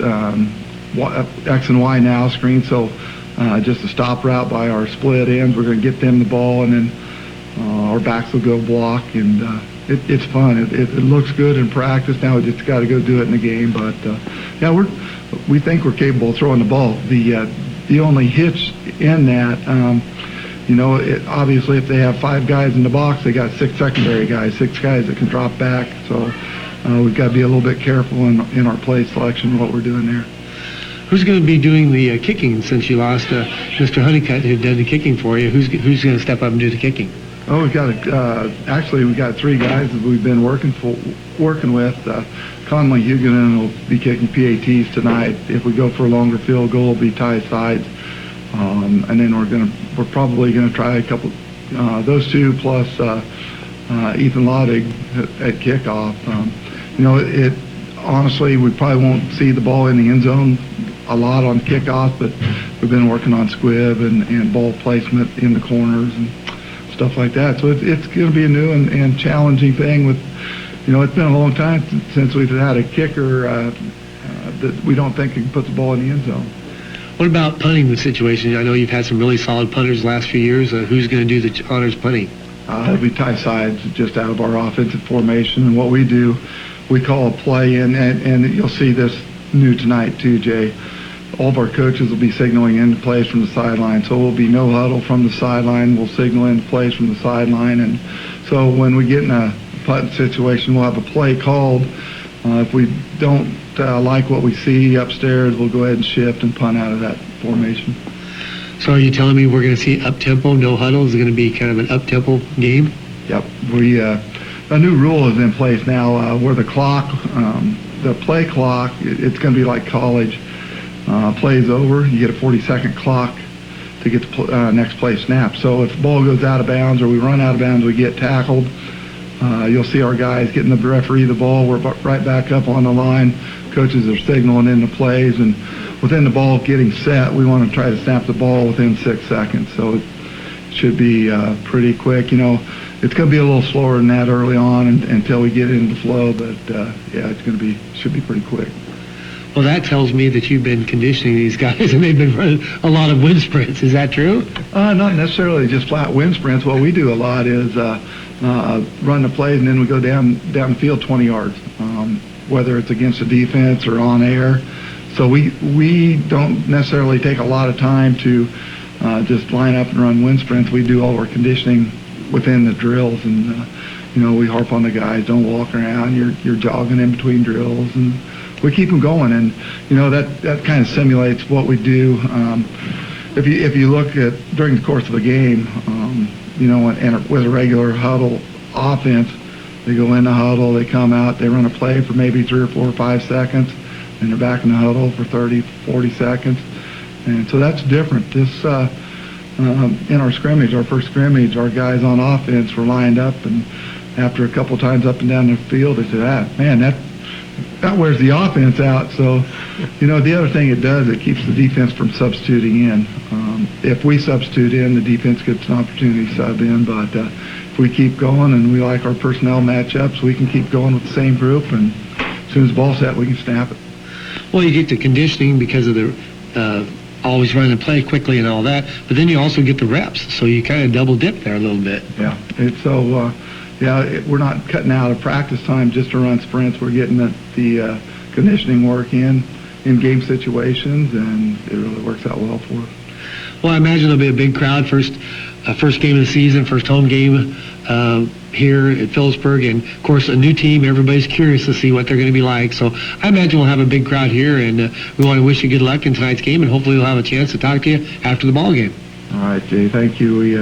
X and Y now screen, so just a stop route by our split ends. We're going to get them the ball, and then our backs will go block, and it's fun. It looks good in practice. Now we just got to go do it in the game. But yeah, we think we're capable of throwing the ball. The only hitch in that, obviously if they have 5 guys in the box, they got 6 secondary guys, 6 guys that can drop back. So we've got to be a little bit careful in our play selection, what we're doing there. Who's going to be doing the kicking since you lost Mr. Honeycutt, who did the kicking for you? Who's going to step up and do the kicking? Oh, we've got we've got 3 guys that we've been working with. Conley Huguenin will be kicking PATs tonight. If we go for a longer field goal, it'll be tie sides. And then we're probably gonna try a couple, those 2 plus Ethan Lodig at kickoff. Honestly, we probably won't see the ball in the end zone a lot on kickoff, but we've been working on squib and ball placement in the corners and stuff like that. So it's going to be a new and challenging thing. With it's been a long time since we've had a kicker that we don't think can put the ball in the end zone. What about punting the situation? I know you've had some really solid punters the last few years. Who's going to do the honors punting? It'll be tie sides just out of our offensive formation. And what we do, we call a play in, and you'll see this new tonight too, Jay. All of our coaches will be signaling into plays from the sideline. So we'll be no huddle from the sideline. We'll signal into plays from the sideline. And so when we get in a punt situation, we'll have a play called. If we don't like what we see upstairs, we'll go ahead and shift and punt out of that formation. So are you telling me we're going to see up-tempo, no huddle? Is it going to be kind of an up-tempo game? Yep. A new rule is in place now where the clock, the play clock, it's going to be like college. Plays over, you get a 40-second clock to get the next play snap. So if the ball goes out of bounds or we run out of bounds, we get tackled. You'll see our guys getting the referee the ball. We're right back up on the line. Coaches are signaling in the plays, and within the ball getting set, we want to try to snap the ball within 6 seconds. So it should be pretty quick. It's going to be a little slower than that early on until we get into the flow, but yeah, should be pretty quick. Well, that tells me that you've been conditioning these guys and they've been running a lot of wind sprints. Is that true? Not necessarily just flat wind sprints. What we do a lot is run the plays and then we go down the field 20 yards, whether it's against the defense or on air. So we don't necessarily take a lot of time to just line up and run wind sprints. We do all our conditioning within the drills, and we harp on the guys, don't walk around. You're jogging in between drills, and we keep them going, and that kind of simulates what we do. If you look at during the course of a game, and with a regular huddle offense, they go in the huddle, they come out, they run a play for maybe 3 or 4 or 5 seconds, and they're back in the huddle for 30, 40 seconds, and so that's different. This in our scrimmage, our first scrimmage, our guys on offense were lined up, and after a couple times up and down the field, they said, man, that wears the offense out. So, the other thing it does, it keeps the defense from substituting in. If we substitute in, the defense gets an opportunity to sub in. But if we keep going and we like our personnel matchups, we can keep going with the same group. And as soon as the ball's set, we can snap it. Well, you get the conditioning because of the always running the play quickly and all that. But then you also get the reps. So you kind of double dip there a little bit. Yeah. We're not cutting out of practice time just to run sprints. We're getting the conditioning work in game situations, and it really works out well for us. Well, I imagine there'll be a big crowd first game of the season, first home game here at Phillipsburg, and of course a new team. Everybody's curious to see what they're going to be like. So I imagine we'll have a big crowd here, and we want to wish you good luck in tonight's game, and hopefully we'll have a chance to talk to you after the ball game. All right, Jay, thank you. We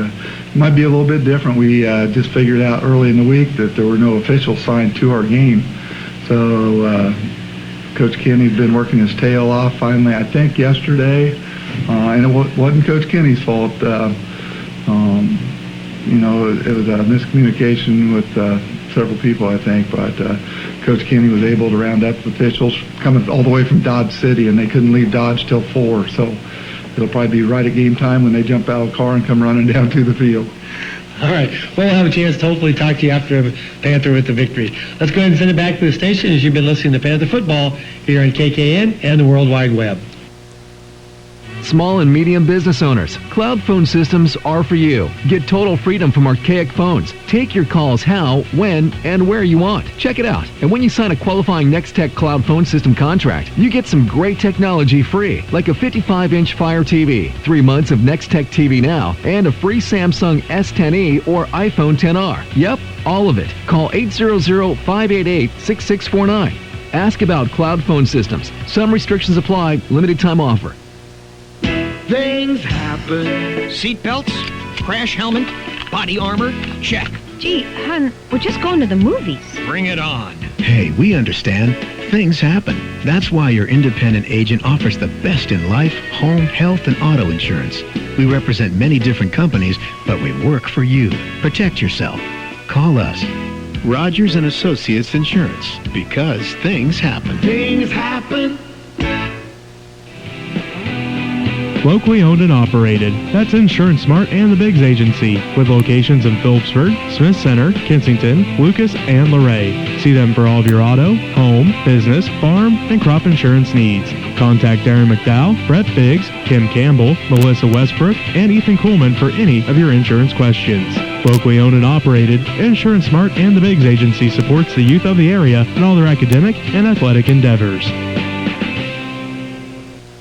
might be a little bit different. We just figured out early in the week that there were no officials signed to our game. So Coach Kenny's been working his tail off finally, I think, yesterday. And it wasn't Coach Kenny's fault. It was a miscommunication with several people, I think. But Coach Kenny was able to round up officials coming all the way from Dodge City, and they couldn't leave Dodge till 4. So it'll probably be right at game time when they jump out of the car and come running down to the field. All right. We'll have a chance to hopefully talk to you after Panther with the victory. Let's go ahead and send it back to the station as you've been listening to Panther Football here on KKN and the World Wide Web. Small and medium business owners, cloud phone systems are for you. Get total freedom from archaic phones. Take your calls how, when, and where you want. Check it out. And when you sign a qualifying Nextech cloud phone system contract, you get some great technology free, like a 55-inch Fire TV, 3 months of Nextech TV Now, and a free Samsung S10e or iPhone XR. Yep, all of it. Call 800-588-6649. Ask about cloud phone systems. Some restrictions apply. Limited time offer. Things happen. Seatbelts, crash helmet, body armor, check. Gee, hon, we're just going to the movies. Bring it on. Hey, we understand. Things happen. That's why your independent agent offers the best in life, home, health, and auto insurance. We represent many different companies, but we work for you. Protect yourself. Call us. Rogers & Associates Insurance. Because things happen. Things happen. Locally owned and operated. That's Insurance Smart and the Biggs Agency, with locations in Phillipsburg, Smith Center, Kensington, Lucas, and Luray. See them for all of your auto, home, business, farm, and crop insurance needs. Contact Darren McDowell, Brett Biggs, Kim Campbell, Melissa Westbrook, and Ethan Kuhlman for any of your insurance questions. Locally owned and operated, Insurance Smart and the Biggs Agency supports the youth of the area in all their academic and athletic endeavors.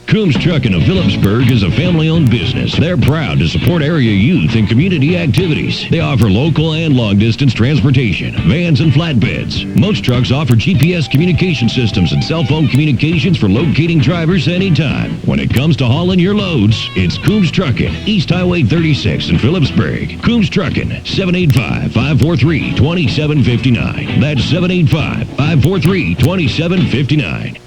Coombs Trucking of Phillipsburg is a family-owned business. They're proud to support area youth and community activities. They offer local and long-distance transportation, vans and flatbeds. Most trucks offer GPS communication systems and cell phone communications for locating drivers anytime. When it comes to hauling your loads, it's Coombs Trucking, East Highway 36 in Phillipsburg. Coombs Trucking, 785-543-2759. That's 785-543-2759.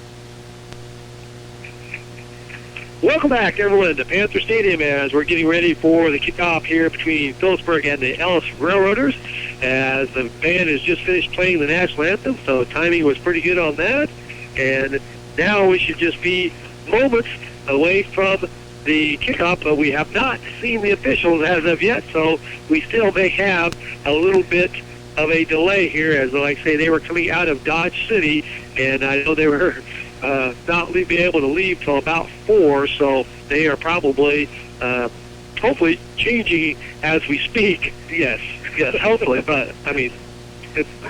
Welcome back, everyone, to Panther Stadium as we're getting ready for the kickoff here between Phillipsburg and the Ellis Railroaders, as the band has just finished playing the national anthem, so timing was pretty good on that. And now we should just be moments away from the kickoff, but we have not seen the officials as of yet, so we still may have a little bit of a delay here, as like I say, they were coming out of Dodge City, and I know they were not be able to leave till about 4, so they are probably, hopefully, changing as we speak. Yes, hopefully, but, I mean,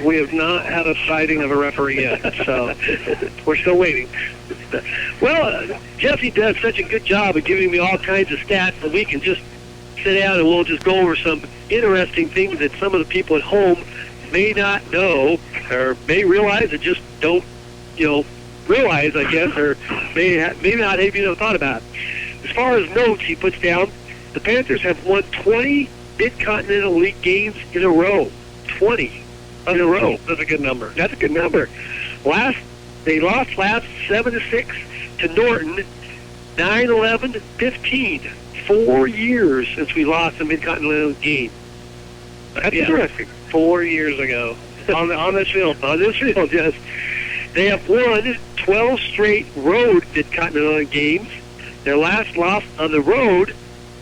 we have not had a sighting of a referee yet, so we're still waiting. Well, Jesse does such a good job of giving me all kinds of stats that we can just sit down and we'll just go over some interesting things that some of the people at home may not know or may realize and just don't, realize, I guess, or may not have even thought about. As far as notes he puts down, the Panthers have won 20 Mid-Continental League games in a row. 20 in a row. That's a good number. That's a good number. They lost last 7-6 to Norton, 9-11-15. 4 years since we lost a Mid-Continental game. That's terrific. 4 years ago. on this field. On this field, yes. They have won 12 straight road Mid-Continental games. Their last loss on the road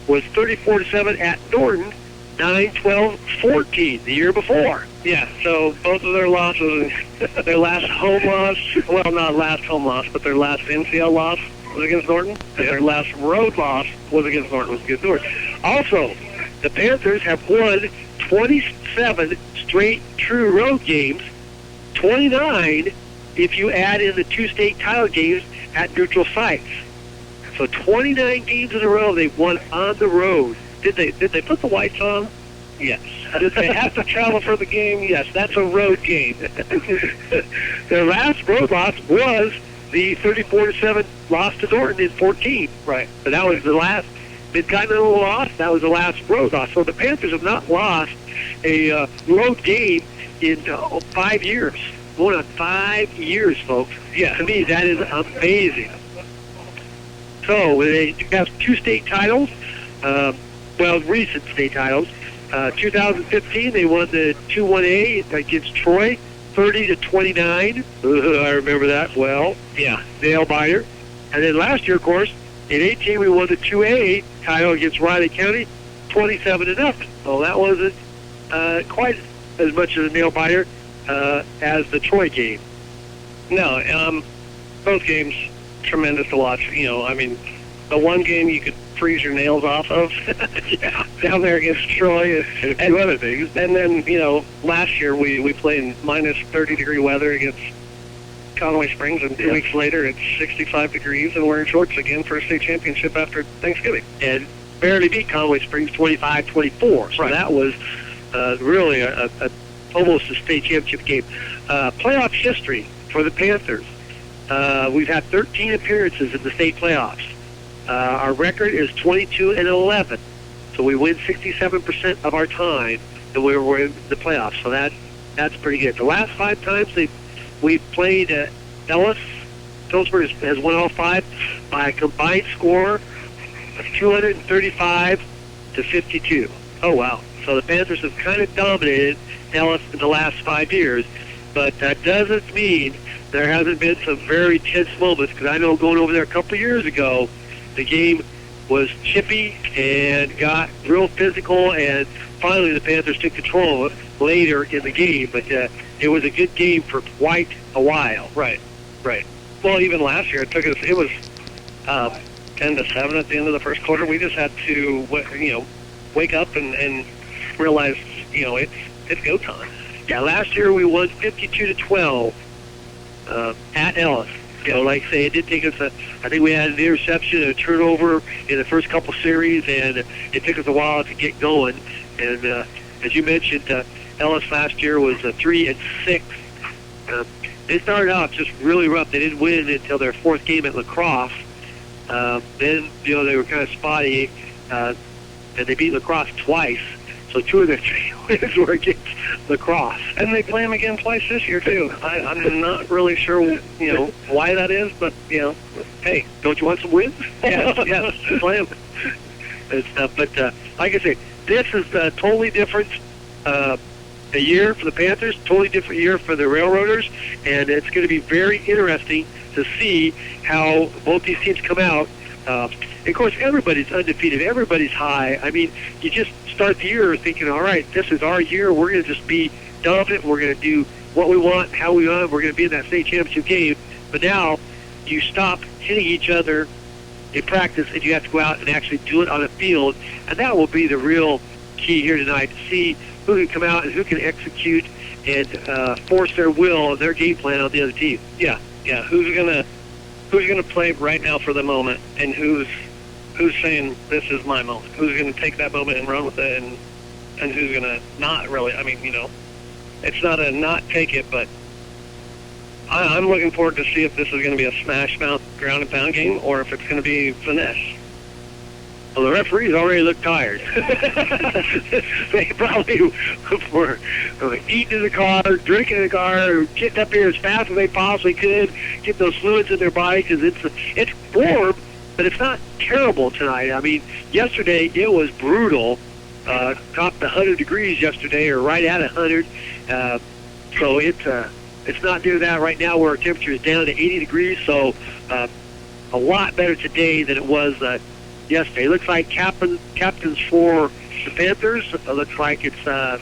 was 34-7 at Norton, 9-12-14 the year before. Yeah, so both of their losses, their last home loss, well, not last home loss, but their last NCL loss was against Norton, and their last road loss was against Norton. Also, the Panthers have won 27 straight true road games, 29 if you add in the 2 state title games at neutral sites. So 29 games in a row they've won on the road. Did they put the whites on? Yes. Did they have to travel for the game? Yes, that's a road game. Their last road loss was the 34-7 loss to Norton in 14. Right. But that was the last Mid-Continental loss. That was the last road loss. So the Panthers have not lost a road game in 5 years. Going on 5 years, folks. Yeah, to me, that is amazing. So they have 2 state titles, recent state titles. 2015, they won the 2-1A against Troy, 30-29. I remember that well. Yeah, nail biter. And then last year, of course, in 18, we won the 2A title against Riley County, 27-0. So that was quite as much of a nail biter as the Troy game. No, both games tremendous to watch. You know, I mean, the one game you could freeze your nails off of, yeah, down there against Troy, and a few other things. And then, you know, last year we played in minus 30-degree weather against Conway Springs, and 2 weeks later it's 65 degrees, and we're in shorts again for a state championship after Thanksgiving. And barely beat Conway Springs 25-24. So that was really a almost a state championship game. Playoff history for the Panthers. We've had 13 appearances in the state playoffs. Our record is 22-11. So we win 67% of our time that we're in the playoffs. So that's pretty good. The last 5 times we played Ellis, Phillipsburg has won all 5 by a combined score of 235-52. Oh, wow. So the Panthers have kind of dominated Ellis in the last 5 years. But that doesn't mean there hasn't been some very tense moments, because I know going over there a couple of years ago, the game was chippy and got real physical, and finally the Panthers took control of it later in the game. But it was a good game for quite a while. Right. Well, even last year it was 10-7 at the end of the first quarter. We just had to, wake up and realize, it's go time. Yeah, last year we won 52-12 at Ellis. Like I say, it did take us I think we had an interception and a turnover in the first couple series, and it took us a while to get going. And as you mentioned, Ellis last year was 3-6. They started out just really rough. They didn't win until their 4th game at Lacrosse. Then, they were kind of spotty, and they beat Lacrosse twice. So 2 of their 3 wins were against Lacrosse. And they play them again twice this year, too. I'm not really sure, why that is, but, hey, don't you want some wins? Yeah, play them. And stuff. But like I say, this is a totally different a year for the Panthers, totally different year for the Railroaders, and it's going to be very interesting to see how both these teams come out. Of course, everybody's undefeated. Everybody's high. I mean, you just start the year thinking, all right, this is our year. We're going to just be dominant. We're going to do what we want, how we want. We're going to be in that state championship game. But now you stop hitting each other in practice, and you have to go out and actually do it on the field. And that will be the real key here tonight, to see who can come out and who can execute and force their will and their game plan on the other team. Yeah. Who's gonna play right now for the moment, and who's saying this is my moment? Who's gonna take that moment and run with it, and who's gonna not really? I mean, it's not a not take it, but I'm looking forward to see if this is gonna be a smash mouth ground and pound game, or if it's gonna be finesse. Well, the referees already look tired. They probably were eating in the car, drinking in the car, getting up here as fast as they possibly could, get those fluids in their body, because it's warm, but it's not terrible tonight. I mean, yesterday it was brutal. Topped 100 degrees yesterday, or right at 100. So it's not near that right now, where our temperature is down to 80 degrees. So a lot better today than it was yesterday. It looks like captains for the Panthers. It looks like it's Ty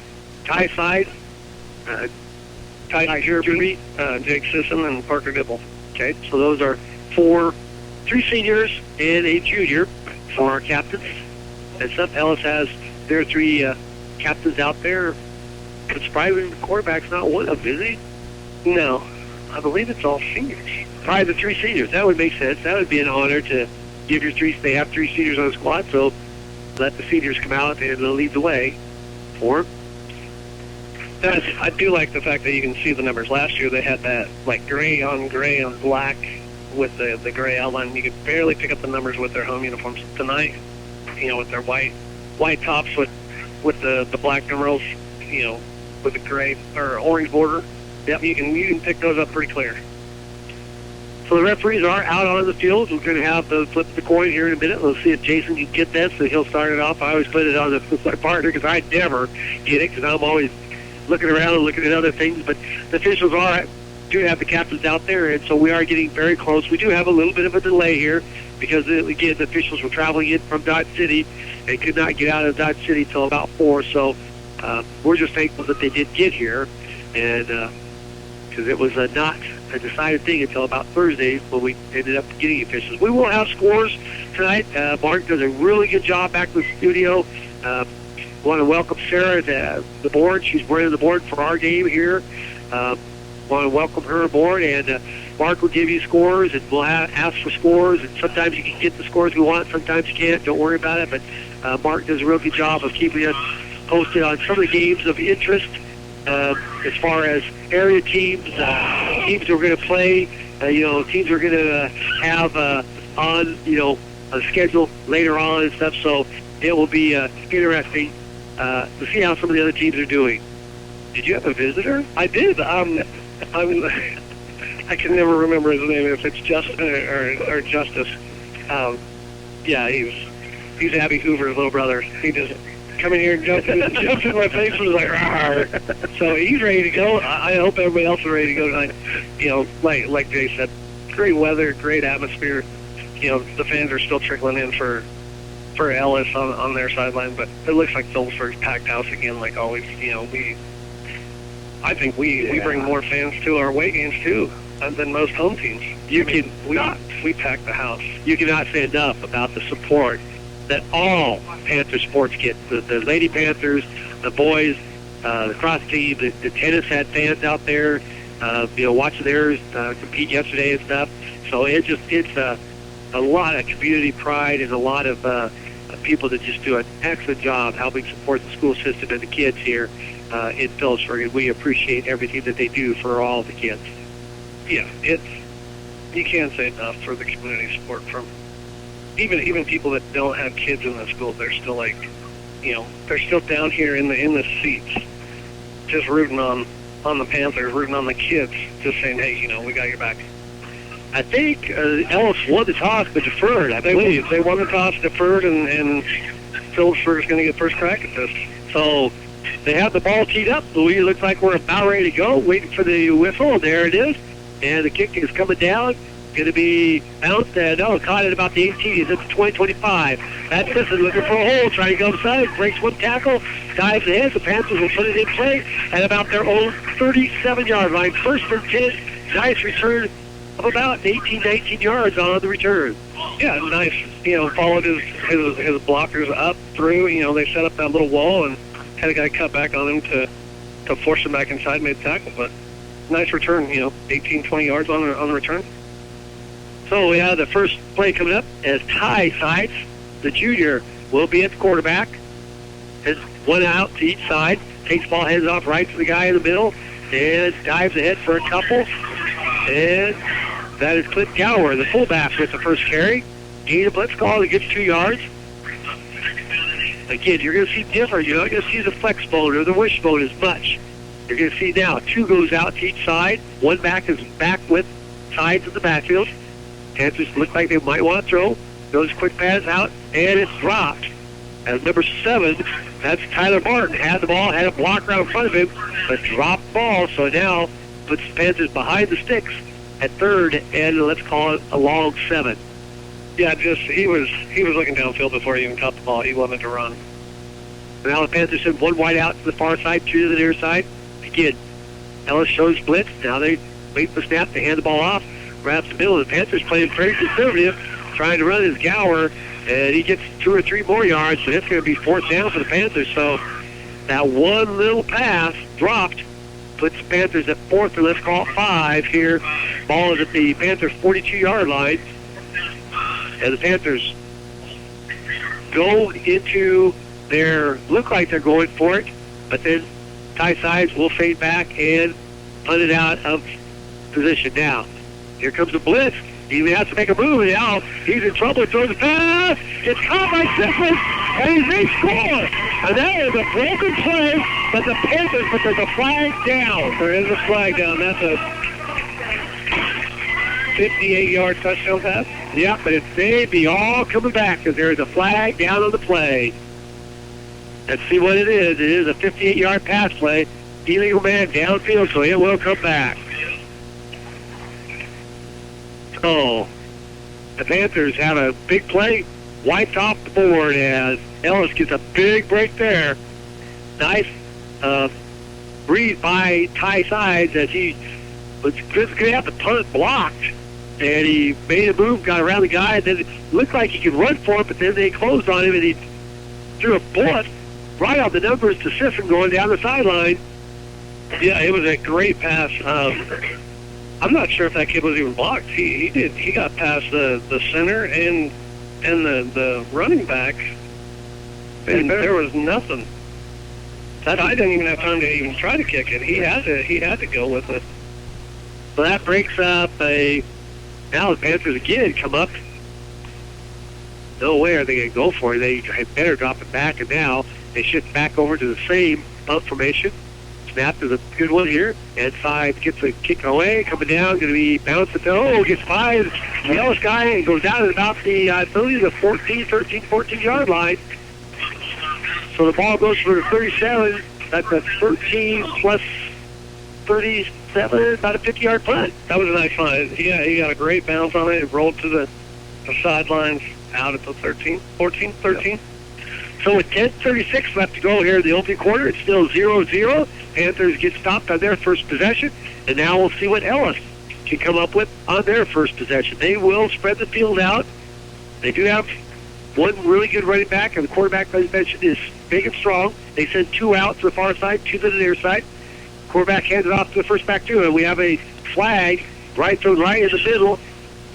Side, Ty Jeremy, Jake Sisson, and Parker Dibble. Okay, so those are 3 seniors and a junior for our captains. And Seth Ellis has their 3 captains out there. It's probably the quarterback's not one of them, is he? No, I believe it's all seniors. Probably the 3 seniors. That would make sense. That would be an honor to give your 3. They have 3 seniors on the squad, so let the seniors come out and lead the way for them. I do like the fact that you can see the numbers. Last year they had that like gray on black with the gray outline. You could barely pick up the numbers with their home uniforms. Tonight, with their white tops with the black numerals, with the gray or orange border. Yep, you can pick those up pretty clear. So the referees are out on the field. We're going to have the flip the coin here in a minute. Let's see if Jason can get that, so he'll start it off. I always put it on my partner, because I never get it, because I'm always looking around and looking at other things. But the officials do have the captains out there, and so we are getting very close. We do have a little bit of a delay here, because, again, the officials were traveling in from Dodge City and could not get out of Dodge City till about 4. So we're just thankful that they did get here, and because it was not a decided thing until about Thursday when we ended up getting officials. We will have scores tonight. Mark does a really good job back in the studio. Want to welcome Sarah to the board. She's running the board for our game here. Want to welcome her aboard, and Mark will give you scores, and we'll ask for scores, and sometimes you can get the scores we want, sometimes you can't. Don't worry about it, but Mark does a real good job of keeping us posted on some of the games of interest as far as area teams, teams we're going to play, teams we're going to have on, a schedule later on and stuff, so it will be interesting to see how some of the other teams are doing. Did you have a visitor? I did. I can never remember his name, if it's Justin or Justice. Yeah, he's Abby Hoover's little brother. He just come in here and jump in my face and was like, rawr. So he's ready to go. I hope everybody else is ready to go tonight. Like Jay said, great weather, great atmosphere. The fans are still trickling in for Ellis on their sideline, but it looks like Phillipsburg's packed house again, like always. I think we bring more fans to our away games too than most home teams. We pack the house. You cannot say enough about the support that all Panther sports get. The Lady Panthers, the boys, the cross team, the tennis had fans out there, watching theirs compete yesterday and stuff. So it's a lot of community pride and a lot of people that just do an excellent job helping support the school system and the kids here in Phillipsburg, and we appreciate everything that they do for all the kids. Yeah, you can't say enough for the community support from even people that don't have kids in the school. They're still they're still down here in the seats, just rooting on the Panthers, rooting on the kids, just saying, hey, we got your back. I think Ellis won the toss but deferred. I believe they won the toss, deferred, and Phillipsburg is going to get first crack at this. So they have the ball teed up. Louis looks like we're about ready to go, waiting for the whistle. There it is. And the kick is coming down. Going to be bounced. Caught at about the 18. He's at the 20-25. That's Sisson looking for a hole, trying to go upside. Breaks one tackle. Dives ahead. The Panthers will put it in play at about their own 37-yard line. First and 10. Nice return of about 18, 19 yards on the return. Yeah, nice. Followed his blockers up through. They set up that little wall and had a guy cut back on him to force him back inside, made the tackle. But nice return. 18, 20 yards on the return. So we have the first play coming up as Ty Sides, the junior, will be at the quarterback. Has one out to each side. Takes ball, heads off right to the guy in the middle, and dives ahead for a couple. And that is Clint Gower, the fullback, with the first carry. Gain a blitz call that gets 2 yards. Again, you're going to see different. You're not going to see the flex mode or the wishbone as much. You're going to see now 2 goes out to each side. One back is back with sides of the backfield. Panthers look like they might want to throw. Goes quick pass out, and it's dropped. As number 7, that's Tyler Martin. Had the ball, had a blocker out in front of him, but dropped the ball. So now puts the Panthers behind the sticks at third, and let's call it a long 7. Yeah, he was looking downfield before he even caught the ball. He wanted to run. Now the Panthers send one wide out to the far side, 2 to the near side. Again, Ellis shows blitz. Now they wait for the snap. They hand the ball off. Grabs the middle. The Panthers playing pretty conservative, trying to run his Gower, and he gets 2 or 3 more yards, and it's going to be 4th down for the Panthers. So that one little pass dropped, puts the Panthers at 4th, or let's call it 5 here. Ball is at the Panthers' 42-yard line. And the Panthers go into look like they're going for it, but then Ty Sides will fade back and punt it out of position. Now, here comes a blitz. He has to make a move, and now he's in trouble. Throws the pass. It's caught by Sisson, and they score. And that is a broken play, but there's a flag down. There is a flag down. That's a 58-yard touchdown pass. Yeah, but they be all coming back because there is a flag down on the play. Let's see what it is. It is a 58-yard pass play. Illegal man downfield, so it will come back. So the Panthers have a big play wiped off the board as Ellis gets a big break there. Nice breathed by Ty Sides as he was going to have the punt blocked. And he made a move, got around the guy, and then it looked like he could run for it, but then they closed on him, and he threw a bullet right on the numbers to Sisson going down the sideline. Yeah, it was a great pass. I'm not sure if that kid was even blocked. He did. He got past the center and the running back, and there was nothing. I didn't even have time to even try to kick it. He had to go with it. So that breaks up now the Panthers again come up. No way are they going to go for it. They had better drop it back, and now they shift back over to the same bump formation. Snap is a good one here. And Sides gets a kick away, coming down, going to be bounced gets 5. The Ellis guy and goes down at about the, I believe, the 14 yard line. So the ball goes for the 37. That's a 13 plus 37, about a 50-yard punt. That was a nice find. Yeah, he got a great bounce on it. It rolled to the sidelines out at the 13. So with 10:36 left to go here in the opening quarter, it's still 0-0. Panthers get stopped on their first possession, and now we'll see what Ellis can come up with on their first possession. They will spread the field out. They do have one really good running back, and the quarterback, as mentioned, is big and strong. They send 2 out to the far side, 2 to the near side. Quarterback hands it off to the first back, too, and we have a flag thrown right in the middle,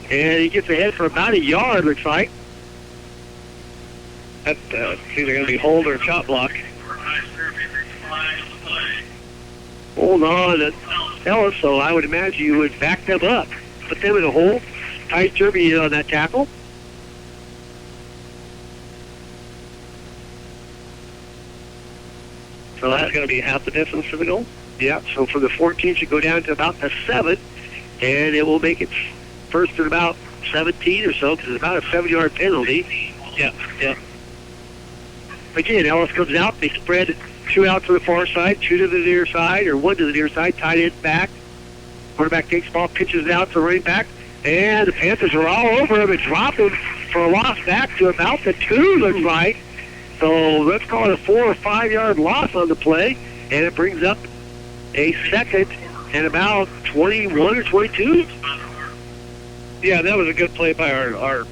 and he gets ahead for about a yard, looks like. That's either going to be hold or a chop block. Hold on to Ellis, so I would imagine you would back them up. Put them in a hold. Tight derby on that tackle. So that's going to be half the distance to the goal. Yeah, so for the 14 should go down to about the 7, and it will make it first at about 17 or so, because it's about a 7-yard penalty. Yeah. Again, Ellis comes out. They spread 2 out to the far side, 2 to the near side, or 1 to the near side, tight end back. Quarterback takes the ball, pitches it out to the running back, and the Panthers are all over him and drop him for a loss back to about the 2, looks like. So let's call it a 4 or 5 yard loss on the play, and it brings up a second and about 21 or 22. Yeah, that was a good play by our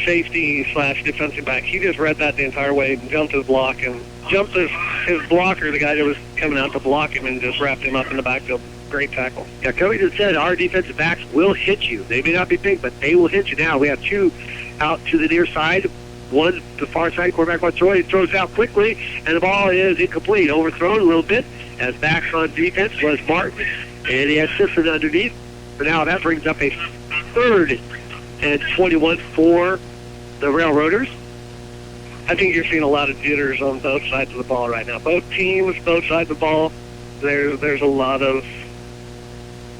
safety / defensive back. He just read that the entire way, jumped his block, and jumped his blocker, the guy that was coming out to block him, and just wrapped him up in the backfield. Great tackle. Yeah, Covington said our defensive backs will hit you. They may not be big, but they will hit you. Now we have 2 out to the near side. 1 to the far side. Quarterback wants to throw. He throws out quickly, and the ball is incomplete. Overthrown a little bit as backs on defense was Martin, and he has Sisson underneath. But now that brings up a 3rd and 21 for the Railroaders. I think you're seeing a lot of jitters on both sides of the ball right now. Both teams, both sides of the ball. There's a lot of,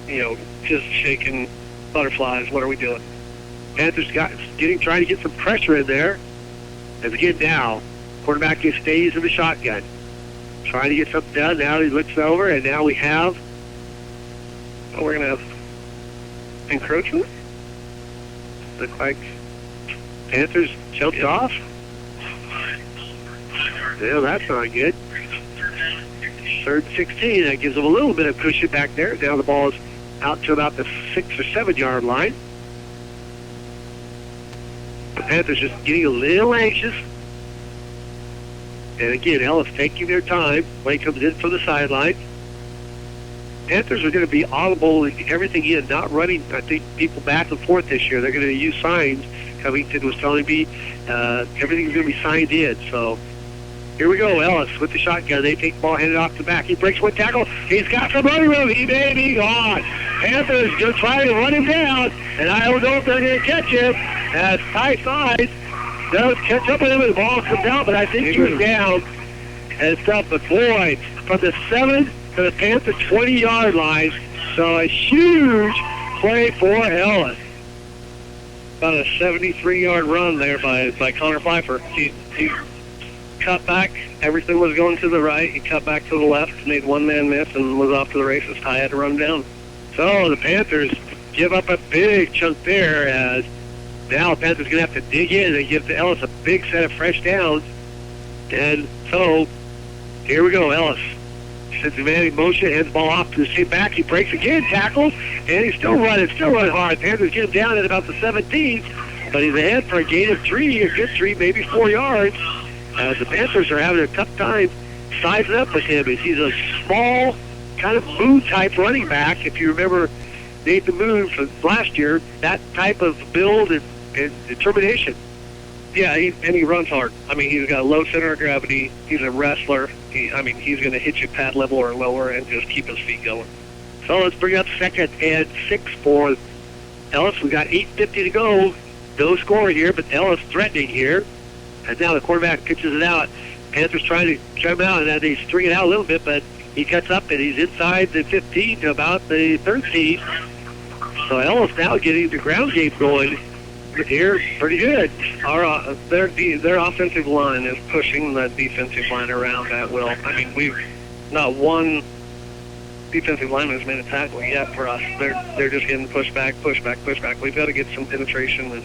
just shaking butterflies. What are we doing? Panthers trying to get some pressure in there. As again now, quarterback just stays in the shotgun. Trying to get something done. Now he looks over, and now we have, we're going to have encroachment. Look like Panthers jumped off. Yeah, that's not good. 3rd and 16. That gives them a little bit of cushion back there. Now the ball is out to about the 6 or 7 yard line. The Panthers just getting a little anxious. And again, Ellis taking their time when he comes in from the sideline. Panthers are going to be audible and everything in, not running, I think, people back and forth this year. They're going to use signs. Covington was telling me everything's going to be signed in. So here we go, Ellis with the shotgun. They take the ball, hand it off the back. He breaks 1 tackle. He's got some running room. He may be gone. Panthers going to try to run him down, and I don't know if they're going to catch him as Ty Sides does catch up with him, and the ball comes out, but I think he was down and stuff. But boy, from the 7 to the Panther 20-yard line, so a huge play for Ellis. About a 73-yard run there by Connor Pfeiffer. He cut back. Everything was going to the right. He cut back to the left, made one man miss, and was off to the races. Ty had to run down. So the Panthers give up a big chunk there, as now the Panthers going to have to dig in and give to Ellis a big set of fresh downs. And so here we go, Ellis sends the man in motion, hands the ball off to the same back. He breaks again, tackles, and he's still running hard. Panthers get him down at about the 17, but he's ahead for a gain of 3, a good 3, maybe 4 yards. The Panthers are having a tough time sizing up with him. He's a small, kind of Moon-type running back. If you remember Nathan Moon from last year, that type of build and determination. Yeah, he runs hard. I mean, he's got a low center of gravity. He's a wrestler. He's going to hit you pad level or lower and just keep his feet going. So let's bring up 2nd and 6 for Ellis. We got 8:50 to go. No score here, but Ellis threatening here. And now the quarterback pitches it out. Panthers trying to trim him out, and they string it out a little bit, but he cuts up, and he's inside the 15 to about the 13. So Ellis now getting the ground game going here pretty good. Their offensive line is pushing the defensive line around at will. I mean, we've not one defensive lineman has made a tackle yet for us. They're just getting pushed back. We've got to get some penetration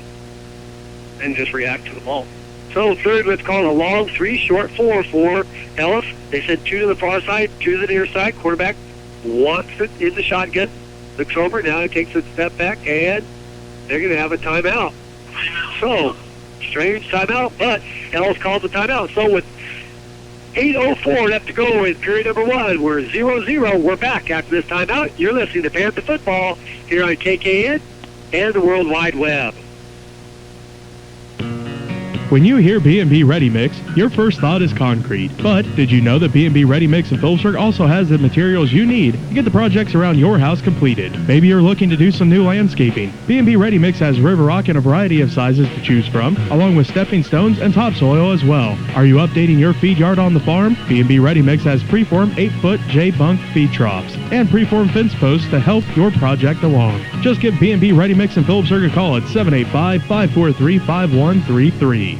and just react to the ball. So third, let's call it a long 3, short 4 for Ellis. They send 2 to the far side, 2 to the near side. Quarterback wants it in the shotgun. Looks over, now he takes a step back, and they're going to have a timeout. So, strange timeout, but Ellis calls the timeout. So with 8:04 left to go in period number 1, we're 0-0. We're back after this timeout. You're listening to Panther Football here on KKN and the World Wide Web. When you hear B&B Ready Mix, your first thought is concrete. But did you know that B&B Ready Mix in Phillipsburg also has the materials you need to get the projects around your house completed? Maybe you're looking to do some new landscaping. B&B Ready Mix has river rock in a variety of sizes to choose from, along with stepping stones and topsoil as well. Are you updating your feed yard on the farm? B&B Ready Mix has preformed 8-foot J-bunk feed troughs and preformed fence posts to help your project along. Just give B&B Ready Mix in Phillipsburg a call at 785-543-5133.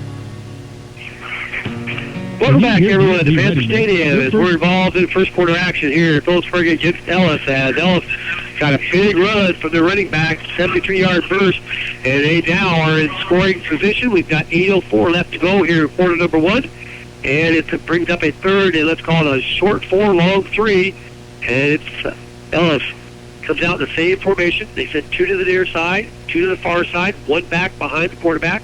Welcome back, everyone, to Panther Stadium as we're involved in first quarter action here. Phillipsburg against Ellis, as Ellis got a big run from the running back, 73-yard burst, and they now are in scoring position. We've got 8:04 left to go here in quarter number 1, and it brings up a third, and let's call it a short 4, long 3, and it's Ellis comes out in the same formation. They send 2 to the near side, 2 to the far side, 1 back behind the quarterback.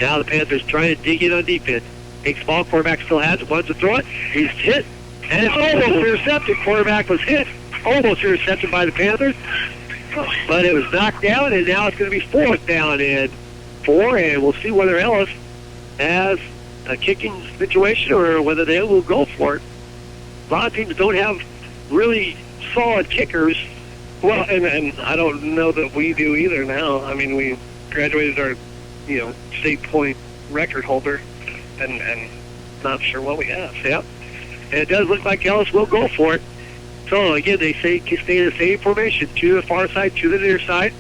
Now the Panthers trying to dig in on defense. Takes the ball, quarterback still has it, wants to throw it. He's hit, and it's almost intercepted. Quarterback was hit, almost intercepted by the Panthers, but it was knocked down, and now it's going to be 4th down and 4, and we'll see whether Ellis has a kicking situation or whether they will go for it. A lot of teams don't have really solid kickers. Well, and I don't know that we do either now. I mean, we graduated our, state point record holder. And not sure what we have. Yeah. And it does look like Ellis will go for it. So, again, they stay in the same formation. 2 to the far side, 2 to the near side.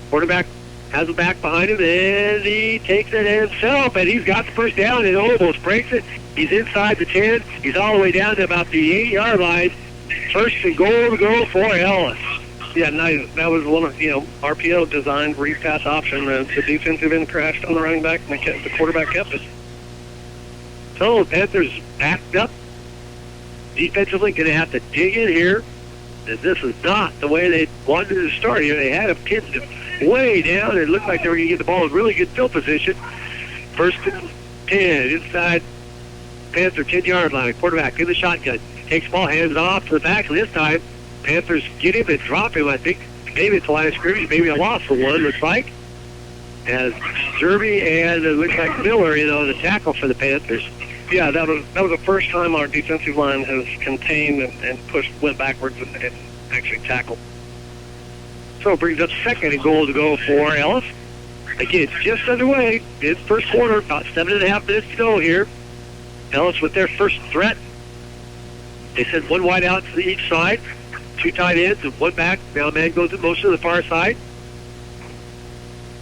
Quarterback has him back behind him, and he takes it himself, and he's got the first down and almost breaks it. He's inside the 10. He's all the way down to about the 8-yard line. First and goal to go for Ellis. Yeah, nice. That was one of, RPO designed, read pass option. The defensive end crashed on the running back, and the quarterback kept it. So the Panthers backed up. Defensively, going to have to dig in here. And this is not the way they wanted to start here. They had him pinned way down. It looked like they were going to get the ball in really good field position. First and 10 inside Panther 10-yard line. Quarterback in the shotgun. Takes the ball, hands it off to the back. This time, Panthers get him and drop him, I think. Maybe it's a line of scrimmage. Maybe a loss for one, looks like. As Derby and it looks like Miller, the tackle for the Panthers. Yeah, that was the first time our defensive line has contained and went backwards and actually tackled. So it brings up 2nd and goal to go for Ellis. Again, it's just underway. It's first quarter, about 7.5 minutes to go here. Ellis with their first threat. They send 1 wide out to each side, 2 tight ends and 1 back. Now man goes in motion to the far side.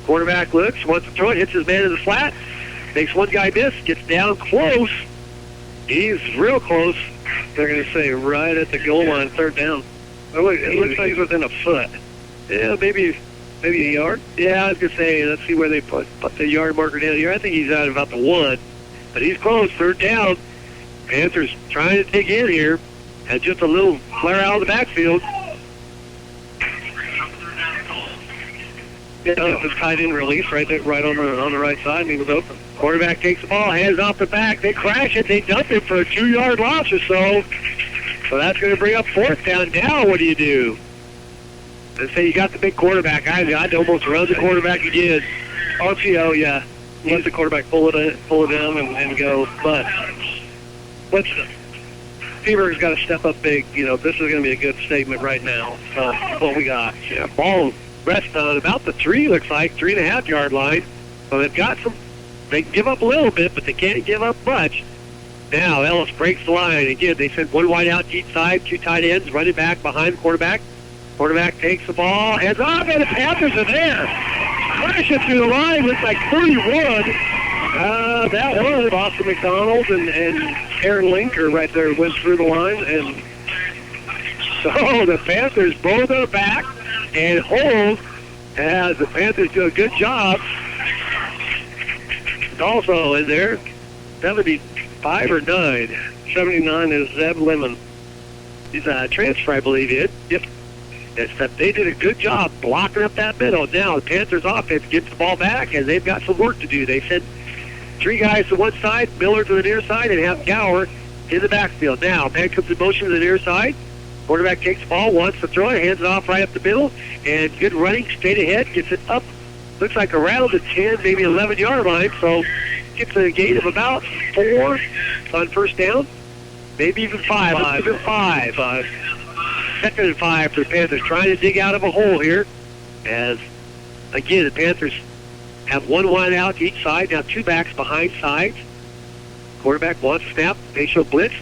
Quarterback looks, wants to throw it, hits his man in the flat. Makes one guy miss, gets down close. He's real close. They're going to say right at the goal line, 3rd down. It looks like he's within a foot. Yeah, maybe a yard. Yeah, I was going to say, let's see where they put the yard marker down here. I think he's out about the 1. But he's close, 3rd down. Panthers trying to dig in here. and just a little flare out of the backfield. Yeah, it was tight end release right there, right on the right side, and he was open. Quarterback takes the ball, hands off the back. They crash it. They dump it for a 2-yard loss or so. So that's going to bring up fourth down. Now what do? Let's say you got the big quarterback. I'd almost run the quarterback again. RPO, yeah. Let the quarterback pull it in and go. But Seaberg's got to step up big. This is going to be a good statement right now. What we got. Yeah, ball rest on about the 3, looks like, 3.5-yard line. So they've got some, they can give up a little bit, but they can't give up much. Now Ellis breaks the line. Again, they send one wide out deep side, 2 tight ends, running back behind the quarterback. Quarterback takes the ball, hands off, and the Panthers are there. Crash it through the line, looks like 31. That was Boston McDonald and Aaron Linker right there went through the line. And so the Panthers both are back and hold as the Panthers do a good job. Also in there, 75 or 9. 79 is Zeb Lemon. He's a transfer, I believe, Yep. Except they did a good job blocking up that middle. Now the Panthers offense gets the ball back, and they've got some work to do. They sent 3 guys to one side, Miller to the near side, and have Gower in the backfield. Now, man comes in motion to the near side. Quarterback takes the ball, wants to throw it, hands it off right up the middle, and good running, straight ahead, gets it up. Looks like around the 10, maybe 11-yard line, so gets a gain of about 4 on first down, maybe even 5. Even 5. Second and 5 for the Panthers, trying to dig out of a hole here. As, again, the Panthers have 1 wide out each side, now 2 backs behind sides. Quarterback wants to snap, they show blitz.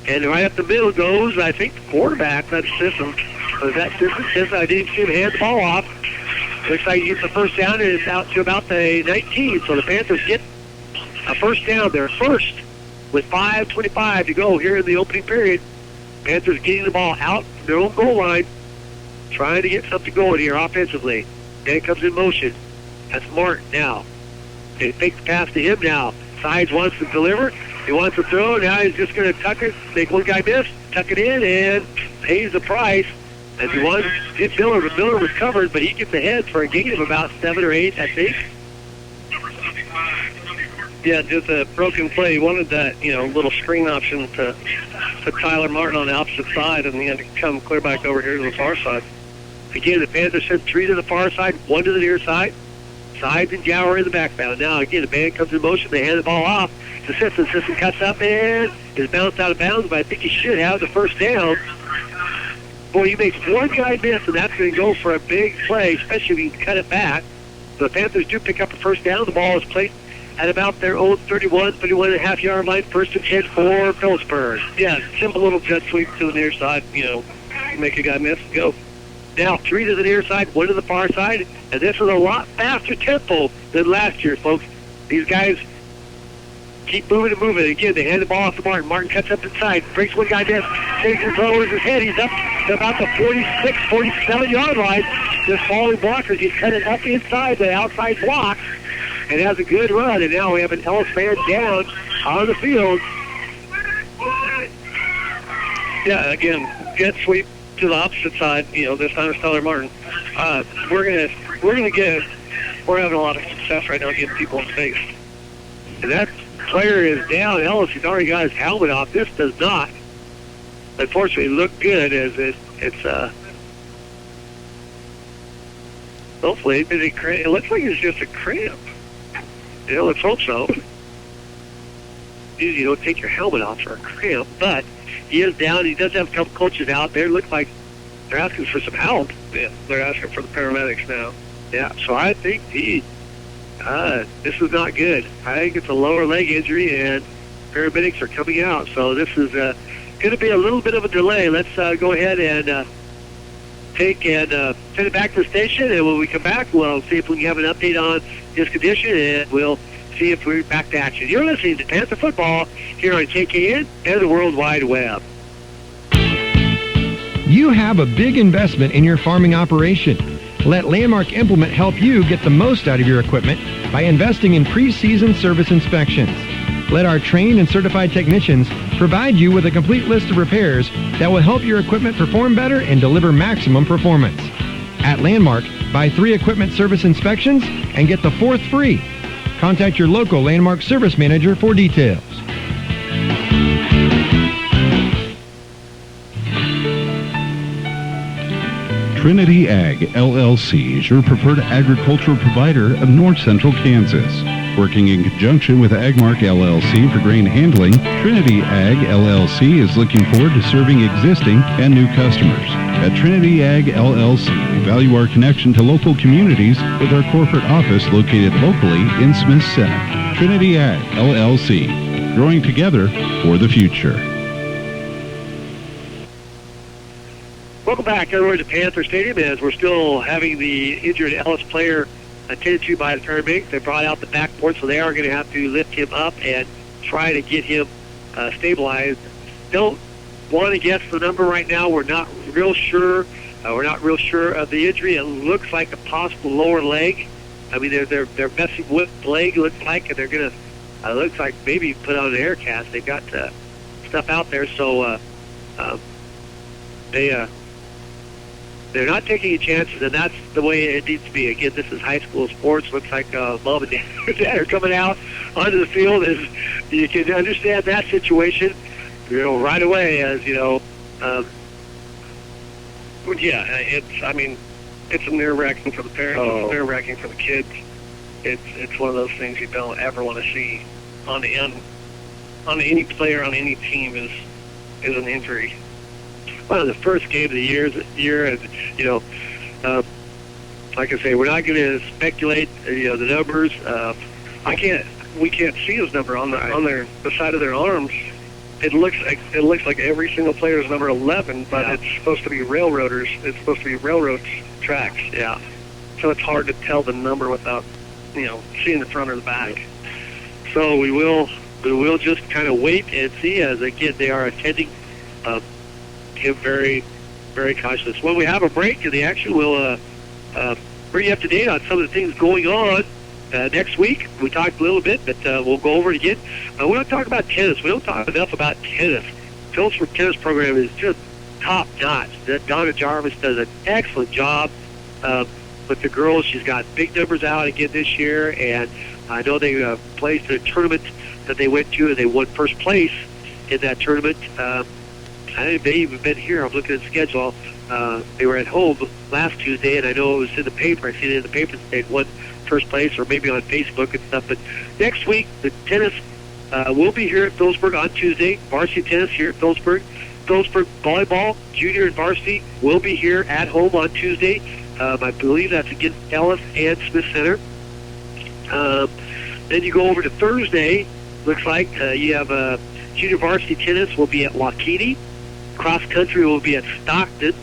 And right up the middle goes, I think, the quarterback. That's Sisson. Sisson, I didn't see him hand the ball off. Looks like he gets the first down, and it's out to about the 19. So the Panthers get a first down. They're first with 5:25 to go here in the opening period. Panthers getting the ball out from their own goal line, trying to get something going here offensively. Dan comes in motion. That's Martin now. They fake the pass to him now. Sides wants to deliver. He wants to throw. Now he's just going to tuck it. Make one guy miss. Tuck it in and pays the price. As he wanted to hit Miller, but Miller was covered, but he gets ahead for a gain of about 7 or 8, I think. Yeah, just a broken play. He wanted that, little screen option to Tyler Martin on the opposite side, and he had to come clear back over here to the far side. Again, the Panthers sent 3 to the far side, 1 to the near side. Sides and Gower in the backbound. Now, again, the band comes in motion. They hand the ball off to Sisson. Sisson cuts up and is bounced out of bounds, but I think he should have the first down. Boy, he makes one guy miss, and that's going to go for a big play, especially if he can cut it back. So the Panthers do pick up a first down. The ball is placed at about their own 31.5-yard line. First and 10 for Phillipsburg. Yeah, simple little jet sweep to the near side, make a guy miss and go. Now 3 to the near side, 1 to the far side, and this is a lot faster tempo than last year, folks. These guys keep moving and moving. Again, they hand the ball off to Martin. Martin cuts up inside, breaks one guy down, takes his over his head. He's up to about the 46, 47-yard line. Just falling blockers. He's cutting up inside the outside block and has a good run. And now we have an Ellis fan down on the field. Yeah, again, jet sweep to the opposite side. This time it's Tyler Martin. We're having a lot of success right now getting people in space. And that player is down. Ellis, he's already got his helmet off. This does not, unfortunately, look good as it's hopefully it looks like it's just a cramp. Let's hope so. Usually you don't take your helmet off for a cramp, but he is down. He does have a couple coaches out there. It looks like they're asking for some help. Yeah, they're asking for the paramedics now. Yeah, so I think this is not good. I think it's a lower leg injury, and paramedics are coming out. So this is going to be a little bit of a delay. Let's go ahead and take and send it back to the station, and when we come back, we'll see if we can have an update on his condition, and we'll see if we're back to action. You're listening to Panther Football here on KKN and the World Wide Web. You have a big investment in your farming operation. Let Landmark Implement help you get the most out of your equipment by investing in pre-season service inspections. Let our trained and certified technicians provide you with a complete list of repairs that will help your equipment perform better and deliver maximum performance. At Landmark, buy 3 equipment service inspections and get the 4th free. Contact your local Landmark service manager for details. Trinity Ag LLC is your preferred agricultural provider of north central Kansas. Working in conjunction with Agmark LLC for grain handling, Trinity Ag LLC is looking forward to serving existing and new customers. At Trinity Ag LLC, we value our connection to local communities with our corporate office located locally in Smith Center. Trinity Ag LLC, growing together for the future. Welcome back, everyone, to Panther Stadium, as we're still having the injured Ellis player attended to by the paramedics. They brought out the backboard, so they are going to have to lift him up and try to get him stabilized. Don't want to guess the number right now. We're not real sure. We're not real sure of the injury. It looks like a possible lower leg. I mean, they're messing with the leg, it looks like, and they're going to, looks like maybe put on an air cast. They've got stuff out there, so they're not taking any chances, and that's the way it needs to be. Again, this is high school sports. Looks like mom and dad are coming out onto the field. As you can understand that situation, right away. As it's nerve-wracking for the parents. It's nerve-wracking for the kids. It's one of those things you don't ever want to see on any player on any team is an injury. One of the first game of the year, and like I say, we're not going to speculate. The numbers. We can't see his number on the side of their arms. It looks like every single player is number 11, but it's supposed to be railroaders. It's supposed to be railroad tracks. Yeah. So it's hard to tell the number without seeing the front or the back. So we will just kind of wait and see, as again they are attending. Him very, very cautious. When we have a break in the action, we'll bring you up to date on some of the things going on next week. We talked a little bit, but we'll go over it again. We don't talk about tennis. We don't talk enough about tennis. Phillipsburg tennis program is just top-notch. Donna Jarvis does an excellent job with the girls. She's got big numbers out again this year, and I know they placed in a tournament that they went to, and they won first place in that tournament. I think they even been here. I'm looking at the schedule. They were at home last Tuesday, and I know it was in the paper. I seen it in the paper that they won first place, or maybe on Facebook and stuff. But next week, the tennis will be here at Phillipsburg on Tuesday. Varsity tennis here at Phillipsburg. Phillipsburg volleyball, junior and varsity, will be here at home on Tuesday. I believe that's against Ellis and Smith Center. Then you go over to Thursday. Looks like you have junior varsity tennis will be at Waukegan. Cross country will be at Stockton.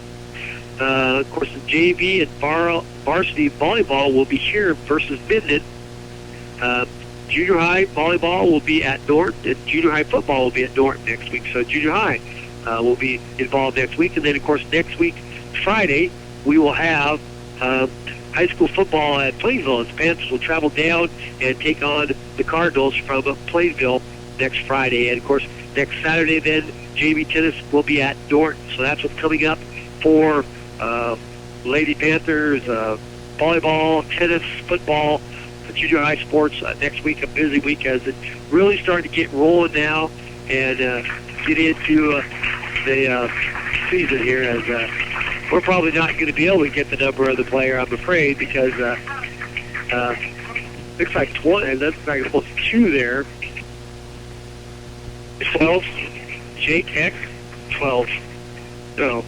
Of course, the JV and varsity volleyball will be here versus Minden. Junior high volleyball will be at Norton, and junior high football will be at Norton next week. So junior high will be involved next week. And then, of course, next week, Friday, we will have high school football at Plainville. And the Panthers will travel down and take on the Cardinals from Plainville next Friday. And, of course, next Saturday, then, JV tennis will be at Norton. So that's what's coming up for Lady Panthers, volleyball, tennis, football, junior high sports next week. A busy week as it's really starting to get rolling now and get into the season here. As we're probably not going to be able to get the number of the player, I'm afraid, because looks like 20. That's like almost 2 there. 12. Jake Heck, 12. No.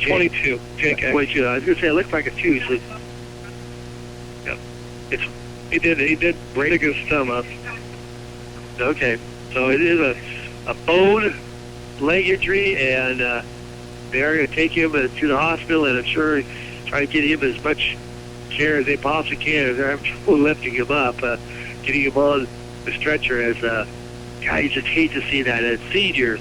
22. Jake Heck. 22. I was going to say it looks like a 2. So yeah, he did break his thumb up. Okay, so it is a bone leg injury, and they are going to take him to the hospital, and I'm sure try to get him as much care as they possibly can. They're having trouble lifting him up, getting him on the stretcher. As God, you just hate to see that. A senior,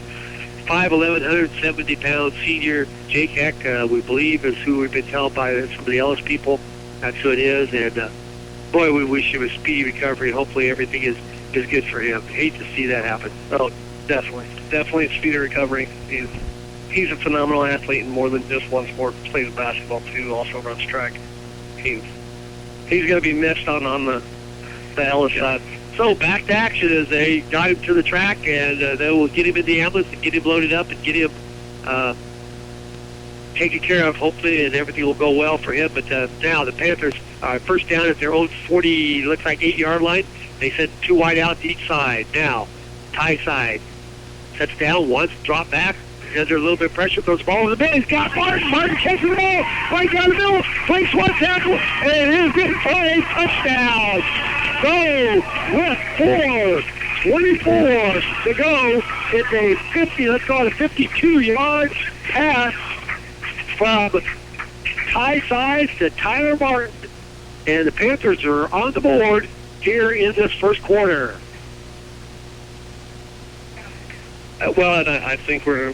5'11", 170-pound senior, Jake Heck, we believe, is who we've been told by some of the Ellis people. That's who it is, and boy, we wish him a speedy recovery. Hopefully everything is is good for him. Hate to see that happen. Oh, definitely speed of recovery. He's a phenomenal athlete in more than just one sport. Plays basketball too. Also runs track. He's going to be missed on the Ellis side. So back to action as they got him to the track, and they will get him in the ambulance and get him loaded up and get him taken care of, hopefully, and everything will go well for him. But now the Panthers are first down at their own 40, looks like 8-yard line. They sent 2 wide out to each side. Now, tie side. Sets down once, drop back. Under a little bit of pressure, throws the ball over the base. He's got Martin. Martin catches the ball. Right down the middle. Place one tackle. And it is good for a touchdown. Go with 4:24 to go. It's a 50, let's call it a 52-yard pass from Ty Sides to Tyler Martin. And the Panthers are on the board here in this first quarter. Well, and I think we're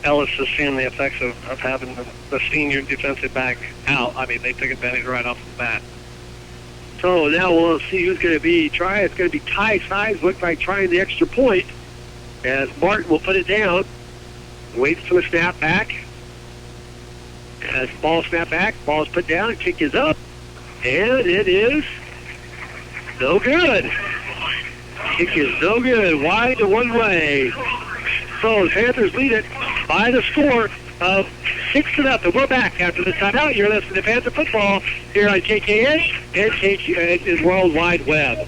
Ellis is seeing the effects of having the senior defensive back out. I mean, they took advantage right off the bat. So now we'll see who's going to be trying. It's going to be Ty Sides, looks like trying the extra point, as Martin will put it down. Waits for the snap back. As ball snap back, ball is put down, kick is up, and it is no good. Kick is no good, wide to one way. So the Panthers lead it by the score of 6-0. We're back after the timeout. You're listening to Panther Football here on KKH and KQH World Wide Web.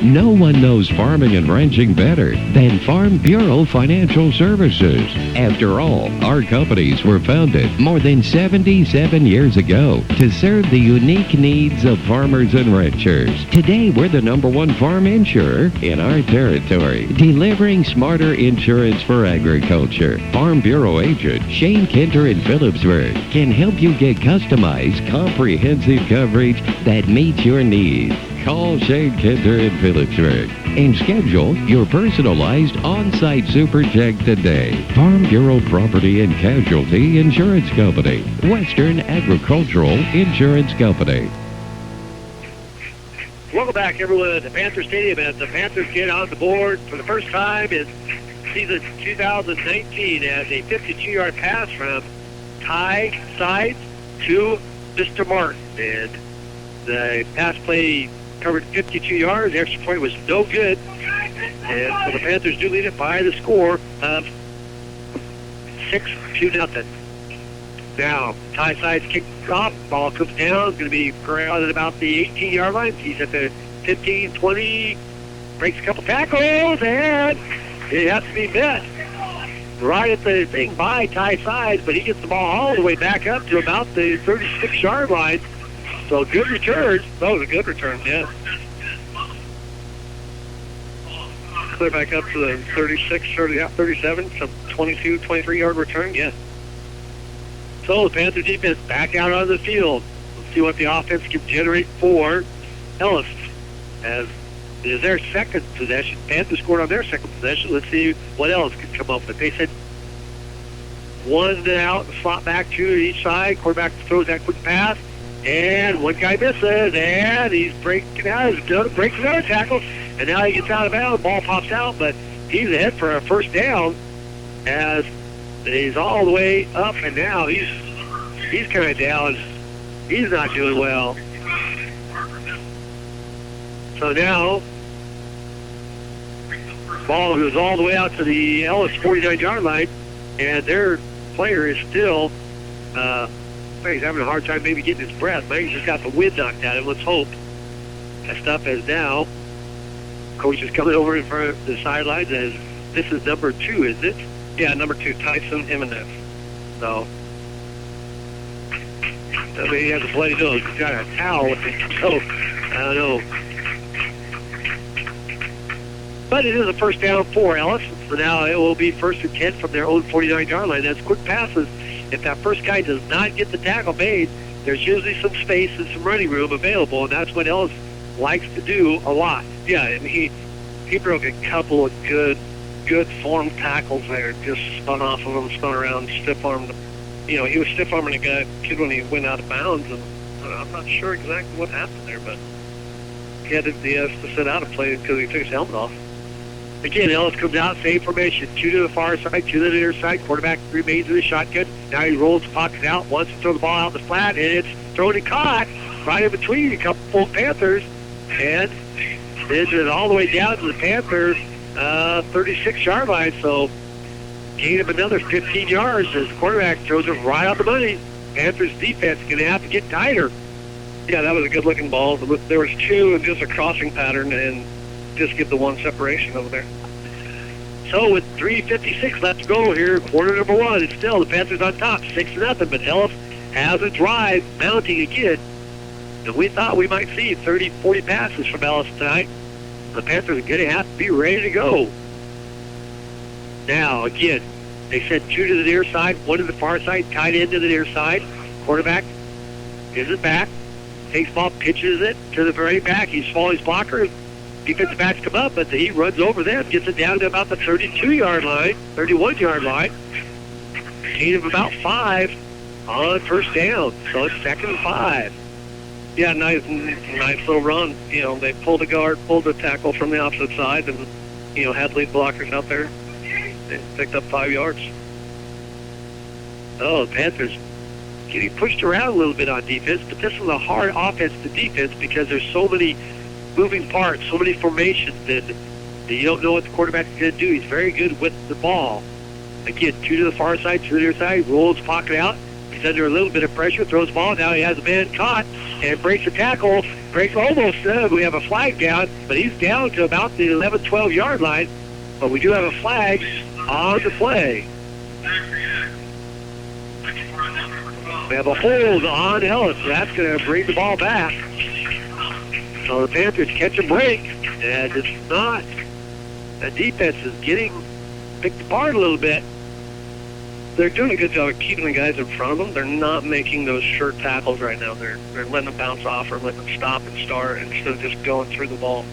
No one knows farming and ranching better than Farm Bureau Financial Services. After all, our companies were founded more than 77 years ago to serve the unique needs of farmers and ranchers. Today, we're the #1 farm insurer in our territory, delivering smarter insurance for agriculture. Farm Bureau agent Shane Kinter in Phillipsburg can help you get customized, comprehensive coverage that meets your needs. Call Shane Kinter in Phillipsburg and schedule your personalized on-site super check today. Farm Bureau Property and Casualty Insurance Company, Western Agricultural Insurance Company. Welcome back, everyone, to Panther Stadium as the Panthers get on the board for the first time in season 2019 as a 52-yard pass from Ty Sides to Mr. Martin. And the pass play covered 52 yards. The extra point was no good. And so the Panthers do lead it by the score of 6-0. Now, Ty Sides kicks off. Ball comes down. It's going to be around at about the 18-yard line. He's at the 15, 20. Breaks a couple tackles, and it has to be met right at the thing by Ty Sides, but he gets the ball all the way back up to about the 36-yard line. So good return. That was a good return, yeah. Clear back up to the 36, 37, some 22, 23-yard return, yeah. So the Panther defense back out on the field. Let's see what the offense can generate for Ellis. As it is their second possession. Panthers scored on their second possession. Let's see what else can come up with. They said one out, slot back, 2 to each side. Quarterback throws that quick pass. And one guy misses, and he's breaking out. Breaks another tackle, and now he gets out of bounds. Ball pops out, but he's ahead for a first down as he's all the way up, and now he's kind of down. He's not doing well. So now, ball goes all the way out to the Ellis 49-yard line, and their player is still he's having a hard time maybe getting his breath. Maybe he's just got the wind knocked out of him. Let's hope. That stuff is now. Coach is coming over in front of the sidelines as this is number 2, isn't it? Yeah, number 2, Tyson Jimenez. So, I mean, he has a bloody nose. He's got a towel with him. So, I don't know. But it is a first down for Ellis. So now it will be 1st and 10 from their own 49-yard line. That's quick passes. If that first guy does not get the tackle made, there's usually some space and some running room available, and that's what Ellis likes to do a lot. Yeah, and he broke a couple of good form tackles there, just spun off of him, spun around, stiff-armed. You know, he was stiff-arming a kid when he went out of bounds, and I'm not sure exactly what happened there, but he had to sit out and play because he took his helmet off. Again, Ellis comes out, same formation, 2 to the far side, 2 to the near side. Quarterback remains in the shotgun. Now he rolls the pocket out, wants to throw the ball out the flat, and it's thrown and caught right in between a couple full Panthers, and sends it all the way down to the Panthers 36-yard line. So gain him another 15 yards as the quarterback throws it right out the money. Panthers defense going to have to get tighter. Yeah, that was a good-looking ball. There was 2 and just a crossing pattern, and just give the 1 separation over there. So with 3:56 left to go here, quarter number 1, it's still the Panthers on top, 6-0. But Ellis has a drive mounting again, and we thought we might see 30, 40 passes from Ellis tonight. The Panthers are going to have to be ready to go. Now again, they said 2 to the near side, 1 to the far side, tight end to the near side. Quarterback gives it back, takes ball, pitches it to the very back. He's following his blocker. Defensive backs come up, but he runs over them, gets it down to about the 32-yard line, 31-yard line. Gain of about 5 on first down, so it's 2nd and 5. Yeah, nice little run. You know, they pulled the guard, pulled the tackle from the opposite side, and, you know, had lead blockers out there. They picked up 5 yards. Oh, the Panthers getting pushed around a little bit on defense, but this is a hard offense to defense because there's so many moving parts, so many formations that you don't know what the quarterback is going to do. He's very good with the ball. Again, 2 to the far side, 2 to the near side, rolls pocket out. He's under a little bit of pressure, throws the ball. Now he has a man caught and breaks a tackle. Breaks almost. We have a flag down, but he's down to about the 11, 12-yard line. But we do have a flag on the play. We have a hold on Ellis. That's going to bring the ball back. So the Panthers catch a break, and it's not. The defense is getting picked apart a little bit. They're doing a good job of keeping the guys in front of them. They're not making those short tackles right now. They're letting them bounce off or letting them stop and start instead of just going through the ball.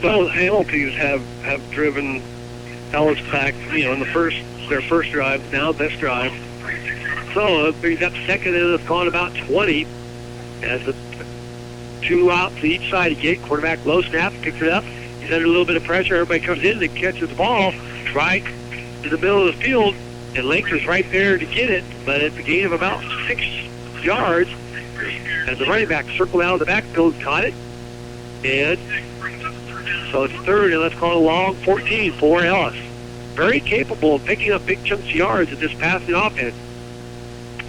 Well, the penalties have driven Ellis back, you know, in their first drive, now this drive. So he's up second and it's gone about 20 as the 2 out to each side again. Quarterback low snap, picks it up. He's under a little bit of pressure. Everybody comes in and catches the ball right in the middle of the field. And Laker's right there to get it, but it's a gain of about 6 yards as the running back circled out of the backfield and caught it. And so it's 3rd, and let's call it a long 14 for Ellis. Very capable of picking up big chunks of yards in this passing offense.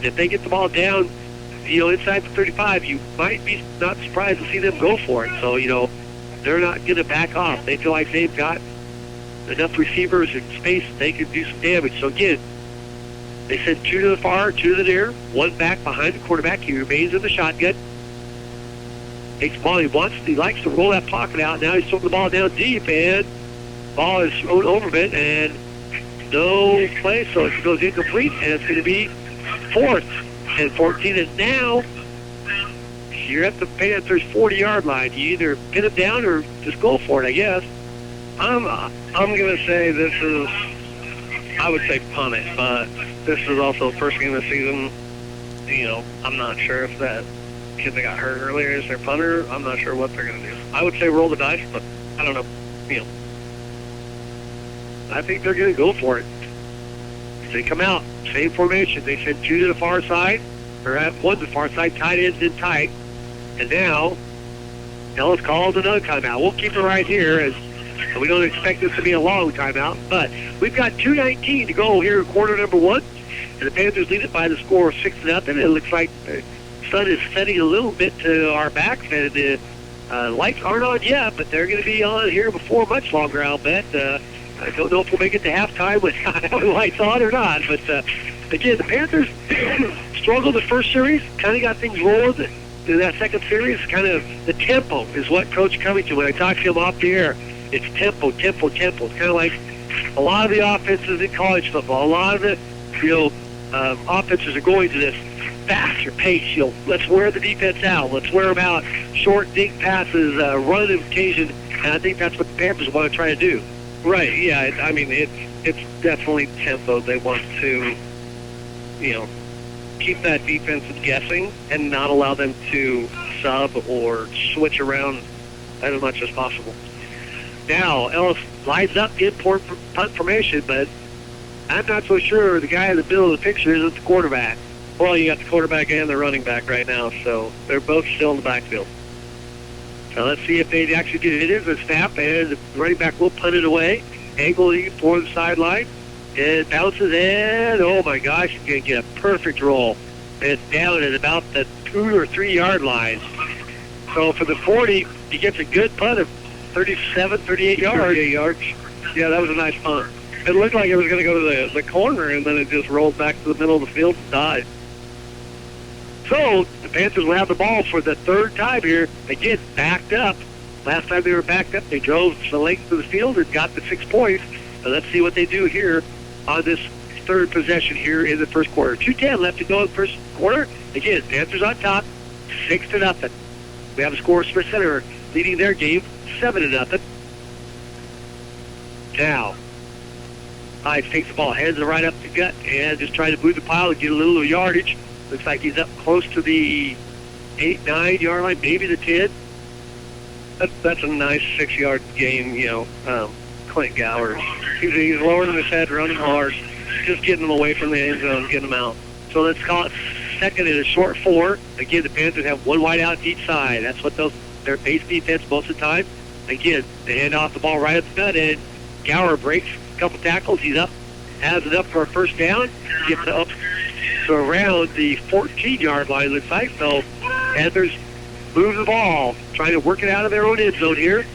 If they get the ball down, you know, inside the 35, you might be not surprised to see them go for it. So, you know, they're not going to back off. They feel like they've got enough receivers and space that they can do some damage. So, again, they send 2 to the far, 2 to the near, 1 back behind the quarterback. He remains in the shotgun. Takes the ball. He likes to roll that pocket out. Now he's throwing the ball down deep, and the ball is thrown over it, and no play, so it goes incomplete, and it's going to be 4th and 14. And now you're at the Panthers' 40-yard line. You either pin it down or just go for it, I guess. I'm going to say this is, I would say punt it, but this is also the first game of the season. You know, I'm not sure if that kid that got hurt earlier is their punter. I'm not sure what they're going to do. I would say roll the dice, but I don't know. You know, I think they're going to go for it. They come out, same formation. They send 2 to the far side, or 1 to the far side, tight ends in tight. And now, Ellis calls another timeout. We'll keep it right here, as we don't expect this to be a long timeout. But we've got 2:19 to go here in quarter number 1. And the Panthers lead it by the score of 6-0. It looks like the sun is setting a little bit to our backs, and the lights aren't on yet, but they're going to be on here before much longer, I'll bet. I don't know if we'll make it to halftime with lights on or not, but again, the Panthers struggled the first series, kind of got things rolling in that second series. Kind of the tempo is what Coach coming to when I talk to him off the air. It's tempo. It's kind of like a lot of the offenses in college football. A lot of the offenses are going to this faster pace. Let's wear the defense out. Let's wear them out. Short, dink passes, run occasion, and I think that's what the Panthers want to try to do. Right, yeah, I mean, it's definitely tempo. They want to, keep that defense guessing and not allow them to sub or switch around as much as possible. Now, Ellis lines up in punt formation, but I'm not so sure the guy in the middle of the picture isn't the quarterback. Well, you got the quarterback and the running back right now, so they're both still in the backfield. So let's see if they actually do it. It is a snap, and the running back will punt it away, angling for the sideline. It bounces in. Oh, my gosh, he's going to get a perfect roll. And it's down at about the 2 or 3 yard line. So for the 40, he gets a good punt of 37, 38 yards. 38 yards. Yeah, that was a nice punt. It looked like it was going to go to the corner, and then it just rolled back to the middle of the field and died. So the Panthers will have the ball for the third time here. They get backed up. Last time they were backed up, they drove the length of the field and got the 6 points. So let's see what they do here on this third possession here in the first quarter. 2:10 left to go in the first quarter. Again, Panthers on top, 6-0. We have a score. Smith Center leading their game 7-0. Now, Hyde takes the ball, hands it right up the gut, and just trying to move the pile and get a little yardage. Looks like he's up close to the 8, 9 yard line, maybe the 10. That's a nice 6 yard gain, Clint Gower. He's lowering his head, running hard, just getting them away from the end zone, getting them out. So let's call it second and a short 4. Again, the Panthers have one wide out each side. That's what their base defense most of the time. Again, they hand off the ball right at the gut end. Gower breaks a couple tackles. He's up, has it up for a first down. Gets up to around the 14 yard line, looks like. So Panthers move the ball, trying to work it out of their own end zone here.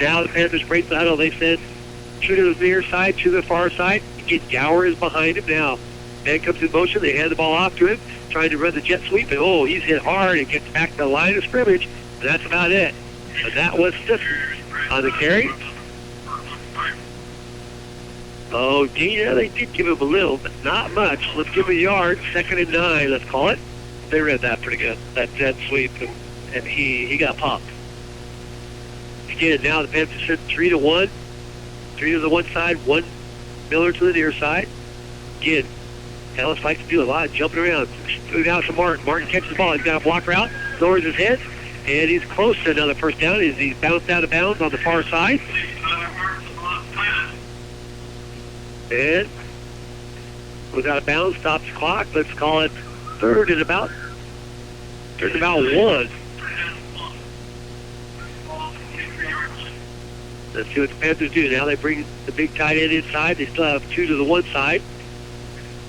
Now the Panthers break the huddle. They said to the near side, to the far side. Again, Gower is behind him now. Man comes in motion. They hand the ball off to him, trying to run the jet sweep. And, he's hit hard and gets back to the line of scrimmage. And that's about it. But that was Stifton on the carry. Oh, yeah, they did give him a little, but not much. Let's give him a yard. 2nd and 9, let's call it. They read that pretty good, that jet sweep, and he got popped. Again, now the Panthers sit 3-1. 3 to the one side, 1 Miller to the near side. Again, Ellis likes to do a lot of jumping around. Now to Martin. Martin catches the ball. He's got a block route, lowers his head, and he's close to another first down. He's bounced out of bounds on the far side. And was out of bounds, stops the clock. Let's call it third and about 1. Let's see what the Panthers do. Now they bring the big tight end inside. They still have 2 to the one side.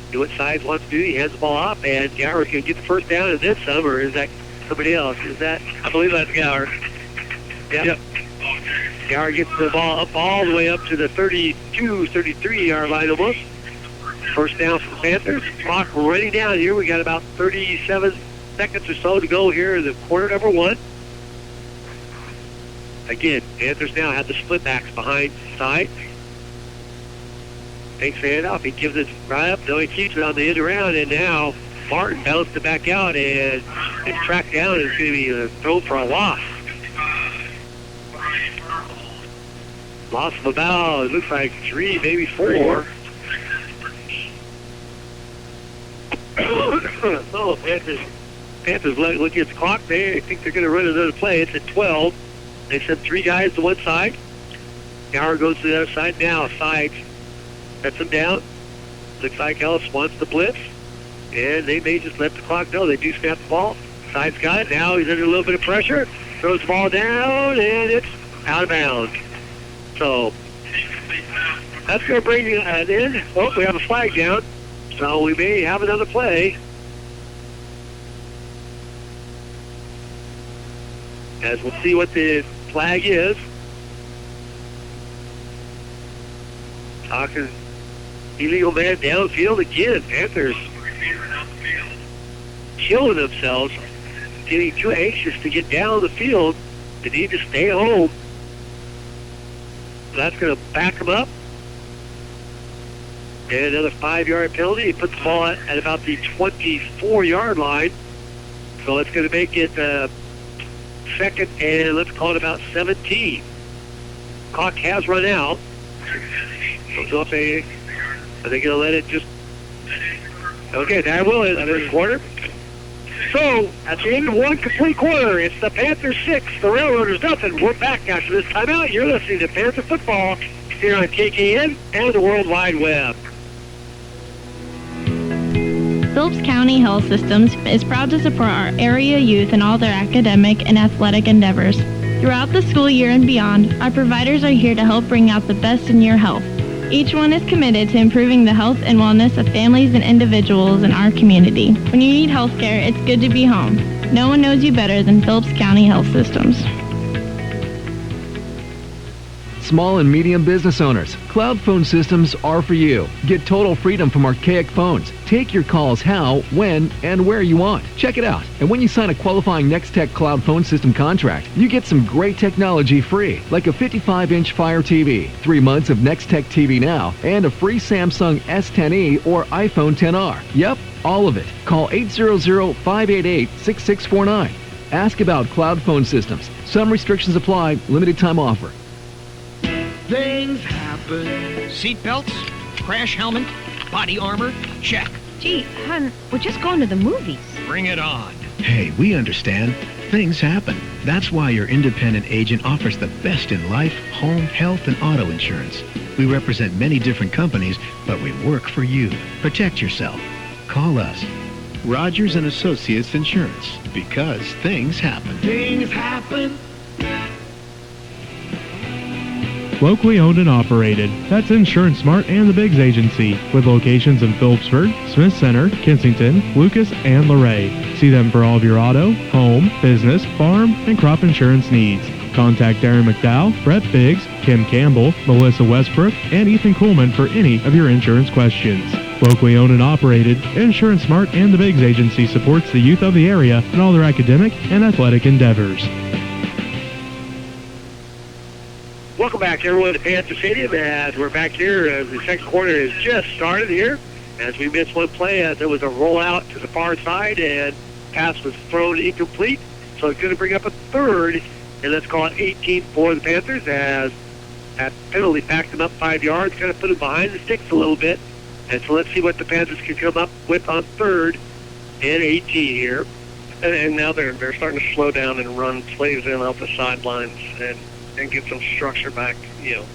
See what Sides wants to do. He hands the ball off, and Gower's going to get the first down and then some, or is that somebody else? I believe that's Gower. Yep. Gower gets the ball up all the way up to the 32, 33 yard line almost. First down for the Panthers. Clock running down here. We got about 37 seconds or so to go here in the quarter number 1. Again, Panthers now have the split backs behind side. Takes the handoff. He gives it right up. No, he keeps it on the end around, and now Martin bounced it back out and tracked down. It's going to be a throw for a loss. Loss of about, it looks like 3, maybe 4. So Panthers looking at the clock. They think they're going to run another play. It's at 12. They sent 3 guys to one side. Gower goes to the other side. Now Sides sets him down. Looks like Ellis wants the blitz. And they may just let the clock go. They do snap the ball. Sides got it. Now he's under a little bit of pressure. Throws the ball down, and it's out of bounds. So that's going to bring it in. Oh, we have a flag down. So we may have another play. As we'll see what the flag is. Talking illegal man downfield again. Panthers killing themselves, getting too anxious to get down the field. They need to stay home. So that's going to back them up. And another 5-yard penalty. He puts the ball at about the 24-yard line. So it's going to make it second and let's call it about 17. Clock has run out. So if are they going to let it just... Okay, that will it this quarter. So, at the end of one complete quarter, it's the Panthers 6, the Railroaders nothing. We're back after this timeout. You're listening to Panther Football here on KKN and the World Wide Web. Phillips County Health Systems is proud to support our area youth in all their academic and athletic endeavors. Throughout the school year and beyond, our providers are here to help bring out the best in your health. Each one is committed to improving the health and wellness of families and individuals in our community. When you need health care, it's good to be home. No one knows you better than Phillips County Health Systems. Small and medium business owners, cloud phone systems are for you. Get total freedom from archaic phones. Take your calls how, when, and where you want. Check it out. And when you sign a qualifying Nextech cloud phone system contract, you get some great technology free, like a 55-inch Fire TV, 3 months of Nextech TV Now, and a free Samsung S10e or iPhone XR. Yep, all of it. Call 800-588-6649. Ask about cloud phone systems. Some restrictions apply. Limited time offer. Things happen. Seatbelts, crash helmet, body armor, check. Gee, hon, we're just going to the movies. Bring it on. Hey, we understand. Things happen. That's why your independent agent offers the best in life, home, health, and auto insurance. We represent many different companies, but we work for you. Protect yourself. Call us. Rogers & Associates Insurance. Because things happen. Things happen. Locally owned and operated. That's Insurance Smart and the Biggs Agency, with locations in Phillipsburg, Smith Center, Kensington, Lucas, and Luray. See them for all of your auto, home, business, farm, and crop insurance needs. Contact Darren McDowell, Brett Biggs, Kim Campbell, Melissa Westbrook, and Ethan Coleman for any of your insurance questions. Locally owned and operated, Insurance Smart and the Biggs Agency supports the youth of the area in all their academic and athletic endeavors. Welcome back, everyone, to Panther Stadium. As we're back here, the second quarter has just started here. As we missed one play, there was a rollout to the far side, and pass was thrown incomplete. So it's going to bring up a third, and let's call it 18 for the Panthers, as that penalty backed them up 5 yards, kind of put them behind the sticks a little bit. And so let's see what the Panthers can come up with on third and 18 here. And now they're starting to slow down and run plays in off the sidelines and get some structure back. You know,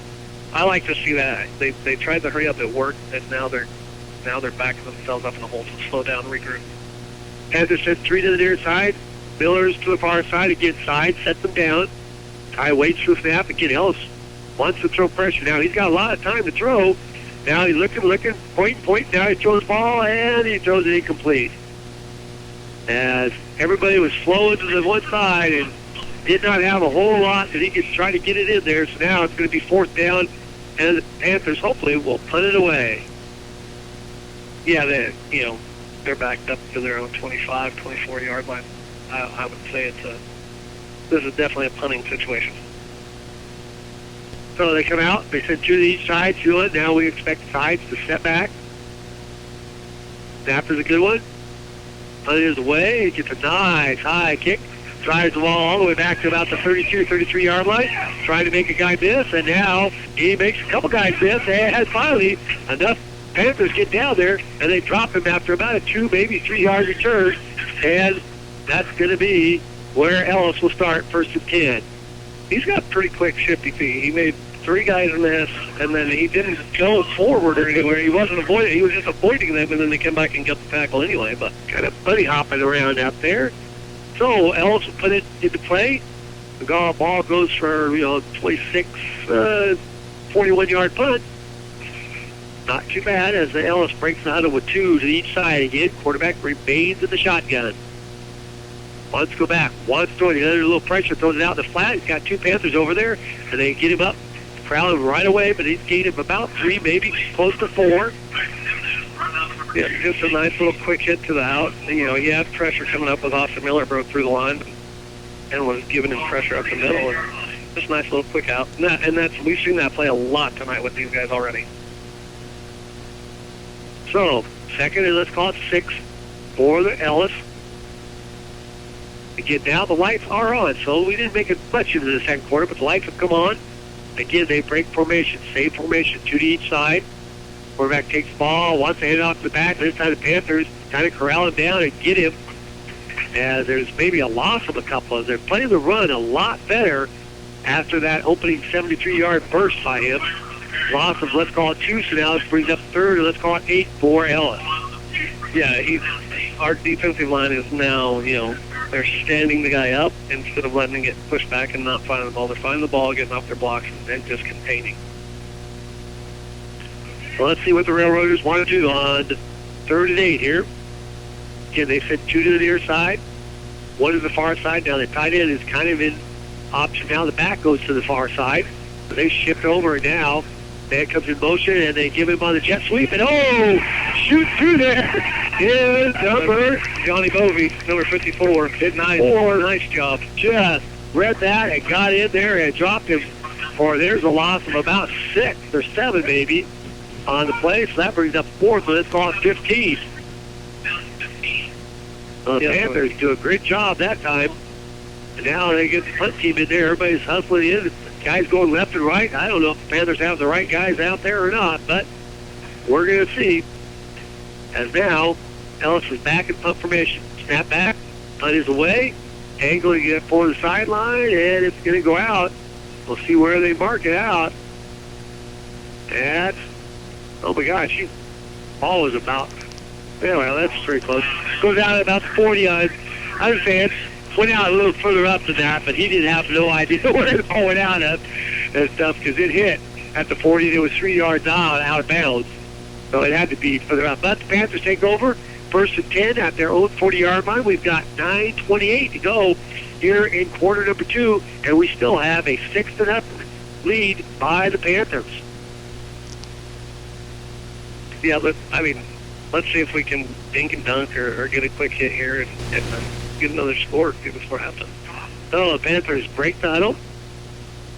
I like to see that. They tried to hurry up, it worked, and now they're backing themselves up in the hole to slow down and regroup. Panthers sent 3 to the near side, Millers to the far side, again side, set them down. Ty waits for the snap, again Ellis wants to throw pressure. Now he's got a lot of time to throw. Now he's looking, point, now he throws the ball, and he throws it incomplete. As everybody was flowing to the one side and did not have a whole lot that he could try to get it in there. So now it's going to be 4th down, and the Panthers hopefully will punt it away. Yeah, they're backed up to their own 25, 24-yard line. I would say this is definitely a punting situation. So they come out, they send 2 to each side, it. Now we expect sides to step back. Snap is a good one. Punt is away, he gets a nice high kick. Drives the ball all the way back to about the 32, 33-yard line, trying to make a guy miss, and now he makes a couple guys miss, and finally enough Panthers get down there, and they drop him after about a 2, maybe 3-yard return, and that's going to be where Ellis will start 1st and 10. He's got pretty quick shifty feet. He made 3 guys miss, and then he didn't go forward or anywhere. He wasn't avoiding. He was just avoiding them, and then they come back and get the tackle anyway, but kind of bunny hopping around out there. So Ellis will put it into play. The ball goes for 26, 41-yard punt. Not too bad as the Ellis breaks out with 2 to each side again. Quarterback remains in the shotgun. Wants to go back. Wants to throw it. Another little pressure. Throws it out in the flat. He's got 2 Panthers over there, and they get him up. Crowd him right away, but he's gained him about 3, maybe close to 4. Yeah, just a nice little quick hit to the out. He had pressure coming up with Austin Miller, broke through the line and was giving him pressure up the middle. And just a nice little quick out. And we've seen that play a lot tonight with these guys already. So, second and let's call it 6 for the Ellis. Again, now the lights are on, so we didn't make it much into the second quarter, but the lights have come on. Again, they break formation, same formation, 2 to each side. Quarterback takes the ball, wants to hand it off to the back. This time the Panthers kind of corral him down and get him. And there's maybe a loss of a couple. They're playing the run a lot better after that opening 73-yard burst by him. Loss of, let's call it 2, so now it brings up third, and let's call it 8 for Ellis. Yeah, our defensive line is now, they're standing the guy up instead of letting him get pushed back and not finding the ball. They're finding the ball, getting off their blocks, and just containing. Well, let's see what the Railroaders want to do on 3rd and 8 here. Again, they sent 2 to the near side, 1 to the far side. Now the tight end is kind of in option. Now the back goes to the far side. They shift over now. Man comes in motion, and they give him on the jet sweep, and shoot through there is number Johnny Bovey, number 54. Hit 9-4. Nice job. Just read that and got in there and dropped him. There's a loss of about 6 or 7 maybe on the play, so that brings up 4th, so let's call it 15. The Panthers do a great job that time. And now they get the punt team in there. Everybody's hustling in. Guys going left and right. I don't know if the Panthers have the right guys out there or not, but we're going to see. As now, Ellis is back in punt formation. Snap back. Punt is away. Angling it for the sideline, and it's going to go out. We'll see where they mark it out. And, oh my gosh, ball was about, well, that's pretty close. Goes out at about 40 on, I would say it went out a little further up than that, but he didn't have no idea where it went out at and stuff, because it hit at the 40. It was 3 yards out of bounds. So it had to be further up. But the Panthers take over, 1st and 10 at their own 40-yard line. We've got 9:28 to go here in quarter number 2, and we still have a 6-0 lead by the Panthers. Yeah, let's see if we can dink and dunk or get a quick hit here and get another score before it happens. So the Panthers break the huddle.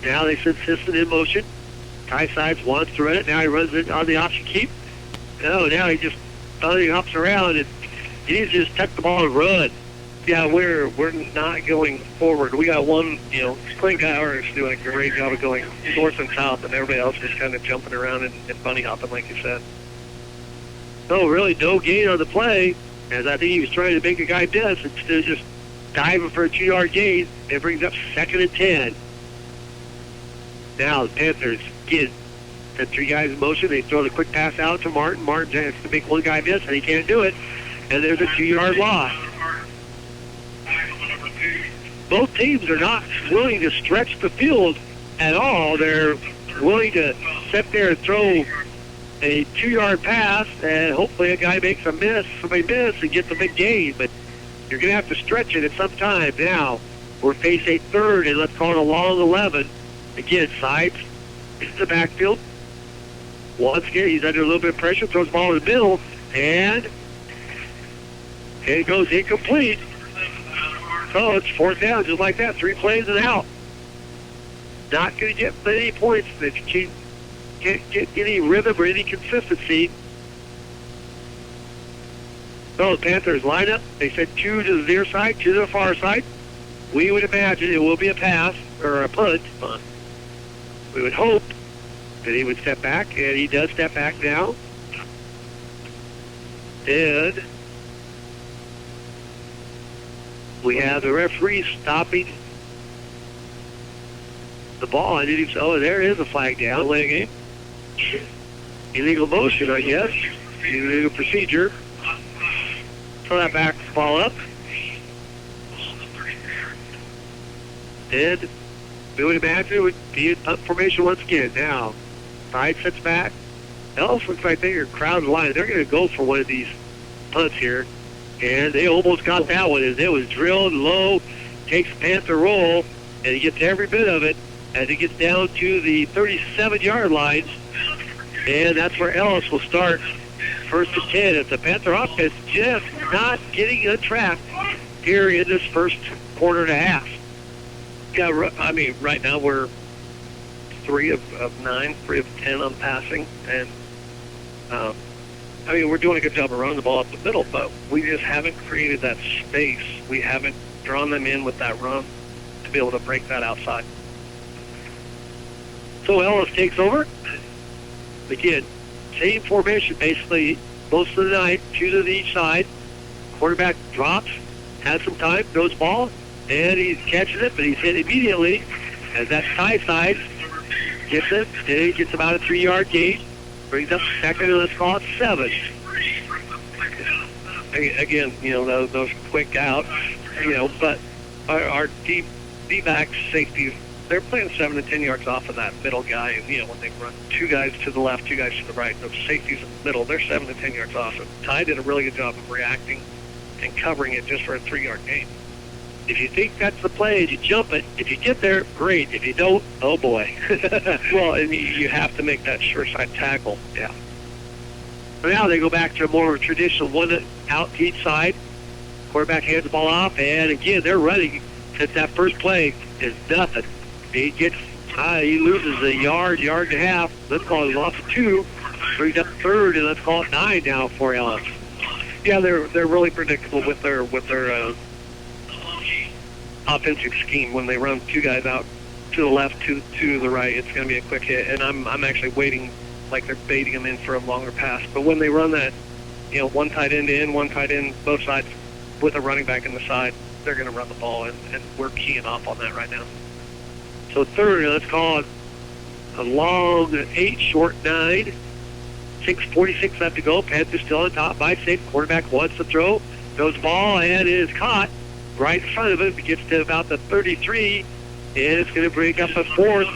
Now they send Sisson in motion. Ty Sides wants to run it. Now he runs it on the option keep. No, now he just hops around, and he needs to just tuck the ball and run. Yeah, we're not going forward. We got one, Clint Gower is doing a great job of going north and south, and everybody else is kind of jumping around and bunny hopping, like you said. So really no gain on the play, as I think he was trying to make a guy miss instead of just diving for a 2-yard gain. It brings up 2nd and 10. Now the Panthers get the 3 guys in motion. They throw the quick pass out to Martin. Martin has to make 1 guy miss, and he can't do it. And there's a 2-yard loss. Both teams are not willing to stretch the field at all. They're willing to sit there and throw a 2-yard pass, and hopefully a guy makes somebody miss and gets a big gain. But you're going to have to stretch it at some time. Now we're face a 3rd, and let's call it a long 11. Again, Sides into the backfield. Once again, he's under a little bit of pressure, throws the ball in the middle, and it goes incomplete. So it's 4th down, just like that. 3 plays and out. Not going to get many points if you can't get any rhythm or any consistency. So the Panthers line up. They sent 2 to the near side, 2 to the far side. We would imagine it will be a pass or a punt. We would hope that he would step back, and he does step back now. And we have the referee stopping the ball. There is a flag down. Illegal motion, I guess. Illegal procedure. Throw that back ball up. And we would imagine it would be in punt formation once again. Now, Side sets back. Ellis looks like they are crowded line. They're going to go for one of these punts here. And they almost got that one as it was drilled low. Takes a Panther roll, and he gets every bit of it as he gets down to the 37-yard line. And that's where Ellis will start 1st and 10. It's the Panther offense just not getting untrapped here in this first quarter and a half. Yeah, right now we're 3 of 9, 3 of 10 on passing, and we're doing a good job of running the ball up the middle, but we just haven't created that space. We haven't drawn them in with that run to be able to break that outside. So Ellis takes over. Again, same formation basically most of the night, 2 to each side. Quarterback drops, has some time, throws the ball, and he catches it, but he's hit immediately as that high side gets it. And he gets about a 3-yard gain. Brings up second, and let's call it 7. Again, those quick outs, but our D-back safeties, they're playing 7 to 10 yards off of that middle guy. And, when they run 2 guys to the left, 2 guys to the right, those safeties in the middle, they're 7 to 10 yards off. And Ty did a really good job of reacting and covering it just for a 3-yard gain. If you think that's the play, you jump it. If you get there, great. If you don't, oh boy. Well, and you have to make that sure side tackle. Yeah. So now they go back to a more traditional one out to each side. Quarterback hands the ball off, and again, they're running since that first play is nothing. He loses a yard and a half. Let's call it a loss of 2. Brings up third, and let's call it 9 now for Ellis. Yeah, they're really predictable with their offensive scheme. When they run 2 guys out to the left, to the right, it's going to be a quick hit. And I'm actually waiting, like they're baiting them in for a longer pass. But when they run that, one tight end in, one tight end both sides with a running back in the side, they're going to run the ball, and we're keying off on that right now. So third, let's call it a long 8, short 9. 6:46 left to go. Panthers still on top by 6. Quarterback wants to throw. Throws the ball, and it is caught right in front of him. It gets to about the 33, and it's going to break up a 4th,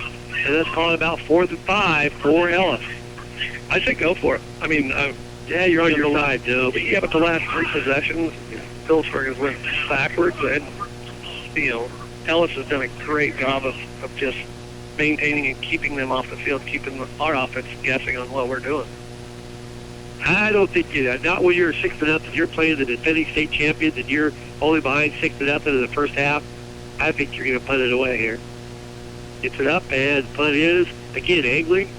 and let's call it about 4th and 5 for Ellis. I say go for it. I mean, yeah, you're on your side, Joe. But yeah, but the last 3 possessions, Phillipsburg has went backwards, and Ellis has done a great job of just maintaining and keeping them off the field, keeping our offense guessing on what we're doing. I don't think not when you're 6-0. You're playing the defending state champions, and you're only behind 6-0 in the first half. I think you're going to punt it away here. Gets it up, and punt is again angling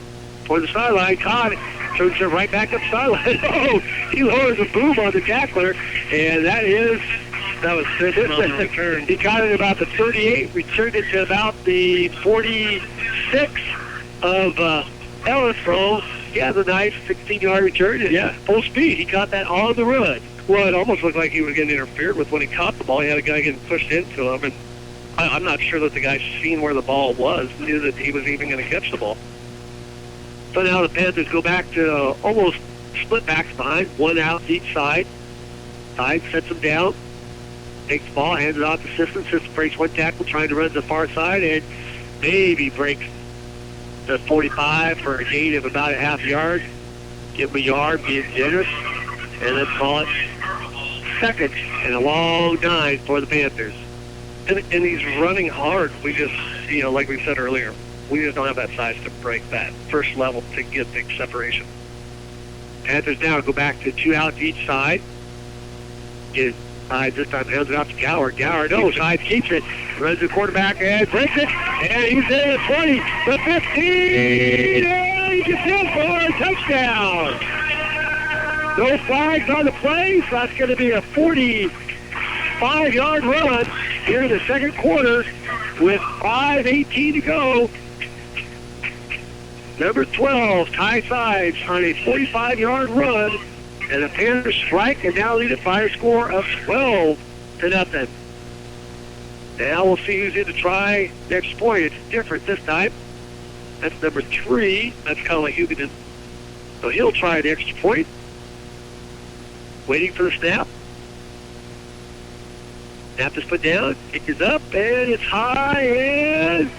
for the sideline. Caught it. Turns it right back up sideline. Oh, he lowers a boom on the tackler, and that was phenomenal return. He caught it about the 38, returned it to about the 46 of Ellis. So he has a nice 16-yard return. Yeah, full speed. He caught that on the run. Well, it almost looked like he was getting interfered with when he caught the ball. He had a guy getting pushed into him, and I'm not sure that the guy seen where the ball was, knew that he was even going to catch the ball. So now the Panthers go back to almost split backs behind, 1 out each side. Side sets them down, takes the ball, hands it off to Sisson. Sisson breaks 1 tackle, trying to run to the far side, and maybe breaks the 45 for a gain of about a half yard. Give him a yard, being generous, and let's call it 2nd and a long 9 for the Panthers. And he's running hard. We just, like we said earlier, we just don't have that size to break that first level to get the separation. Panthers now go back to 2 out to each side. This time hands it off to Gower. Gower, no, side keeps it. Runs the quarterback and breaks it. And he's in at 20, the 15, and he gets in for a touchdown. No flags on the play, so that's going to be a 45-yard run here in the second quarter with 5:18 to go. Number 12, Ty Sides on a 45-yard run, and the Panthers strike and now lead a final score of 12-0. Now we'll see who's in to try next point. It's different this time. That's number 3. That's Colin Huguenin. So he'll try an extra point. Waiting for the snap. Snap is put down. Kick is up, and it's high, and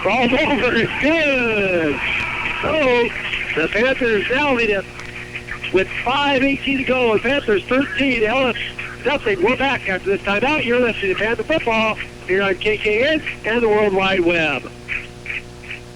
crawled over. It's good. So the Panthers now lead it with 5:18 to go. The Panthers 13, Ellis nothing. We're back after this timeout. You're listening to Panther Football here on KKN and the World Wide Web.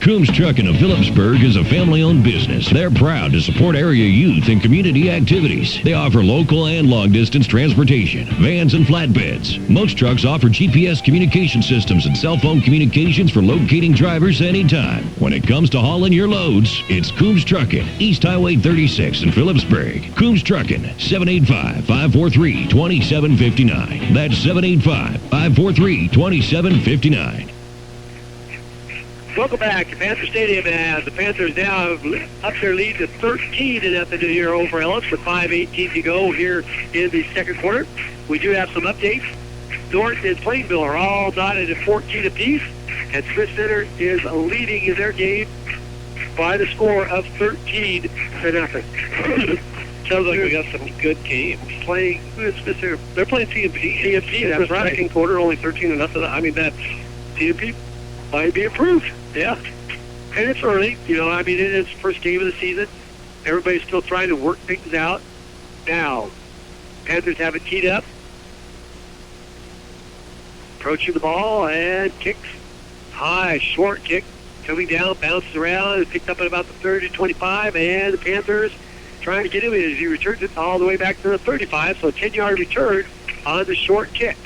Coombs Trucking of Phillipsburg is a family-owned business. They're proud to support area youth and community activities. They offer local and long-distance transportation, vans and flatbeds. Most trucks offer GPS communication systems and cell phone communications for locating drivers anytime. When it comes to hauling your loads, it's Coombs Trucking, East Highway 36 in Phillipsburg. Coombs Trucking, 785-543-2759. That's 785-543-2759. Welcome back to Panther Stadium as the Panthers now up their lead to 13-0 here over Ellis with 5:18 to go here in the second quarter. We do have some updates. North and Plainville are all dotted at 14 apiece, and Smith Center is leading in their game by the score of 13-0. Sounds like we got some good games. Playing Smith Center. They're playing TMP. TMP, that's right. Second quarter, only 13-0. I mean, that TMP might be improved. Yeah. And it's early. You know, I mean, it is the first game of the season. Everybody's still trying to work things out. Now, Panthers have it teed up. Approaching the ball and kicks. High, short kick. Coming down, bounces around, picked up at about the 30-25, and the Panthers trying to get him as he returns it all the way back to the 35, so a 10-yard return on the short kick.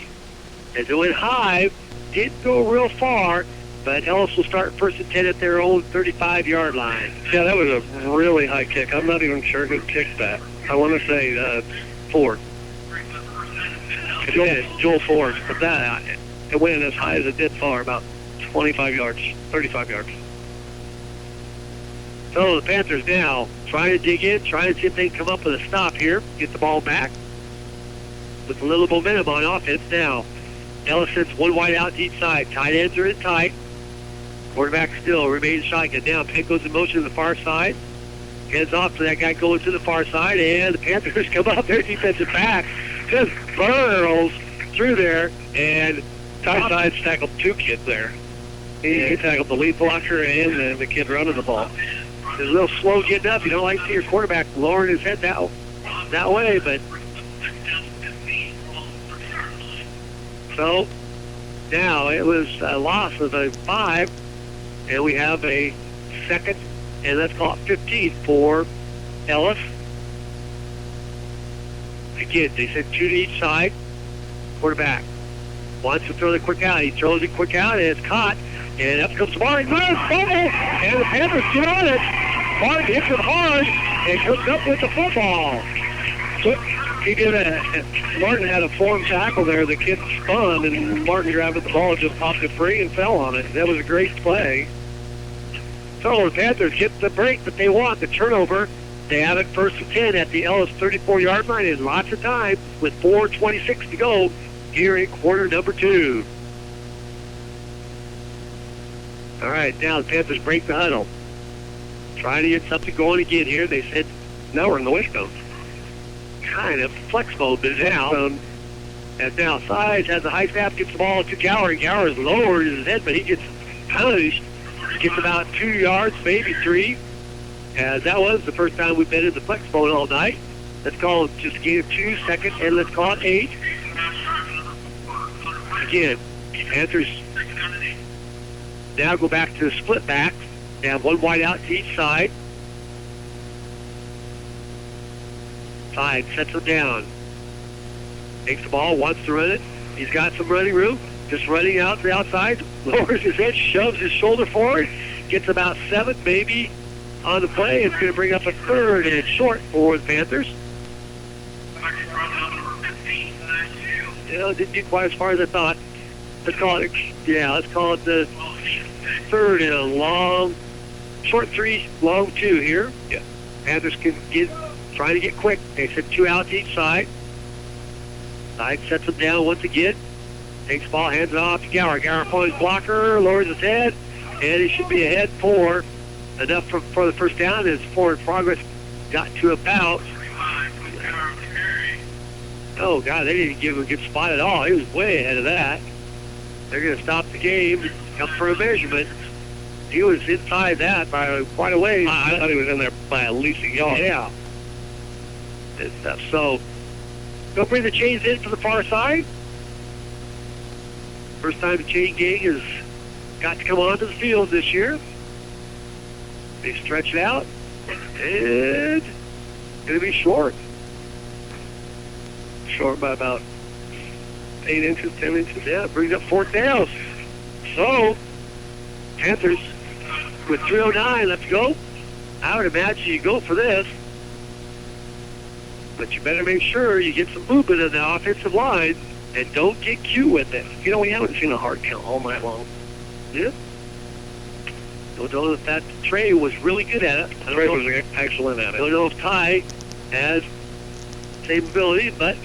As it went high, didn't go real far, but Ellis will start first and 10 at their own 35-yard line. Yeah, that was a really high kick. I'm not even sure who kicked that. I want to say Ford. Joel Ford. But that, it went as high as it did far, about 25 yards, 35 yards. So the Panthers now trying to dig in, trying to see if they can come up with a stop here, get the ball back with a little momentum on offense now. Ellis sends one wide out to each side. Tight ends are in tight. Quarterback still remains shotgun. Now Penn goes in motion to the far side. Heads off to that guy going to the far side, and the Panthers come up their defensive back. Just burrows through there, and Ty Sides tackled two kids there. He tackled the lead blocker and the kid running the ball. It's a little slow getting up. You don't like to see your quarterback lowering his head that way, but so now it was a loss of a 5, and we have a second, and let's call it 15 for Ellis. Again, they said 2 to each side. Quarterback wants to throw the quick out. He throws it quick out, and it's caught. And up comes Martin. Good fumble, and the Panthers get on it. Martin hits it hard and comes up with the football. So he did Martin had a form tackle there. The kid spun, and Martin grabbed the ball, just popped it free, and fell on it. That was a great play. So the Panthers get the break that they want, the turnover. They have it first and 10 at the Ellis 34-yard line in lots of time with 4:26 to go here in quarter number 2. All right, now the Panthers break the huddle. Trying to get something going again here. They said, now we're in the wishbone. Kind of flex mode, but now. And now Sides has a high snap, gets the ball to Gower. Gower's lowered his head, but he gets punished. Gets about 2 yards, maybe 3. As that was the first time we've been in the flex mode all night. Let's call it just a gain of 2 seconds, and let's call it 8. Again, Panthers now go back to the split back. They have one wide out to each side. Side sets him down. Takes the ball, wants to run it. He's got some running room. Just running out to the outside. Lowers his head, shoves his shoulder forward. Gets about 7, maybe, on the play. It's going to bring up a third and short for the Panthers. You know, didn't get quite as far as I thought. Let's call it the third and a long, short 3, long 2 here. Yeah. Panthers trying to get quick. They said 2 out to each side. Side sets him down once again. Takes the ball, hands it off to Gower. Gower pulls his blocker, lowers his head, and he should be ahead for enough for the first down. His forward progress got to about. Oh, God, they didn't give him a good spot at all. He was way ahead of that. They're going to stop the game, come for a measurement. He was inside that by quite a ways. I thought he was in there by at least a yard. Yeah. Good stuff. So, they'll bring the chains in to the far side. First time the chain gang has got to come onto the field this year. They stretch it out, and it's going to be short. Short by about 8 inches, 10 inches. Yeah, it brings up 4th down. So, Panthers with 3:09 left to go. I would imagine you go for this. But you better make sure you get some movement in the offensive line and don't get cute with it. You know, we haven't seen a hard count all night long. Yeah. Don't know if that Trey was really good at it. Trey was excellent at it. Don't know if Ty has same ability, but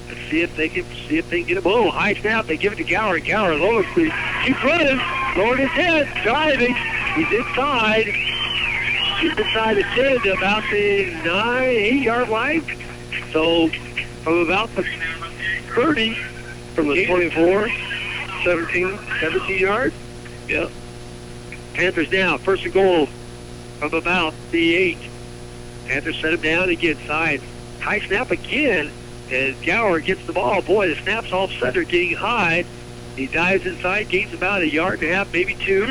let's see if they can get him. Oh, high snap. They give it to Gower. Gower lowers. Keeps running. Lowered his head. Driving. He's inside. He's inside the 10 to about the 8-yard line. So from about the 30, from the 24, 17 yards. Yep. Panthers now, first and goal from about the 8. Panthers set him down and get inside. High snap again, and Gower gets the ball. Boy, the snaps all of a sudden are getting high. He dives inside, gains about 1.5 yards, maybe 2.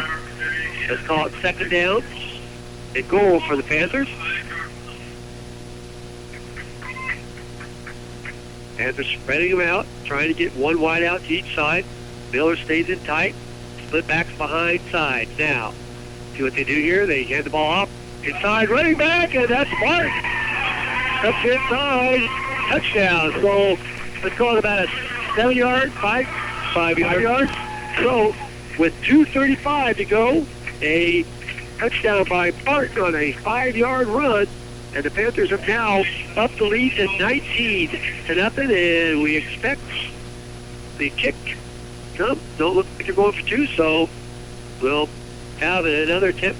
Let's call it second down. And goal for the Panthers. Panthers spreading them out, trying to get one wide out to each side. Miller stays in tight. Split backs behind sides. Now, see what they do here. They hand the ball off inside, running back, and that's Bart. Up inside, touchdown. So let's call it about a 7-yard, 5 yards. So with 2:35 to go, a touchdown by Bart on a 5-yard run. And the Panthers are now up the lead to 19-0, and we expect the kick. No, don't look like they're going for 2, so we'll have another attempt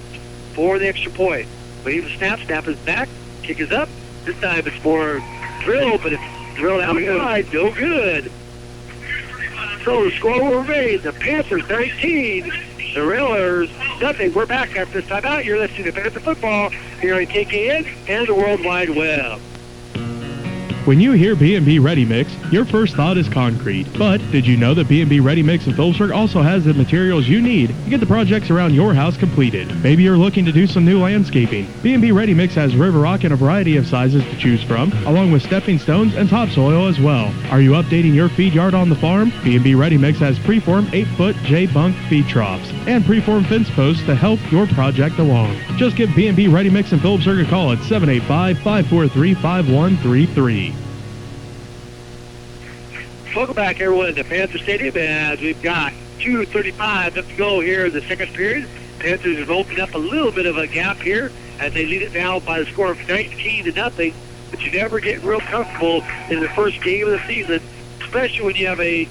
for the extra point. Waiting for snap. Snap is back. Kick is up. This time it's more drill, but it's drilled outside. No good. So the score will remain the Panthers 19, the Railers nothing. We're back after this timeout. You're listening to Panther Football here on KKN and the World Wide Web. When you hear B&B Ready Mix, your first thought is concrete. But did you know that B&B Ready Mix in Phillipsburg also has the materials you need to get the projects around your house completed? Maybe you're looking to do some new landscaping. B&B Ready Mix has river rock in a variety of sizes to choose from, along with stepping stones and topsoil as well. Are you updating your feed yard on the farm? B&B Ready Mix has preformed 8-foot J-bunk feed troughs and preformed fence posts to help your project along. Just give B&B Ready Mix in Phillipsburg a call at 785-543-5133. Welcome back, everyone, to Panther Stadium, as we've got 2:35 left to go here in the second period. Panthers have opened up a little bit of a gap here as they lead it now by the score of 19-0. But you never get real comfortable in the first game of the season, especially when you have a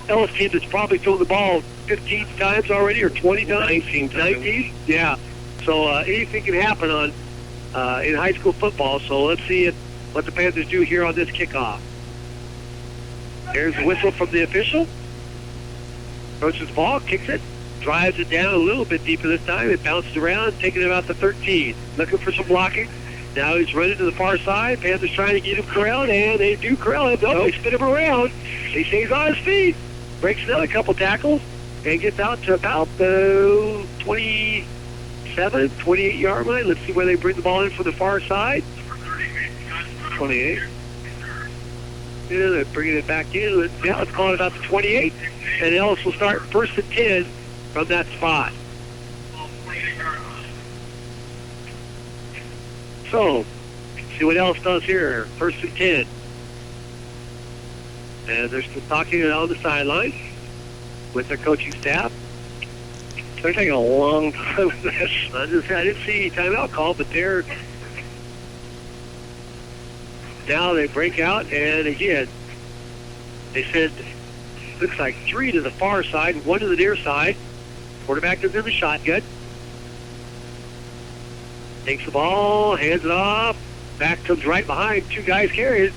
Ellis team that's probably thrown the ball 15 times already or 20 times. 19? Yeah. So anything can happen on in high school football. So let's see what the Panthers do here on this kickoff. There's the whistle from the official. Throws the ball, kicks it, drives it down a little bit deeper this time. It bounces around, taking it about the 13. Looking for some blocking. Now he's running to the far side. Panthers trying to get him corralled, and they do corral him. No, they spin him around. He stays on his feet. Breaks another couple tackles, and gets out to about the 27, 28-yard line. Let's see where they bring the ball in from the far side. 28. Yeah, they're bringing it back in. Now let's call it about the 28. And Ellis will start first and 10 from that spot. So, see what Ellis does here. First and 10. And they're still talking on the sideline with their coaching staff. They're taking a long time with this. I didn't see timeout call, but they're... Now they break out, and again, they send, looks like 3 to the far side, 1 to the near side. Quarterback is in the shotgun. Takes the ball, hands it off. Back comes right behind, 2 guys carry it,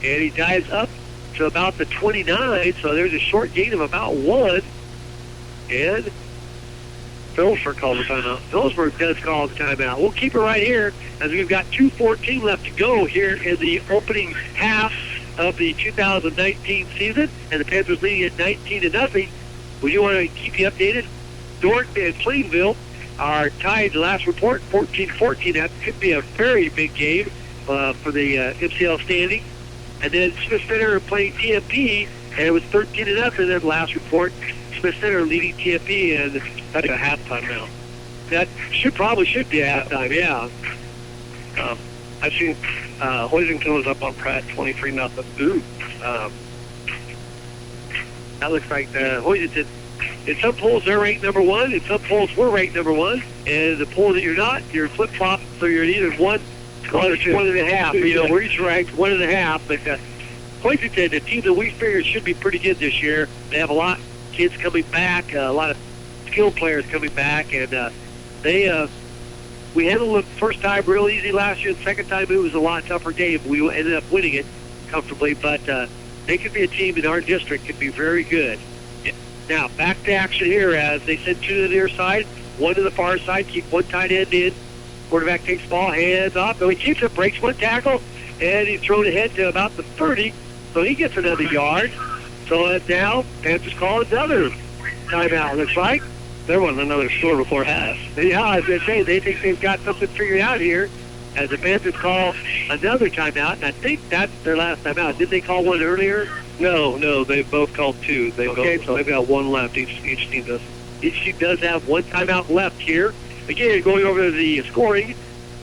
and he dives up to about the 29, so there's a short gain of about 1. And Phillipsburg calls the timeout. Phillipsburg does call the timeout. We'll keep it right here as we've got 2:14 left to go here in the opening half of the 2019 season, and the Panthers leading at 19-0. We do want to keep you updated. Dorton and Plainville are tied. The last report, 14-14. That could be a very big game for the MCL standing. And then Smith Center playing TMP, and it was 13-0. And then last report, Smith Center leading TMP, and that's a halftime now. That probably should be a halftime, yeah. I've seen Hoisington was up on Pratt 23-0. That looks like Hoisington in some polls they're ranked number 1. In some polls we're ranked number 1. And the poll that you're not, you're flip-flop. So you're either 1.5. You know, we're each ranked 1.5. But Hoisington, the team that we figured should be pretty good this year. They have a lot of kids coming back, a lot of skilled players coming back, and we handled the first time real easy last year. The second time it was a lot tougher game. We ended up winning it comfortably, but they could be a team in our district, could be very good. Now, back to action here as they send 2 to the near side, 1 to the far side, keep 1 tight end in. Quarterback takes the ball, hands off, though he keeps it, breaks 1 tackle, and he's thrown ahead to about the 30, so he gets another yard. So now, Panthers call another timeout, looks like. There wasn't another score before half. Yeah, I was going to say, they think they've got something figured out here as the Panthers call another timeout, and I think that's their last timeout. Did they call one earlier? No, they both called 2. Okay, so they've got 1 left. Each team does. Each team does have 1 timeout left here. Again, going over the scoring,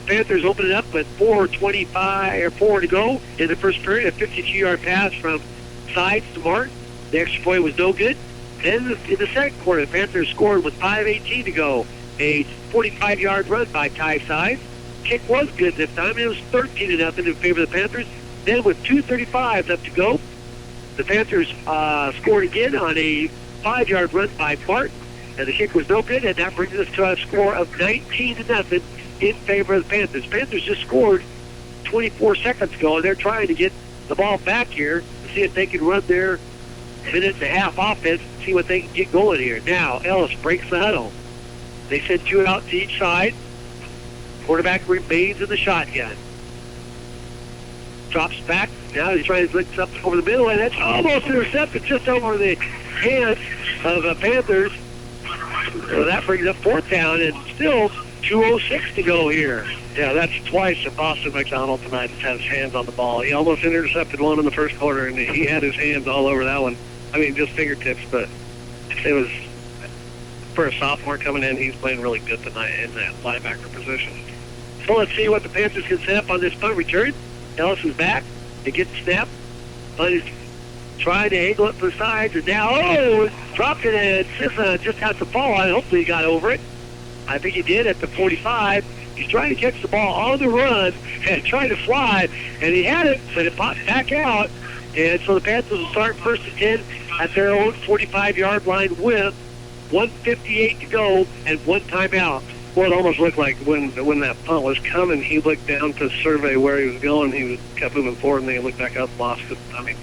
Panthers open it up with 4:25 to go in the first period. A 52-yard pass from Sides to Martin. The extra point was no good. Then in the second quarter, the Panthers scored with 5:18 to go. A 45-yard run by Ty Sides. Kick was good this time. It was 13-0 in favor of the Panthers. Then with 2:35 left to go, the Panthers scored again on a 5-yard run by Martin. And the kick was no good, and that brings us to a score of 19-0 in favor of the Panthers. Panthers just scored 24 seconds ago, and they're trying to get the ball back here to see if they can run their minute and a half offense and see what they can get going here. Now, Ellis breaks the huddle. They send 2 out to each side. Quarterback remains in the shotgun. Drops back. Now he's trying to blitz up over the middle, and that's almost intercepted just over the hands of the Panthers. So that brings up 4th down, and still 2:06 to go here. Yeah, that's twice that Boston McDonald tonight has had his hands on the ball. He almost intercepted one in the first quarter, and he had his hands all over that one. I mean, just fingertips, but it was, for a sophomore coming in, he's playing really good tonight in that linebacker position. So let's see what the Panthers can set up on this punt return. Ellis is back. They get the snap. But he's trying to angle it for the sides, and now, dropped it, and just has to fall on it. Hopefully he got over it. I think he did at the 45. He's trying to catch the ball on the run and trying to fly, and he had it, but it popped back out. And so the Panthers will start 1st and 10 at their own 45-yard line with 1:58 to go and 1 timeout. Well, it almost looked like when that punt was coming, he looked down to survey where he was going. He kept moving forward, and then he looked back up, lost it. I mean,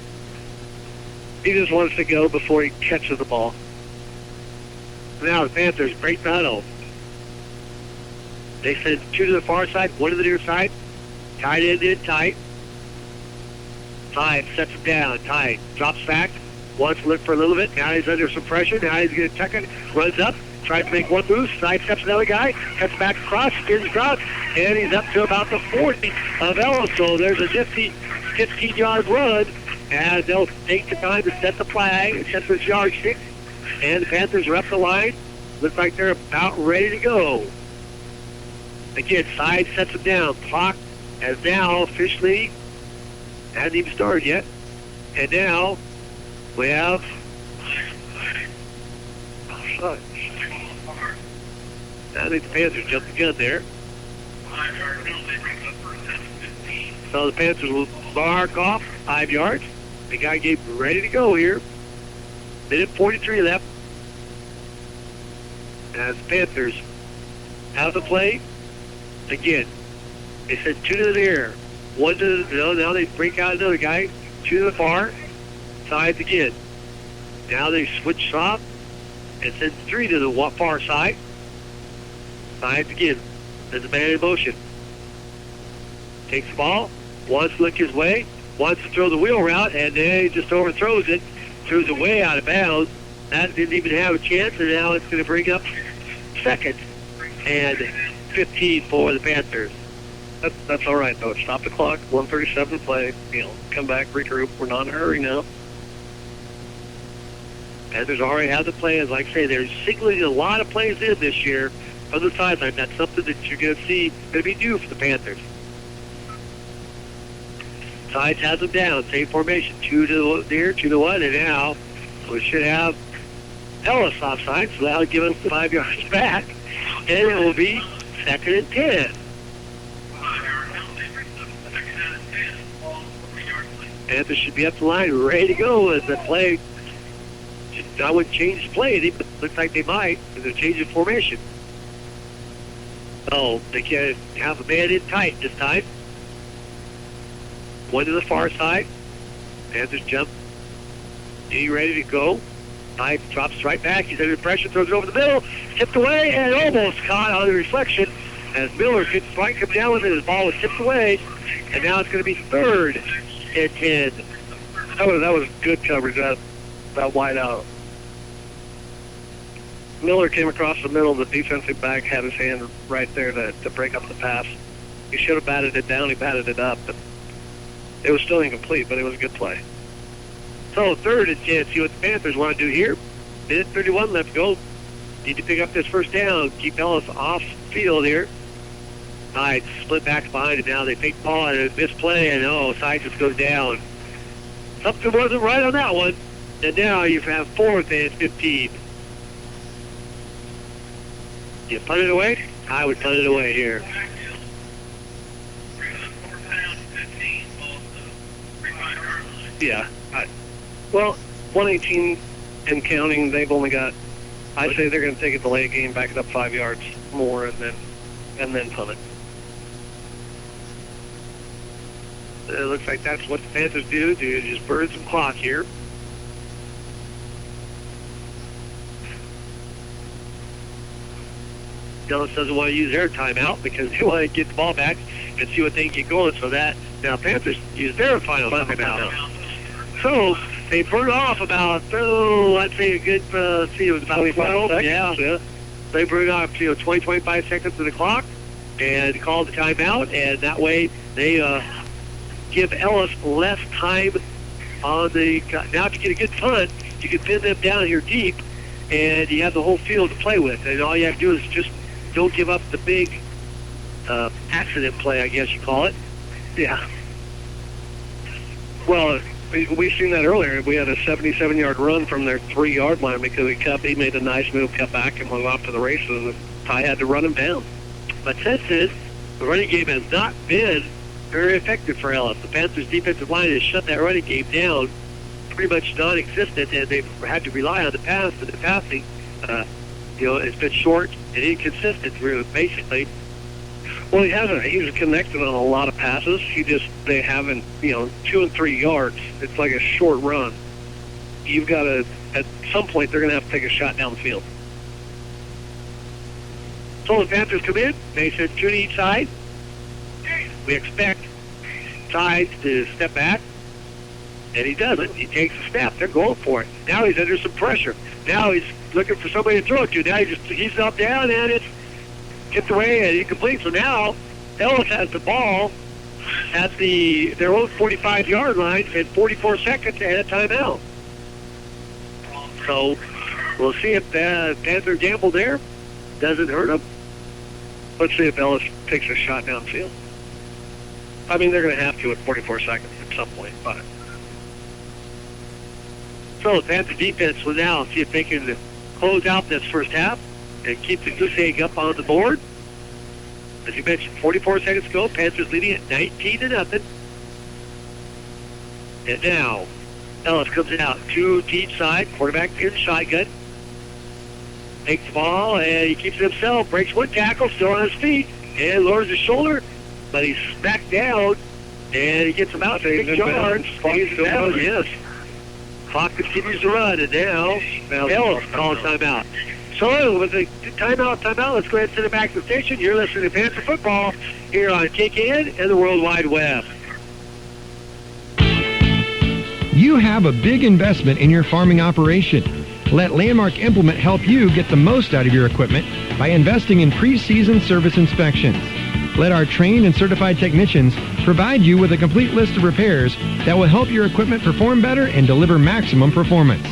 he just wants to go before he catches the ball. Now the Panthers break the huddle. They send 2 to the far side, 1 to the near side. Tight end in tight. Side sets him down. Tight. Drops back. Wants to look for a little bit. Now he's under some pressure. Now he's going to tuck it. Runs up. Tries to make one move. Side steps another guy. Cuts back across. Spins across. And he's up to about the 40 of Ellis. So there's a nifty 15-yard run. And they'll take the time to set the flag and set this yardstick. And the Panthers are up the line. Looks like they're about ready to go. Again, Side sets him down. Clock has now officially hasn't even started yet. And now we have I think the Panthers jumped the gun there. So the Panthers will mark off 5 yards. The guy gave ready to go here. Minute 43 left. As the Panthers have the play. Again, they said 2 to the near. 1 to the, now they break out another guy. 2 to the far. Sides again. Now they switch off and send 3 to the far side. Sides again. There's a man in motion. Takes the ball. Wants to look his way. Wants to throw the wheel route, and then he just overthrows it. Throws it way out of bounds. That didn't even have a chance, and now it's going to bring up 2nd and 15 for the Panthers. That's all right, though. Stop the clock. 1:37 play. Come back, regroup. We're not in a hurry now. Panthers already have the play. As like I say, they're signaling a lot of plays in this year from the sideline. That's something that you're going to see going to be new for the Panthers. Sides has them down. Same formation. 2 to the near, 2 to 1, and now we should have Ellis offside, so that'll give him 5 yards back, and it will be 2nd and 10. Panthers should be up the line, ready to go as the play. I wouldn't change the play. It looks like they might, because they're changing formation. Oh, they can have a man in tight this time. One to the far side. Panthers jump. He ready to go. Knight drops right back. He's under pressure, throws it over the middle, tipped away, and almost caught on the reflection as Miller could strike him down with it. His ball was tipped away, and now it's going to be 3rd and 10. That was good coverage, that wide out. Miller came across the middle. The defensive back had his hand right there to break up the pass. He should have batted it down. He batted it up, but it was still incomplete, but it was a good play. So 3rd and 10. See what the Panthers want to do here. Minute 31 left to go. Need to pick up this first down. Keep Ellis off field here. Side split back behind it now. They take the ball and a misplay, and side just goes down. Something wasn't right on that one. And now you have 4th and 15. You punt it away? I would punt it away here. Yeah. Well, 118 and counting, they've only got, I'd say they're going to take it delay game, back it up 5 yards more, and then punt it. It looks like that's what the Panthers do to just burn some clock here. Ellis doesn't want to use their timeout because they want to get the ball back and see what they can get going. So that now Panthers use their final timeout. So they burn off about I'd say a good it was about 25 seconds. Yeah. They burn off 20-25 seconds of the clock and call the timeout, and that way they give Ellis less time on the. Now if you get a good punt, you can pin them down here deep, and you have the whole field to play with. And all you have to do is just don't give up the big accident play, I guess you call it. Yeah. Well, we've seen that earlier. We had a 77-yard run from their 3-yard line because he made a nice move, cut back, and went off to the races, and Ty had to run him down. But since then, the running game has not been very effective for Ellis. The Panthers' defensive line has shut that running game down, pretty much non-existent, and they've had to rely on the pass, and the passing, it's been short and inconsistent, basically. Well, he hasn't. He's connected on a lot of passes. They haven't, 2 and 3 yards. It's like a short run. You've got to, at some point, they're going to have to take a shot down the field. So the Panthers come in. They said 2 to each side. We expect sides to step back, and he doesn't. He takes a snap. They're going for it. Now he's under some pressure. Now he's looking for somebody to throw it to. Now he's up down, and it's tipped away and incomplete. So now Ellis has the ball at their own 45-yard line and 44 seconds and a timeout. So we'll see if the Panther gamble there doesn't hurt him. Let's see if Ellis takes a shot downfield. I mean, they're going to have to at 44 seconds at some point. But so the Panther defense will now see if they can close out this first half and keep the goose egg up on the board. As you mentioned, 44 seconds ago, Panthers leading at 19-0. And now, Ellis comes out, 2 to each side, quarterback in shotgun. Takes the ball, and he keeps it himself, breaks 1 tackle, still on his feet, and lowers his shoulder, but he's smacked down, and he gets him out 6 yards. Yes. Clock continues to run, and now Ellis calls timeout. So with the timeout, let's go ahead and send it back to the station. You're listening to Panther Football here on KKN and the World Wide Web. You have a big investment in your farming operation. Let Landmark Implement help you get the most out of your equipment by investing in pre-season service inspections. Let our trained and certified technicians provide you with a complete list of repairs that will help your equipment perform better and deliver maximum performance.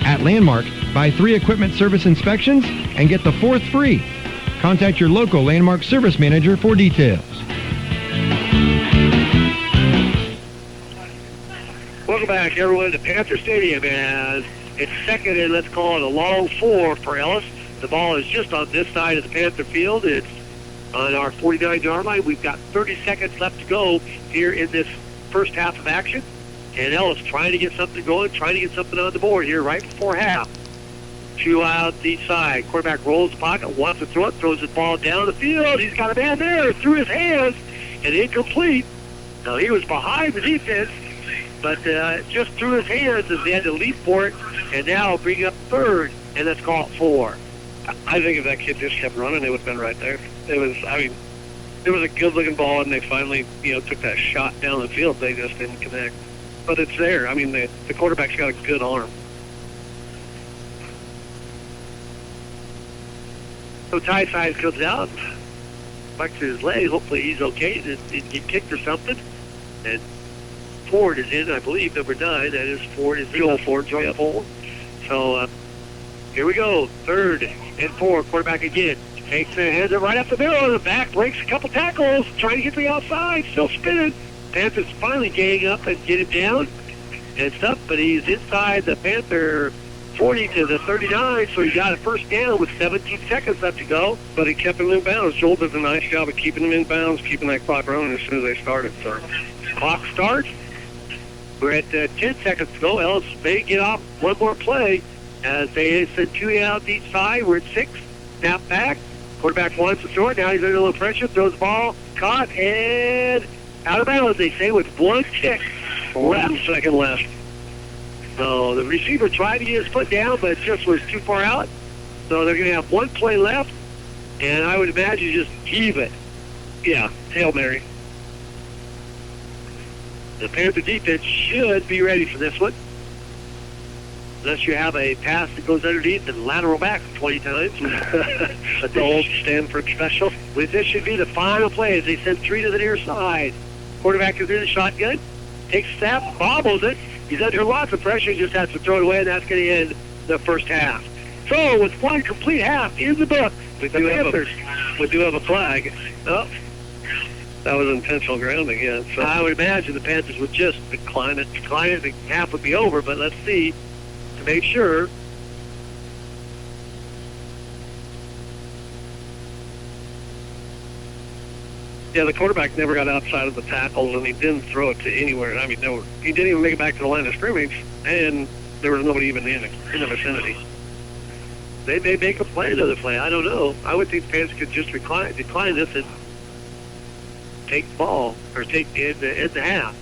At Landmark, buy 3 equipment service inspections and get the 4th free. Contact your local Landmark service manager for details. Welcome back, everyone, to Panther Stadium as It's second and let's call it a long 4 for Ellis. The ball is just on this side of the Panther field. It's on our 49-yard line. We've got 30 seconds left to go here in this first half of action. And Ellis trying to get something going, trying to get something on the board here right before half. 2 out each side. Quarterback rolls the pocket, wants to throw it, throws the ball down the field. He's got a man there through his hands and incomplete. Now, he was behind the defense, but just through his hands as they had to leap for it, and now bring up third, and let's call it 4. I think if that kid just kept running, it would have been right there. It was a good-looking ball, and they finally, took that shot down the field. They just didn't connect. But it's there. I mean, the quarterback's got a good arm. So Tyneside comes out, back to his leg. Hopefully he's okay. He kicked or something. And Ford is in, I believe, number 9. That is Ford. Is Joel Ford, joint pole. So here we go. 3rd and 4. Quarterback again. Takes it, hands it right up the middle. The back breaks a couple tackles. Trying to get to the outside. Still spinning. Panthers finally getting up and get him down and stuff. But he's inside the Panther 40 to the 39, so he got a first down with 17 seconds left to go. But he kept him in bounds. Joel does a nice job of keeping him in bounds, keeping that clock running as soon as they started. So clock starts. We're at 10 seconds to go. Ellis may get off one more play as they send 2 out each side. We're at 6. Snap back. Quarterback wants to throw it. Now he's under a little pressure. Throws the ball. Caught and out of bounds, they say, with 1 tick left. 1 second left. So the receiver tried to get his foot down, but it just was too far out. So they're going to have 1 play left, and I would imagine just heave it. Yeah, Hail Mary. The Panther defense should be ready for this one. Unless you have a pass that goes underneath and lateral back 20 times. The old Stanford special. With this should be the final play as they send 3 to the near side. Quarterback is in the shotgun. Takes a snap, bobbles it. He's under lots of pressure. He just has to throw it away, and that's going to end the first half. So with 1 complete half in the book, we do have a flag. Oh, that was intentional grounding, yeah. So I would imagine the Panthers would just decline it. The half would be over, but let's see to make sure. Yeah, the quarterback never got outside of the tackles, and he didn't throw it to anywhere. I mean, he didn't even make it back to the line of scrimmage, and there was nobody even in the vicinity. They may make a play, another play. I don't know. I would think the Panthers could just decline this and take the ball, or take the half.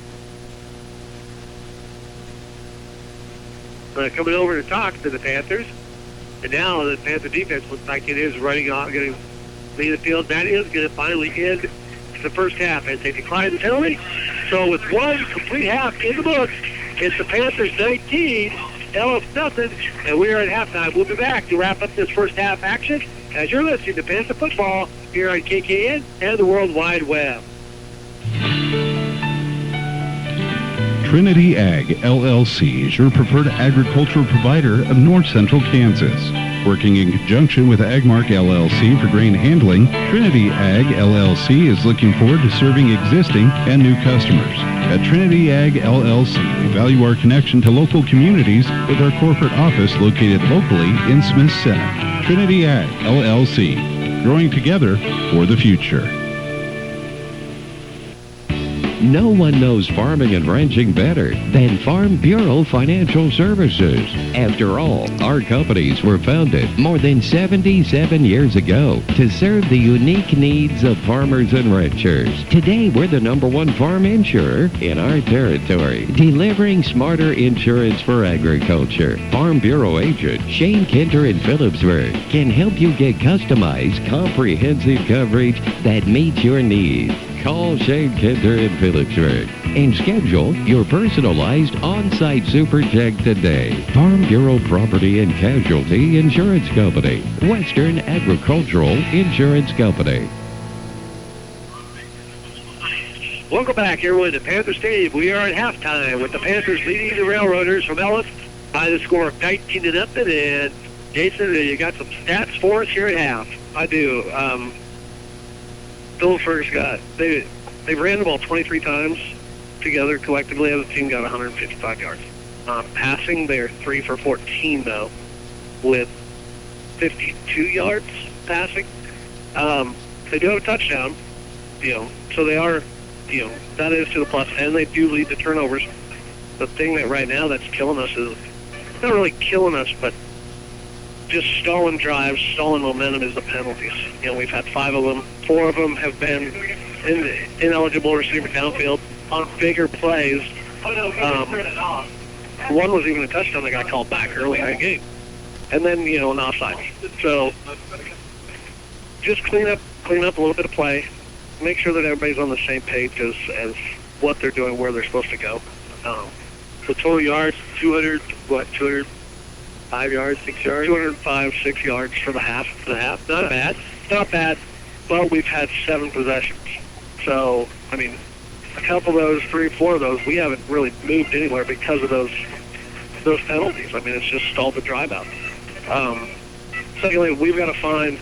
Coming over to talk to the Panthers, and now the Panther defense looks like it is running off, going to lead the field. That is going to finally end the first half as they decline the penalty. So with 1 complete half in the books, it's the Panthers 19, Ellis nothing, and we are at halftime. We'll be back to wrap up this first half action as you're listening to Panther Football here on KKN and the World Wide Web. Trinity Ag LLC is your preferred agricultural provider of north central Kansas. Working in conjunction with Agmark LLC for grain handling, Trinity Ag LLC is looking forward to serving existing and new customers. At Trinity Ag LLC, we value our connection to local communities with our corporate office located locally in Smith Center. Trinity Ag LLC, growing together for the future. No one knows farming and ranching better than Farm Bureau Financial Services. After all, our companies were founded more than 77 years ago to serve the unique needs of farmers and ranchers. Today, we're the #1 farm insurer in our territory, delivering smarter insurance for agriculture. Farm Bureau agent Shane Kinter in Phillipsburg can help you get customized, comprehensive coverage that meets your needs. Call Shane Kinter in Phillipsburg and schedule your personalized on-site super check today. Farm Bureau Property and Casualty Insurance Company, Western Agricultural Insurance Company. Welcome back, everyone, to Panther Stadium. We are at halftime with the Panthers leading the Railroaders from Ellis by the score of 19-0. And Jason, you got some stats for us here at half? I do. Phillipsburg's got, they ran the ball 23 times together collectively as a team, got 155 yards. Passing, they're 3 for 14 though, with 52 yards passing. They do have a touchdown, so they are, that is to the plus, and they do lead the turnovers. The thing that right now that's killing us is, not really killing us, but just stalling drives, stalling momentum is the penalties. We've had 5 of them. 4 of them have been ineligible receiver downfield on bigger plays. One was even a touchdown that got called back early in the game. And then, an offside. So just clean up a little bit of play. Make sure that everybody's on the same page as what they're doing, where they're supposed to go. So total yards, 205 yards, 6 yards? 205, 6 yards for the half. Not bad. Not bad. But we've had 7 possessions. So, a couple of those, 3 or 4 of those, we haven't really moved anywhere because of those penalties. It's just stalled the drive out. Secondly, we've got to find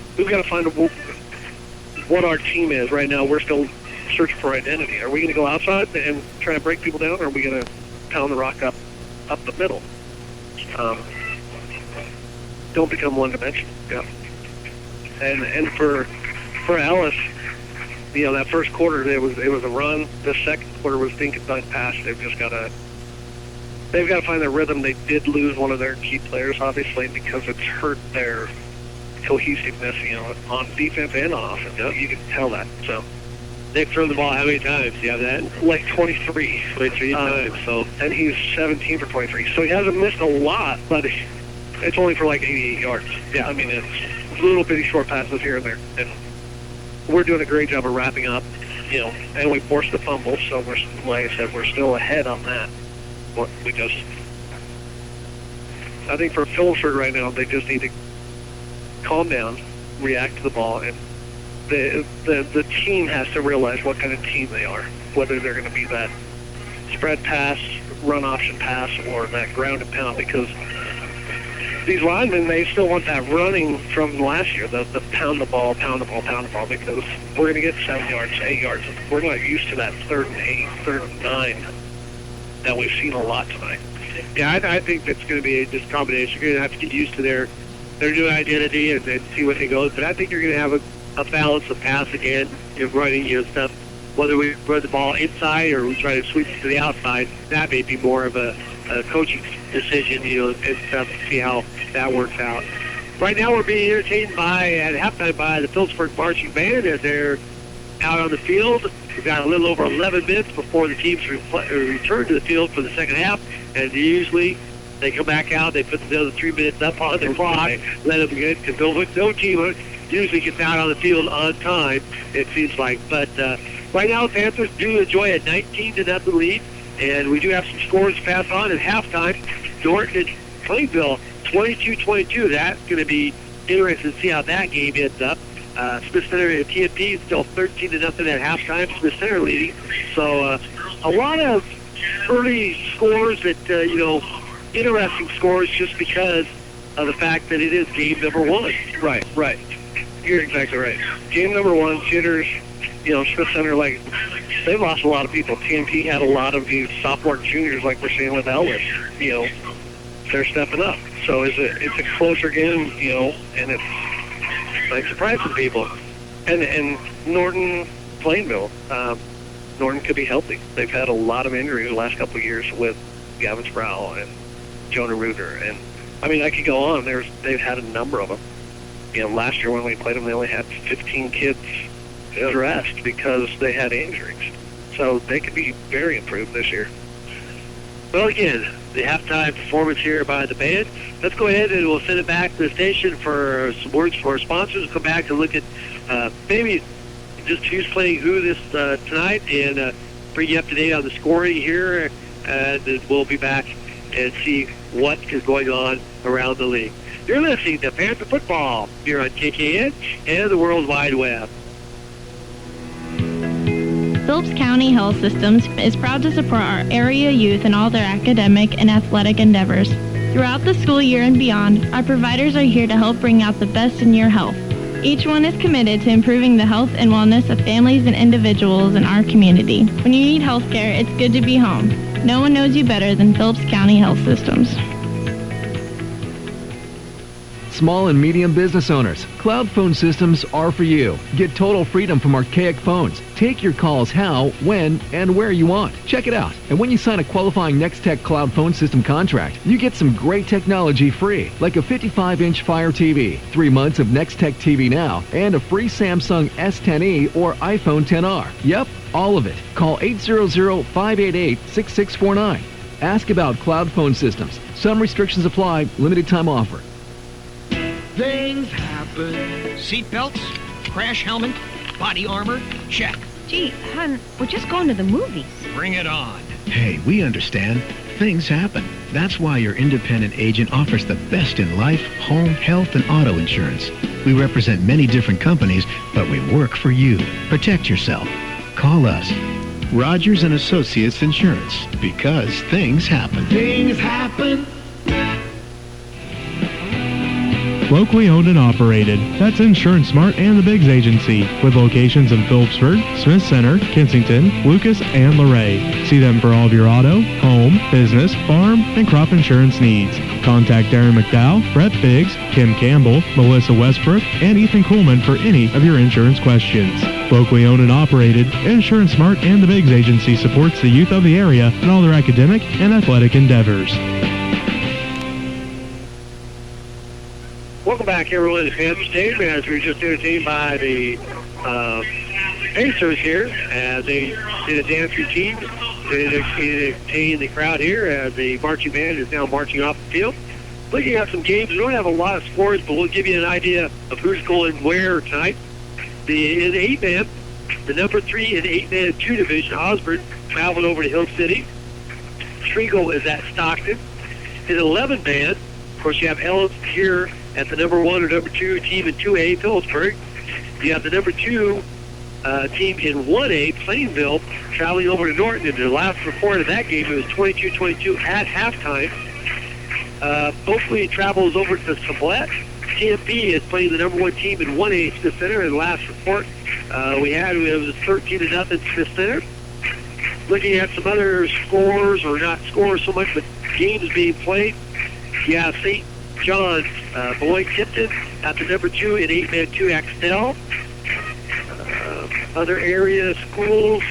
what our team is right now. We're still searching for identity. Are we going to go outside and try to break people down, or are we going to pound the rock up the middle? Don't become one-dimensional. Yeah. And for Ellis, that first quarter it was a run. The second quarter was dink and dunk pass. They've got to find their rhythm. They did lose one of their key players, obviously, because it's hurt their cohesiveness, on defense and on offense. You can tell that. So They've thrown the ball how many times? Do you have that? Like 23. 23 times. So, and he's 17 for 23. So he hasn't missed a lot, but it's only for like 88 yards. Yeah, it's little bitty short passes here and there. And we're doing a great job of wrapping up, and we forced the fumble, so we're, like I said, we're still ahead on that. I think for Phillipsburg right now, they just need to calm down, react to the ball, and the team has to realize what kind of team they are, whether they're going to be that spread pass, run option pass, or that ground and pound, because these linemen, they still want that running from last year, the pound the ball, because we're going to get 7 yards, 8 yards. We're not used to that 3rd and 8, 3rd and 9 that we've seen a lot tonight. Yeah, I think that's going to be this combination. You're going to have to get used to their new identity and see what they go. But I think you're going to have a balance of pass again, running stuff. Whether we run the ball inside or we try to sweep it to the outside, that may be more of a coaching decision, and stuff to see how that works out. Right now we're being entertained at halftime by the Phillipsburg Marching Band as they're out on the field. We've got a little over 11 minutes before the teams return to the field for the second half, and usually they come back out, they put the other 3 minutes up on the clock, let them get, because no team usually gets out on the field on time, it seems like. But right now the Panthers do enjoy a 19-0 lead, and we do have some scores to pass on at halftime. Norton and Plainville, 22-22. That's going to be interesting to see how that game ends up. Smith Center and TNP still 13-0 at halftime. Smith Center leading. So a lot of early scores that, interesting scores just because of the fact that it is game number 1. Right. You're exactly right. Game number 1, Jitters, Smith Center, they've lost a lot of people. TNP had a lot of these sophomore juniors, like we're seeing with Ellis. They're stepping up. So it's a closer game, and it's surprising people. And Norton, Plainville, Norton could be healthy. They've had a lot of injury the last couple of years with Gavin Sproul and Jonah Ruger. And, I could go on. They've had a number of them. Last year when we played them, they only had 15 kids dressed because they had injuries. So they could be very improved this year. Well, again, the halftime performance here by the band. Let's go ahead and we'll send it back to the station for some words for our sponsors. We'll come back and look at maybe just who's playing who this tonight and bring you up to date on the scoring here. And then we'll be back and see what is going on around the league. You're listening to Panther Football here on KKN and the World Wide Web. Phillips County Health Systems is proud to support our area youth in all their academic and athletic endeavors. Throughout the school year and beyond, our providers are here to help bring out the best in your health. Each one is committed to improving the health and wellness of families and individuals in our community. When you need health care, it's good to be home. No one knows you better than Phillips County Health Systems. Small and medium business owners, cloud phone systems are for you. Get total freedom from archaic phones. Take your calls how, when, and where you want. Check it out. And when you sign a qualifying Nextech cloud phone system contract, you get some great technology free, like a 55-inch Fire TV, 3 months of Nextech TV Now, and a free Samsung S10e or iPhone XR. Yep, all of it. Call 800-588-6649. Ask about cloud phone systems. Some restrictions apply. Limited time offer. Things happen. Seatbelts, crash helmet, body armor, check. Gee, hon, we're just going to the movies. Bring it on. Hey, we understand. Things happen. That's why your independent agent offers the best in life, home, health, and auto insurance. We represent many different companies, but we work for you. Protect yourself. Call us. Rogers & Associates Insurance. Because things happen. Things happen. Locally owned and operated. That's Insurance Smart and the Biggs Agency, with locations in Phillipsburg, Smith Center, Kensington, Lucas, and Luray. See them for all of your auto, home, business, farm, and crop insurance needs. Contact Darren McDowell, Brett Biggs, Kim Campbell, Melissa Westbrook, and Ethan Coolman for any of your insurance questions. Locally owned and operated, Insurance Smart and the Biggs Agency supports the youth of the area in all their academic and athletic endeavors. Welcome back, everyone, to Kansas Stadium, as we were just entertained by the Pacers here as they did a dance routine to entertain the crowd here as the marching band is now marching off the field. Looking at some games, we don't have a lot of scores, but we'll give you an idea of who's going where tonight. In the 8-man, the number 3 in the 8-man 2 division, Osborne, traveled over to Hill City. Striegel is at Stockton. In the 11-man, of course, you have Ellis here at the number 1 or number 2 team in 2A, Phillipsburg. You have the number 2 team in 1A, Plainville, traveling over to Norton. And the last report of that game, it was 22-22 at halftime. Hopefully it travels over to Sublette. TMP is playing the number 1 team in 1A, Smith Center. And the last report we had, it was 13-0 Smith Center. Looking at some other scores, or not scores so much, but games being played. Yeah, St. John's, Beloit Tipton at the number 2 in 8-man 2, Axtell. Other area schools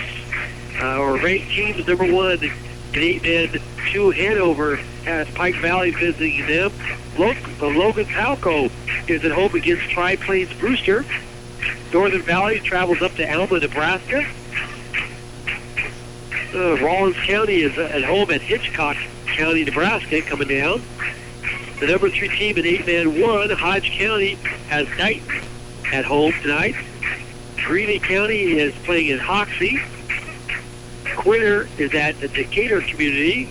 or ranked teams, number 1 in 8-man 2, Hanover has Pike Valley visiting them. Logan Palco is at home against Tri-Plains Brewster. Northern Valley travels up to Alma, Nebraska. Rawlins County is at home at Hitchcock County, Nebraska, coming down. The number 3 team in 8-man 1, Hodge County, has Dighton at home tonight. Greeley County is playing in Hoxie. Quinter is at the Decatur Community.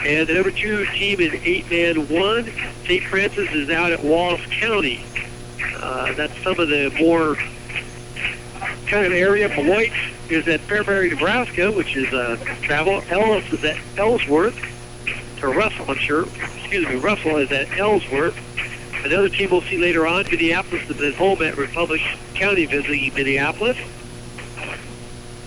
And the number 2 team in 8-man 1, St. Francis, is out at Wallace County. That's some of the more kind of area. Beloit is at Fairbury, Nebraska, which is travel. Ellis is at Ellsworth. Or Russell, I'm sure. Excuse me, Russell is at Ellsworth. Another team we'll see later on, Minneapolis, is at home at Republic County visiting Minneapolis.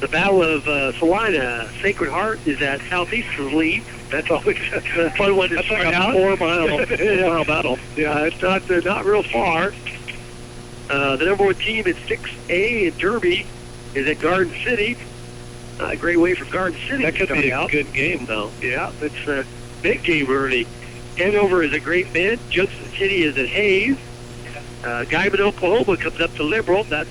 The Battle of Salina, Sacred Heart, is at Southeast Saline. That's always a fun one to start out. 4-mile battle. Yeah, it's not real far. The number 1 team in 6A in Derby is at Garden City. A great way for Garden City to start out. That could be a good game, though. Yeah, it's a big game early. Hanover is a great bid. Judson City is at Hayes. Guyman, Oklahoma comes up to Liberal. That's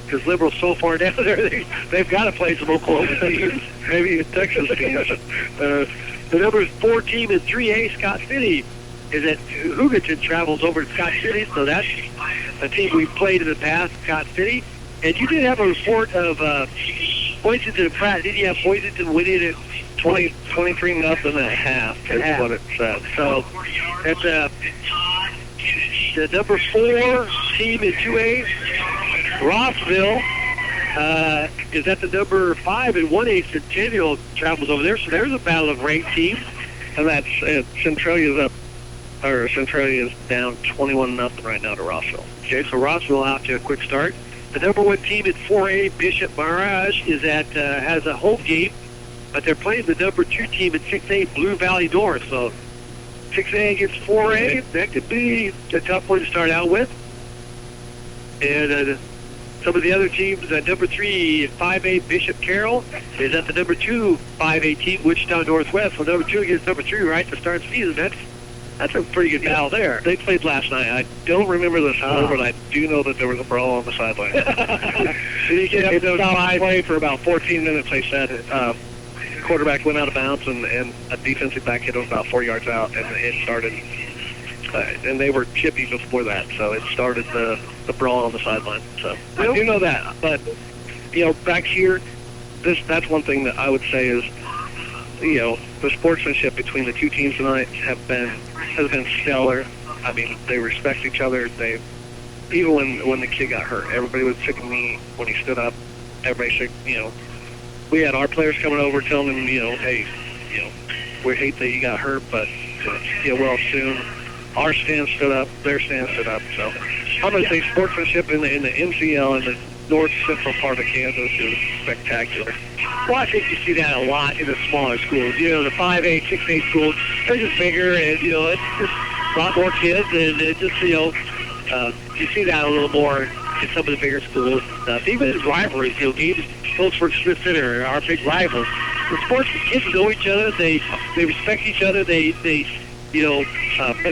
because Liberal's so far down there, they've got to play some Oklahoma teams. Maybe Texas teams. The number 4 team in 3A, Scott City, is at Hugoton, travels over to Scott City. So that's a team we've played in the past, Scott City. And you did have a report of Boynton and Pratt. Didn't you have Boynton winning at 23-0.5 is what it said. So that's the number 4 team in 2A. Rossville is at the number 5 in 1A. Centennial travels over there. So there's a battle of ranked teams. And that's Centralia's up, or Centralia's down 21-0 right now to Rossville. Okay, so Rossville out to a quick start. The number 1 team in 4A, Bishop Mirage, is at has a home game but they're playing the number 2 team in 6A, Blue Valley North. So 6A against 4A, that could be a tough one to start out with. And some of the other teams, number 3 5A Bishop Carroll is at the number 2 5A team, Wichita Northwest. So number 2 against number 3 right to start the season. That's a pretty good battle there. They played last night. I don't remember the score, but I do know that there was a brawl on the sideline. It was play for about 14 minutes, they said. Quarterback went out of bounds, and a defensive back hit him about 4 yards out, and it started. And they were chippy before that, so it started the brawl on the sideline. So I do know that, but back here, that's one thing that I would say is, the sportsmanship between the two teams tonight has been stellar. I mean, they respect each other. They even when the kid got hurt, everybody was took a knee when he stood up. Everybody should, we had our players coming over telling him, hey, we hate that you got hurt, but get well soon. Our stand stood up, their stand stood up. So I'm going to say sportsmanship in the MCL and the north central part of Kansas is spectacular. Well, I think you see that a lot in the smaller schools. The 5A, 6A schools, they're just bigger, and it's just a lot more kids, and it just you see that a little more in some of the bigger schools. Even the rivalries, games, Phillipsburg Smith Center, our big rivals. The sports kids know each other. They respect each other. They play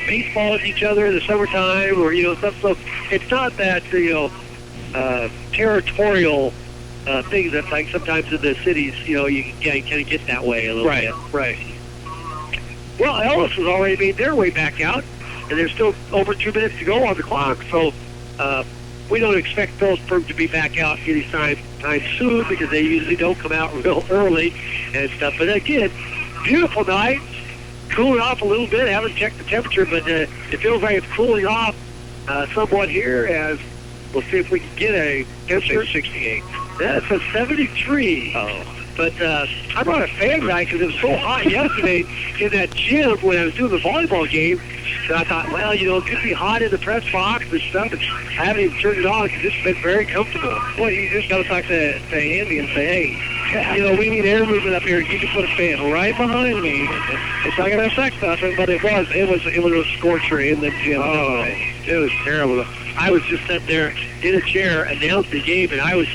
baseball with each other in the summertime, or stuff. So it's not that territorial thing that's like sometimes in the cities. You kind of get that way a little bit. Right. Well, Ellis has already made their way back out, and there's still over 2 minutes to go on the clock. So we don't expect Phillipsburg to be back out anytime soon, because they usually don't come out real early and stuff. But again, beautiful night. Cooling off a little bit. I haven't checked the temperature, but it feels like it's cooling off somewhat here, as we'll see if we can get a temperature. 68. That's a 73. Oh. But I brought a fan tonight because it was so hot yesterday in that gym when I was doing the volleyball game. So I thought, well, it could be hot in the press box and stuff. And I haven't even turned it on because it's been very comfortable. Well, you just got to talk to Andy and say, hey, we need air movement up here. You can put a fan right behind me. It's not going to affect us, but it was a scorcher in the gym. Oh, it was terrible. I was just sitting there in a chair announcing the game, and I was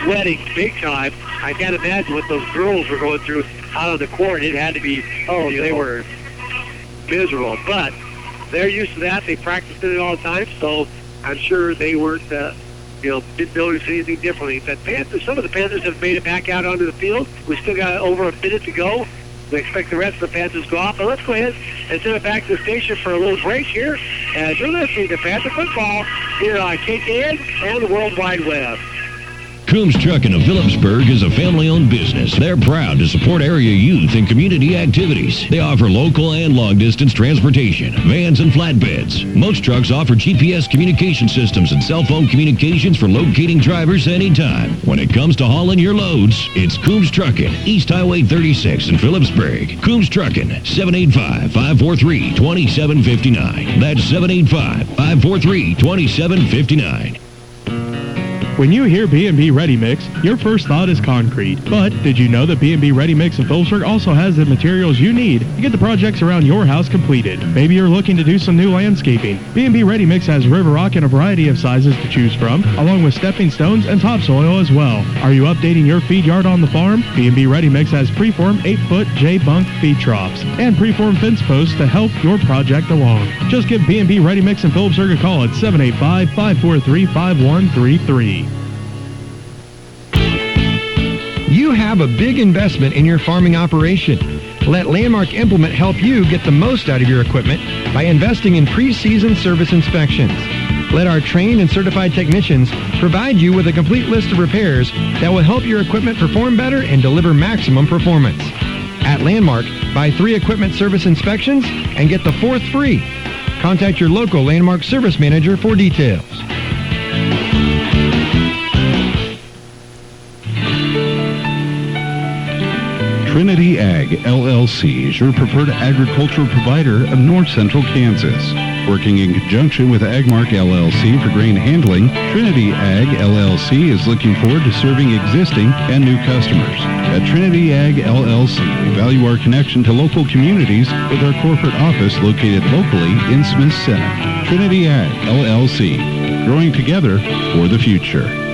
sweating big time. I can't imagine what those girls were going through out on the court. It had to be, they were miserable. But they're used to that. They practiced it all the time, so I'm sure they weren't, didn't notice anything differently. But some of the Panthers have made it back out onto the field. We still got over a minute to go. We expect the rest of the Panthers to go off. But let's go ahead and send it back to the station for a little break here. As you're listening to Panther Football here on KKN and the World Wide Web. Coombs Trucking of Phillipsburg is a family-owned business. They're proud to support area youth and community activities. They offer local and long-distance transportation, vans and flatbeds. Most trucks offer GPS communication systems and cell phone communications for locating drivers anytime. When it comes to hauling your loads, it's Coombs Trucking, East Highway 36 in Phillipsburg. Coombs Trucking, 785-543-2759. That's 785-543-2759. When you hear B&B Ready Mix, your first thought is concrete. But did you know that B&B Ready Mix in Phillipsburg also has the materials you need to get the projects around your house completed? Maybe you're looking to do some new landscaping. B&B Ready Mix has river rock in a variety of sizes to choose from, along with stepping stones and topsoil as well. Are you updating your feed yard on the farm? B&B Ready Mix has preform 8-foot J-bunk feed troughs and preform fence posts to help your project along. Just give B&B Ready Mix in Phillipsburg a call at 785-543-5133. You have a big investment in your farming operation. Let Landmark Implement help you get the most out of your equipment by investing in pre-season service inspections. Let our trained and certified technicians provide you with a complete list of repairs that will help your equipment perform better and deliver maximum performance. At Landmark, buy 3 equipment service inspections and get the 4th free. Contact your local Landmark service manager for details. Trinity Ag, LLC is your preferred agricultural provider of north central Kansas, Working in conjunction with Agmark LLC for grain handling, Trinity Ag LLC is looking forward to serving existing and new customers. At Trinity Ag LLC, we value our connection to local communities with our corporate office located locally in Smith Center. Trinity Ag LLC, growing together for the future.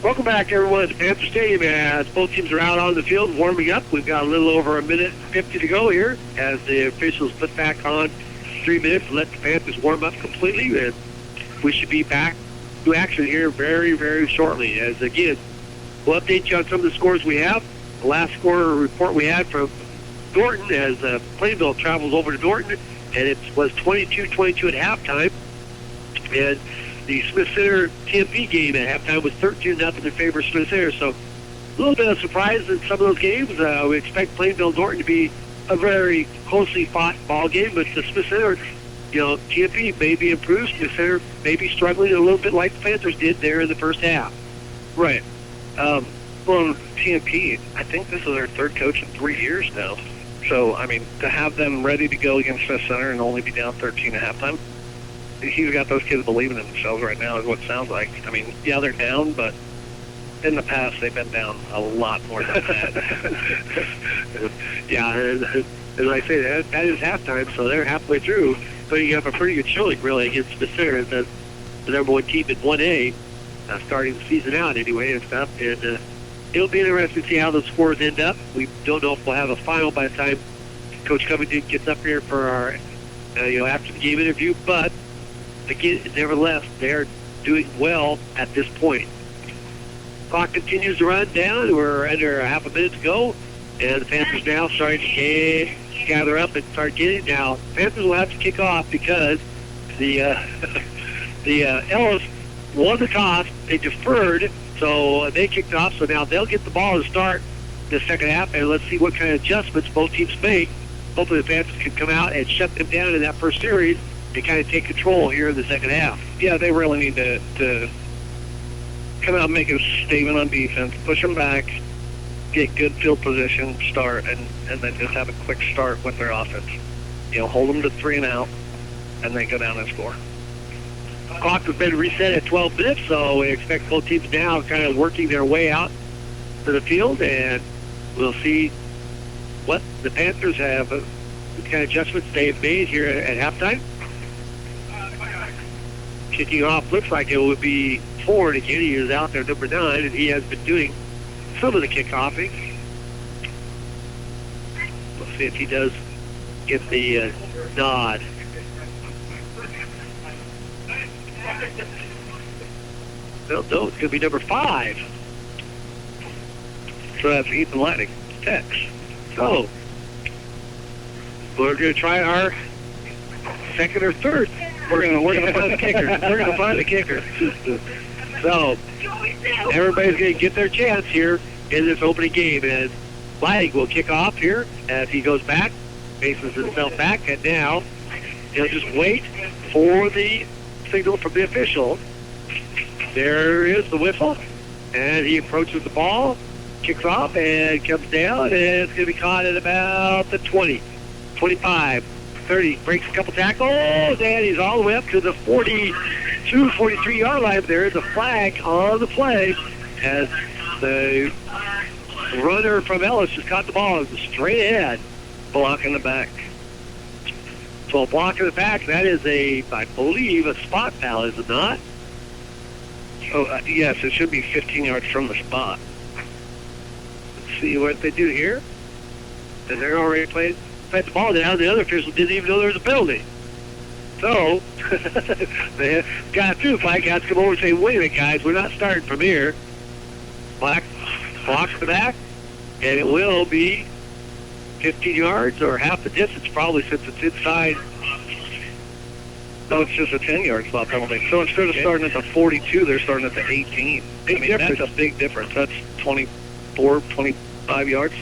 Welcome back, everyone, at the Panther Stadium as both teams are out on the field warming up. We've got a little over a minute 50 to go here as the officials put back on 3 minutes to let the Panthers warm up completely. And we should be back to action here very, very shortly. As, again, we'll update you on some of the scores we have. The last score report we had from Dorton as Plainville travels over to Dorton, and it was 22-22 at halftime. And the Smith Center TMP game at halftime was 13-0 in favor of Smith Center. So a little bit of surprise in some of those games. We expect Plainville-Dorton to be a very closely fought ball game, but the Smith Center, TMP may be improved. Smith Center may be struggling a little bit like the Panthers did there in the first half. Right. Well, TMP, I think this is their third coach in 3 years now. So, I mean, to have them ready to go against Smith Center and only be down 13 at halftime, he's got those kids believing in themselves right now is what it sounds like. I mean, yeah, they're down, but in the past they've been down a lot more than that. Yeah, and as I say, that is halftime, so they're halfway through. So you have a pretty good showing, really, against Smith Center, the number one team in 1A, starting the season out anyway and stuff. And it'll be interesting to see how those scores end up. We don't know if we'll have a final by the time Coach Covington gets up here for our, after the game interview, but again, nevertheless, they're doing well at this point. Clock continues to run down. We're under half a minute to go, and the Panthers now starting to gather up and start getting. Now, Panthers will have to kick off because the Ellis won the toss. They deferred, so they kicked off. So now they'll get the ball to start the second half, and let's see what kind of adjustments both teams make. Hopefully the Panthers can come out and shut them down in that first series and kind of take control here in the second half. Yeah, they really need to come out and make a statement on defense, push them back, get good field position, start, and then just have a quick start with their offense. Hold them to 3 and out, and then go down and score. Clock has been reset at 12 minutes, so we expect both teams now kind of working their way out to the field, and we'll see what the Panthers have, what kind of adjustments they've made here at halftime. Kicking off looks like it would be Ford again. He is out there, number 9, and he has been doing some of the kickoffing. We'll see if he does get the nod. No, it's going to be number 5. So that's Ethan Lightning, Tex. So we're going to try our second or third. We're gonna find the kicker. We're going to find the kicker. So everybody's going to get their chance here in this opening game. And Lighting will kick off here as he goes back, faces himself back, and now he'll just wait for the signal from the official. There is the whistle, and he approaches the ball, kicks off, and comes down, and it's going to be caught at about the 20, 25. 30, breaks a couple tackles, and he's all the way up to the 42, 43-yard line. There is a flag on the play as the runner from Ellis just caught the ball straight ahead. Block in the back. So a block in the back, that is I believe, a spot foul, is it not? Oh, yes, it should be 15 yards from the spot. Let's see what they do here. And they're already played the ball down. The other official didn't even know there was a penalty. So, they got through the flag, got to come over and say, wait a minute, guys, we're not starting from here. Blocks the back, and it will be 15 yards or half the distance, probably, since it's inside. No, it's just a 10-yard spot penalty. So instead of starting at the 42, they're starting at the 18. That's a big difference. That's 24, 25 yards.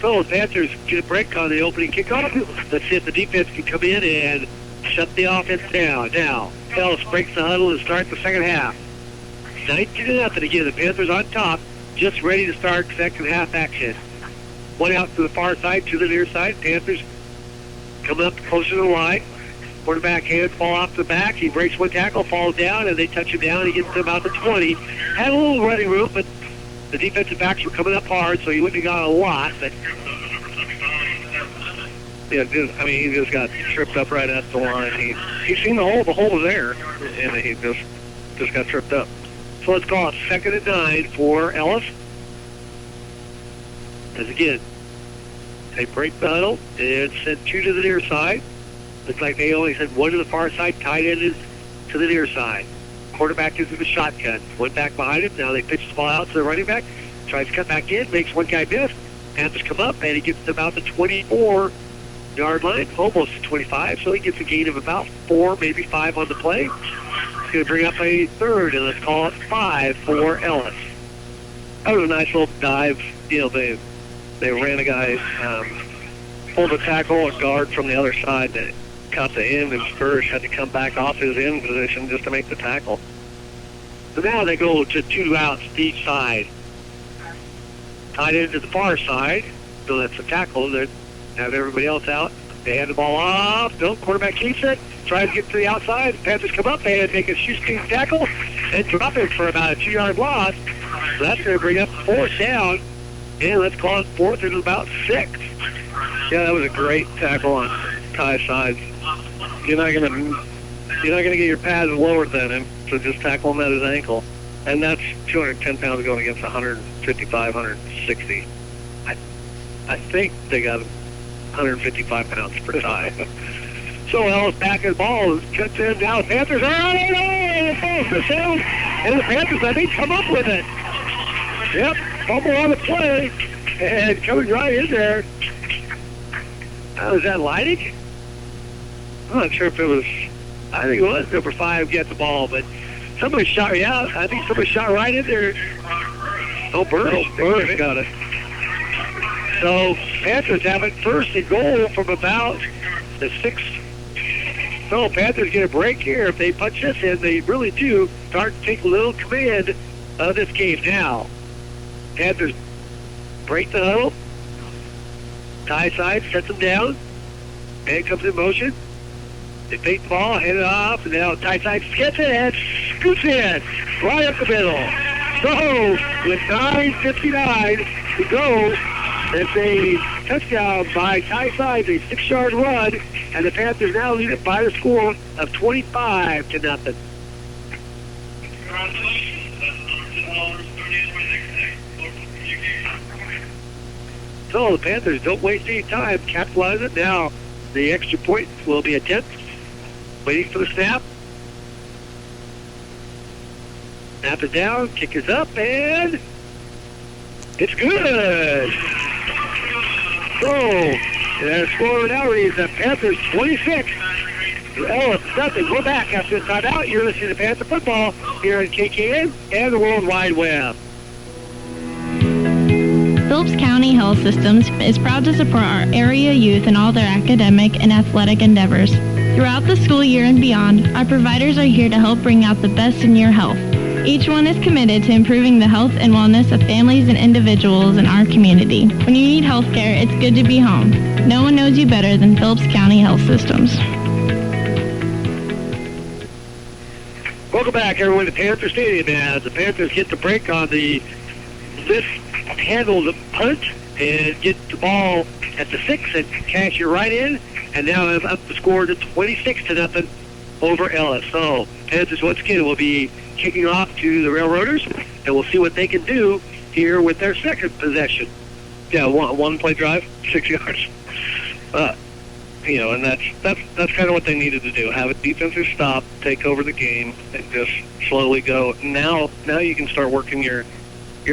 So the Panthers get a break on the opening kickoff. Let's see if the defense can come in and shut the offense down. Now, Ellis breaks the huddle and starts the second half. 19-0 again. The Panthers on top, just ready to start second half action. One out to the far side, to the near side. Panthers coming up closer to the line. Quarterback hands fall off the back. He breaks one tackle, falls down, and they touch him down. He gets to about the 20. Had a little running room, but the defensive backs were coming up hard, so he wouldn't have got a lot. But yeah, he just got tripped up right at the line. He's seen the hole. The hole was there, and he just got tripped up. So let's call it 2nd and 9 for Ellis. As again, they break the huddle and send 2 to the near side. Looks like they only sent 1 to the far side. Tight end is to the near side. Quarterback is in the shotgun. One back behind him. Now they pitch the ball out to the running back. Tries to cut back in. Makes one guy miss. Panthers come up, and he gets to about the 24-yard line. Almost to 25. So he gets a gain of about 4, maybe 5 on the play. He's going to bring up a 3rd, and let's call it 5 for Ellis. That was a nice little dive. They ran a guy, pulled a tackle, a guard from the other side that caught the end, and Spurs had to come back off his end position just to make the tackle. So now they go to 2 outs each side. Tied into the far side, so that's a tackle. They have everybody else out. They hand the ball off. No, quarterback keeps it. Tries to get to the outside. Panthers come up. They had to make a shoestring tackle and drop him for about a 2-yard loss. So that's going to bring up 4th down. And let's call it 4th and about 6. Yeah, that was a great tackle on Ty's side. You're not gonna get your pads lower than him, so just tackle him at his ankle. And that's 210 pounds going against 155, 160. I think they got 155 pounds per Ty. So Ellis back his ball, cuts in now. The Panthers are on it. And the Panthers, I think, come up with it. Yep, fumble on the play, and coming right in there. Was that Leidig? I'm not sure if it was. I think it was number 5 get the ball, but somebody shot. Yeah, I think somebody shot right in there. Oh, Burris got it. So Panthers have it 1st and goal from about the 6. So Panthers get a break here. If they punch this in, they really do start to take a little command of this game now. Panthers break the huddle. Tie side sets them down. Man comes in motion. They fake the ball, hand it off, and now tie side gets it and scoots in right up the middle. So with 9:59 to go, it's a touchdown by tie side, a 6-yard run, and the Panthers now lead it by the score of 25-0. So the Panthers don't waste any time, capitalize it. Now the extra point will be a 10th. Waiting for the snap. Snap is down, kick is up, and it's good. So the score now reads the Panthers 26. Ellis nothing. We're back after the timeout. You're listening to Panther Football here on KKN and the World Wide Web. Phillips County Health Systems is proud to support our area youth in all their academic and athletic endeavors. Throughout the school year and beyond, our providers are here to help bring out the best in your health. Each one is committed to improving the health and wellness of families and individuals in our community. When you need health care, it's good to be home. No one knows you better than Phillips County Health Systems. Welcome back, everyone, to Panther Stadium as the Panthers get the break on the handle the punt and get the ball at the 6 and cash it right in, and now have up the score to 26-0 over Ellis. So Panthers once again will be kicking off to the Railroaders, and we'll see what they can do here with their second possession. Yeah, one play drive, 6 yards. And that's kind of what they needed to do. Have a defensive stop, take over the game, and just slowly go. Now you can start working your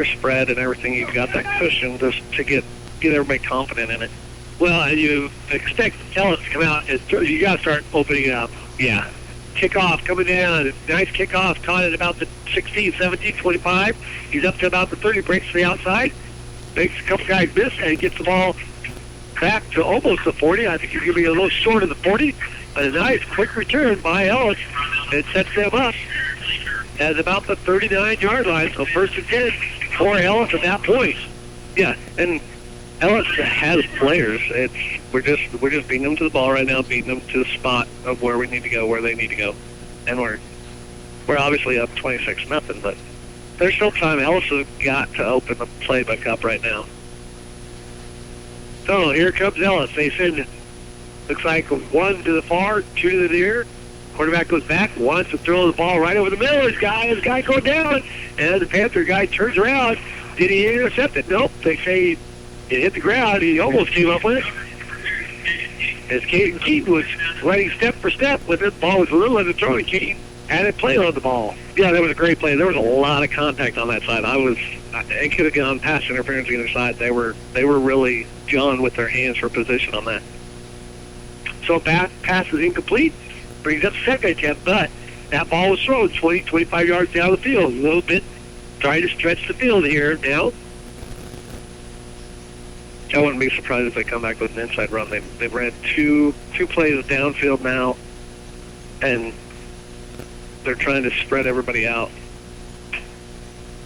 spread and everything. You've got that cushion just to get everybody confident in it. Well, and you expect Ellis to come out, and you got to start opening it up. Yeah. Kickoff coming down. Nice kickoff. Caught at about the 16, 17, 25. He's up to about the 30. Breaks to the outside. Makes a couple guys miss and gets the ball back to almost the 40. I think he's going to be a little short of the 40. But a nice quick return by Ellis. It sets them up at about the 39-yard line. So 1st and 10 for Ellis at that point. Yeah, and Ellis has players. We're just beating them to the ball right now, beating them to the spot of where we need to go, where they need to go, and we're obviously up 26-0, but there's still time. Ellis has got to open the playbook up right now. So here comes Ellis. They send, looks like 1 to the far, 2 to the near. Quarterback goes back, wants to throw the ball right over the middle. His guy goes down, and the Panther guy turns around. Did he intercept it? Nope. They say it hit the ground. He almost came up with it. As Keaton was running step for step with it, the ball was a little under throw, and Keaton had it played on the ball. Yeah, that was a great play. There was a lot of contact on that side. It could have gone pass interference on either side. They were really John with their hands for position on that. So pass is incomplete. Brings up second attempt, but that ball was thrown 20, 25 yards down the field. A little bit trying to stretch the field here now. I wouldn't be surprised if they come back with an inside run. They've ran two plays downfield now, and they're trying to spread everybody out.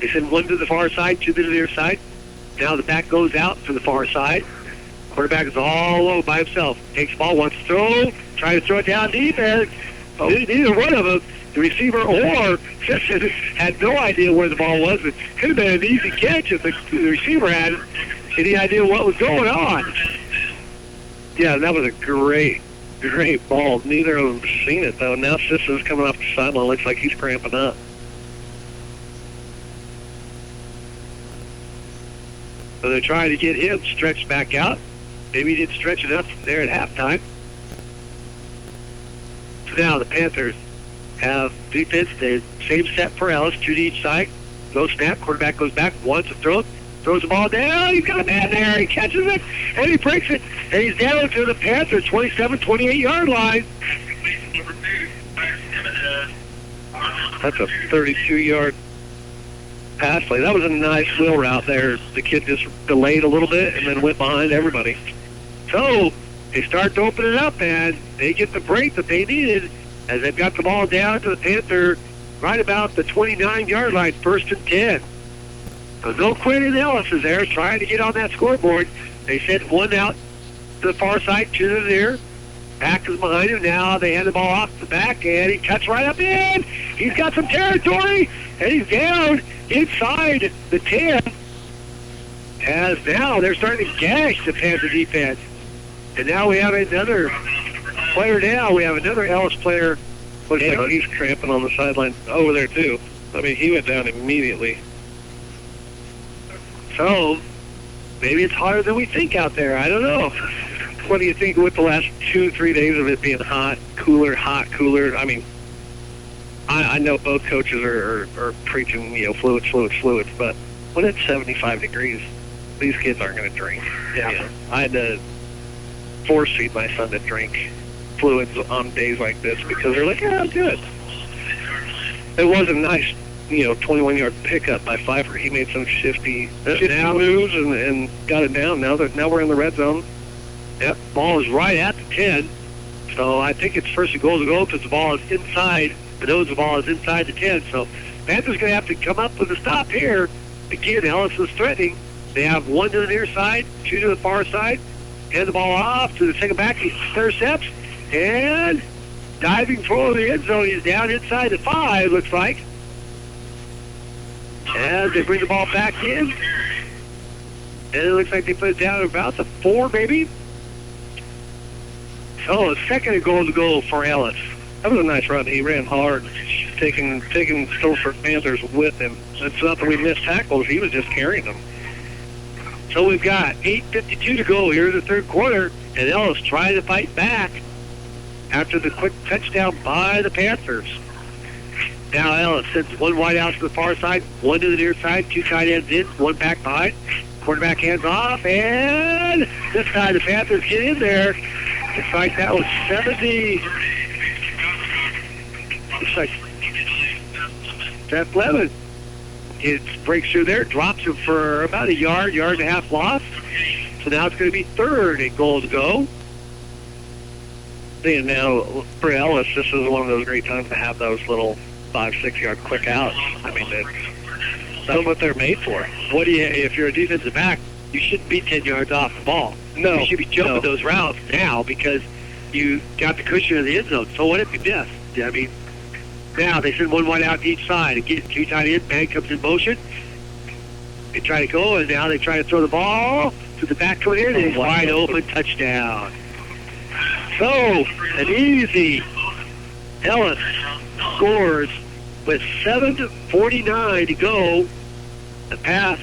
They send 1 to the far side, 2 to the near side. Now the back goes out to the far side. Quarterback is all alone by himself. Takes the ball, wants to throw, trying to throw it down deep, and neither one of them, the receiver or Simpson, had no idea where the ball was. It could have been an easy catch if the receiver had any idea what was going on. Yeah, that was a great ball. Neither of them seen it, though. Now Simpson's coming off the sideline. Looks like he's cramping up. So they're trying to get him stretched back out. Maybe he didn't stretch enough there at halftime. So now the Panthers have defense. They same set for Ellis, 2 to each side. Go snap. Quarterback goes back, wants to throw it. Throws the ball down. He's got a man there. He catches it, and he breaks it. And he's down to the Panthers' 27, 28-yard line. That's a 32-yard pass play. That was a nice wheel route there. The kid just delayed a little bit and then went behind everybody. So they start to open it up, and they get the break that they needed as they've got the ball down to the Panther right about the 29-yard line, 1st and 10. So no Quentin Ellis is there trying to get on that scoreboard. They sent 1 out to the far side, 2 to the near. Back is behind him now. They hand the ball off the back, and he cuts right up in. He's got some territory, and he's down inside the 10. As now they're starting to gash the Panther defense. And now we have another player down. We have another Ellis player. Looks like he's cramping on the sideline over there, too. I mean, he went down immediately. So maybe it's hotter than we think out there. I don't know. What do you think with the last 2-3 days of it being hot, cooler? I mean, I know both coaches are preaching, fluids, but when it's 75 degrees, these kids aren't going to drink. Yeah. I had to force feed my son to drink fluids on days like this because they're like, yeah, I'm good. It was a nice, 21-yard pickup by Pfeiffer. He made some shifty moves and got it down. Now we're in the red zone. Yep, ball is right at the 10. So I think it's first and goal to go because the ball is inside. The nose of the ball is inside the 10. So Panthers going to have to come up with a stop here. Again, Ellis is threatening. They have 1 to the near side, 2 to the far side. Hand the ball off to the second back. He intercepts. And diving for the end zone. He's down inside the 5, looks like. As they bring the ball back in. And it looks like they put it down about the 4, maybe. So a second and goal to go for Ellis. That was a nice run. He ran hard, taking Phillipsburg Panthers with him. It's not that we missed tackles. He was just carrying them. So we've got 8:52 to go here in the third quarter, and Ellis trying to fight back after the quick touchdown by the Panthers. Now Ellis sends 1 wide out to the far side, 1 to the near side, 2 tight ends in, 1 back behind. Quarterback hands off, and this time the Panthers get in there. Looks like that was 70. Looks like Seth Levin. It breaks through there, drops him for about a yard and a half loss. So now it's going to be 3rd and goal to go. And now for Ellis, this is one of those great times to have those little 5-6 yard quick outs. I mean, that's what they're made for. If you're a defensive back, you shouldn't be 10 yards off the ball. No. You should be jumping those routes now because you got the cushion of the end zone. So what if you miss? I mean, now they send one wide out to each side. Again, two tight end, man comes in motion. They try to go, and now they try to throw the ball to the back coming in, and it's wide open, touchdown. So, an easy Ellis scores with 7:49 to go. The pass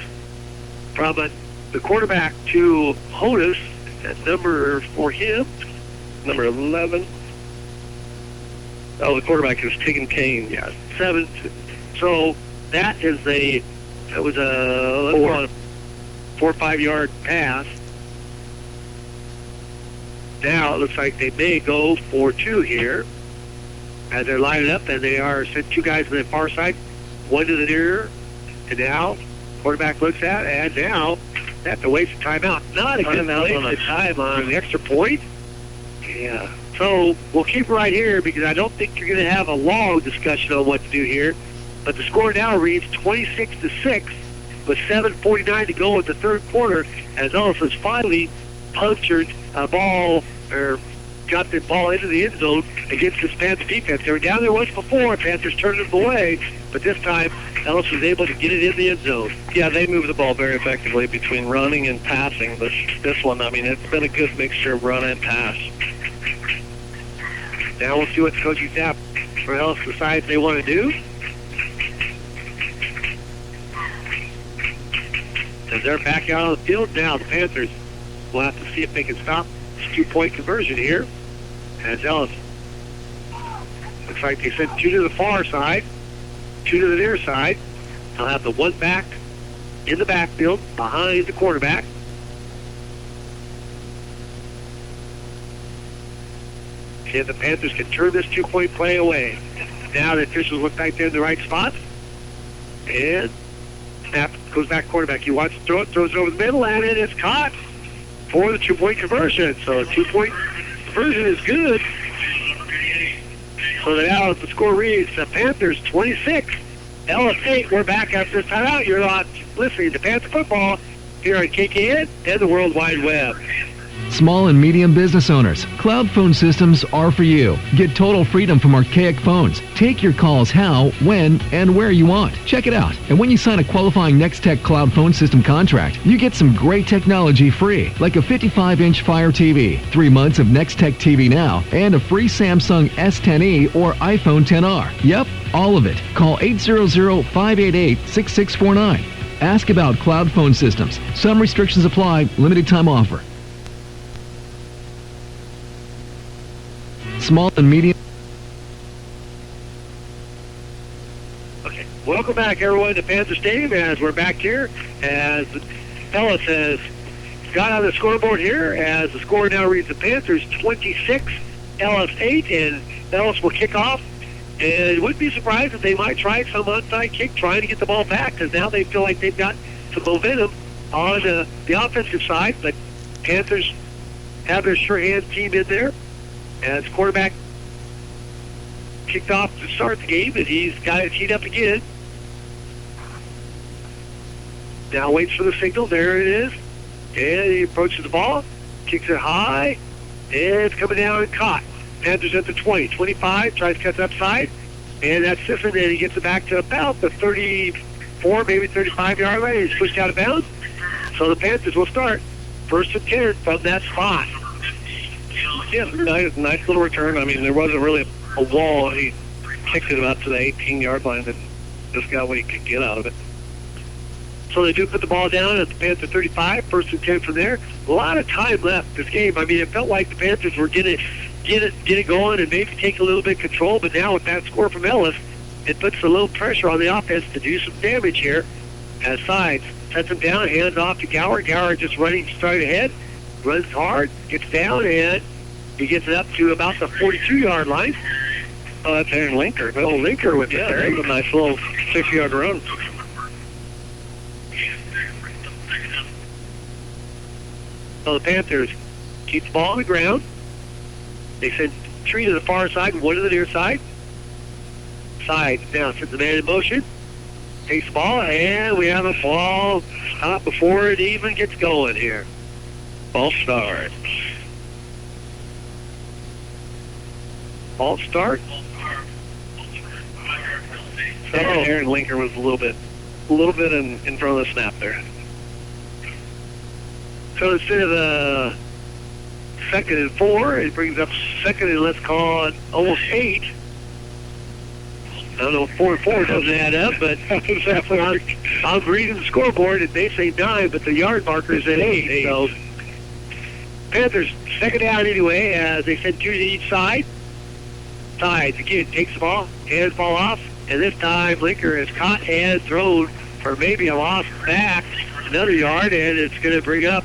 from the quarterback to Honus, at number for him, number 11. Oh, the quarterback is Tegan Kane. Yeah, 7. So that was a 4 or 5 yard pass. Now it looks like they may go for 2 here as they're lining up, and they are sent 2 guys to the far side, 1 to the near, and now quarterback looks at, and now they have to waste a timeout. Not a good waste of time on an extra point. Yeah. So we'll keep it right here because I don't think you're going to have a long discussion on what to do here. But the score now reads 26-6 with 7:49 to go in the third quarter as Ellis has finally punctured a ball or got the ball into the end zone against this Panthers defense. They were down there once before. Panthers turned it away, but this time Ellis was able to get it in the end zone. Yeah, they move the ball very effectively between running and passing. But this one, I mean, it's been a good mixture of run and pass. Now we'll see what the coaching staff for Ellis decides they want to do. As they're back out on the field now, the Panthers will have to see if they can stop this 2-point conversion here. As Ellis looks like they sent 2 to the far side, 2 to the near side. They'll have the 1 back in the backfield behind the quarterback. See if the Panthers can turn this 2-point play away. Now the officials look like they're in the right spot. And snap goes back quarterback. He wants to throw it, throws it over the middle, and it is caught for the 2-point conversion. So a 2-point conversion is good. So now the score reads the Panthers 26, Ellis 8. We're back after this timeout. You're not listening to Panther Football here on KKN and the World Wide Web. Small and medium business owners, cloud phone systems are for you. Get total freedom from archaic phones. Take your calls how, when, and where you want. Check it out. And when you sign a qualifying Nextech cloud phone system contract, you get some great technology free, like a 55-inch Fire TV, 3 months of Nextech TV Now, and a free Samsung S10e or iPhone XR. Yep, all of it. Call 800-588-6649. Ask about cloud phone systems. Some restrictions apply. Limited time offer. Small and medium. Okay, welcome back everyone to Panther Stadium as we're back here as Ellis has got on the scoreboard here as the score now reads the Panthers 26, Ellis 8, and Ellis will kick off. And wouldn't be surprised if they might try some onside kick trying to get the ball back because now they feel like they've got some momentum on the offensive side, but Panthers have their sure hand team in there. As quarterback kicked off to start the game, and he's got it teed up again. Now waits for the signal. There it is. And he approaches the ball, kicks it high, and it's coming down and caught. Panthers at the 20, 25, tries to cut the upside, and that's Siffin, and he gets it back to about the 34, maybe 35-yard line. He's pushed out of bounds. So the Panthers will start 1st and 10 from that spot. Yeah, nice little return. I mean, there wasn't really a wall. He kicked it about to the 18-yard line and just got what he could get out of it. So they do put the ball down at the Panther 35, 1st and 10 from there. A lot of time left this game. I mean, it felt like the Panthers were going to get it going and maybe take a little bit of control, but now with that score from Ellis, it puts a little pressure on the offense to do some damage here. As Sides sets him down, hands off to Gower. Gower just running straight ahead, runs hard, gets down, and he gets it up to about the 42-yard line. Oh, that's Aaron Linker. Oh, Linker with yeah, the that's a nice little 6-yard run. So the Panthers keep the ball on the ground. They send 3 to the far side, 1 to the near side. Side now sends the man in motion. takes the ball, and we have a ball stop before it even gets going here. False start. False start. Aaron Linker was a little bit in front of the snap there. So instead of 2nd and 4, it brings up 2nd and let's call it almost 8. I don't know if 4 and 4 doesn't add up, but I'm reading the scoreboard and they say 9, but the yard marker is at 8. So Panthers 2nd down anyway, as they send 2 to each side. Sides again, takes the ball, hands fall off, and this time Linker is caught and thrown for maybe a lost back, another yard, and it's going to bring up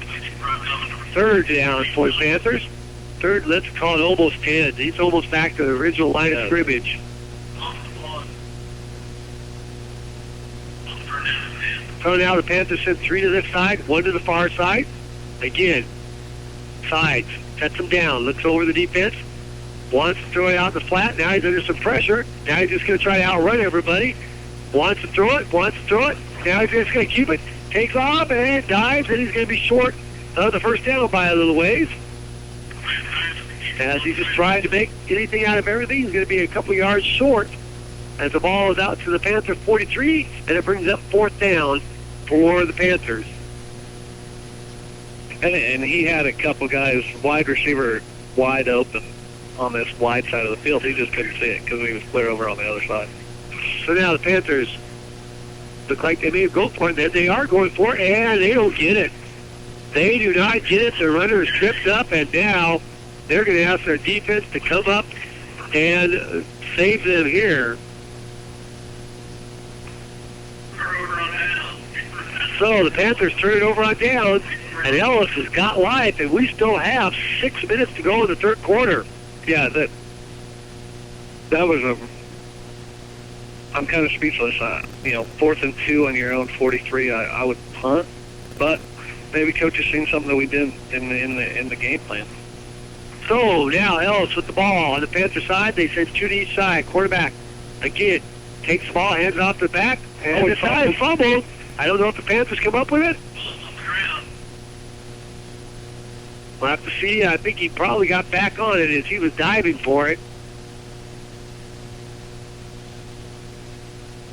3rd down for the Panthers. 3rd, let's call it almost 10. He's almost back to the original line of scrimmage. So now the Panthers send 3 to this side, 1 to the far side. Again, sides, sets them down, looks over the defense, wants to throw it out the flat. Now he's under some pressure. Now he's just going to try to outrun everybody. Wants to throw it. Now he's just going to keep it. Takes off and dives, and he's going to be short of the first down by a little ways. As he's just trying to make anything out of everything, he's going to be a couple yards short as the ball is out to the Panther 43, and it brings up 4th down for the Panthers. And he had a couple guys, wide receiver, wide open on this wide side of the field. He just couldn't see it because he was clear over on the other side. So now the Panthers look like they may go for it. They are going for it, and they don't get it. They do not get it. The runner is tripped up, and now they're going to ask their defense to come up and save them here. So the Panthers turn it over on down, and Ellis has got life, and we still have 6 minutes to go in the 3rd quarter. Yeah, that was I'm kind of speechless. 4th and 2 on your own 43, I would punt, but maybe coach has seen something that we did in the game plan. So now Ellis with the ball on the Panther side. They send 2 to each side. Quarterback again takes the ball, hands it off the back, and this time fumbled. I don't know if the Panthers come up with it. We'll have to see. I think he probably got back on it as he was diving for it.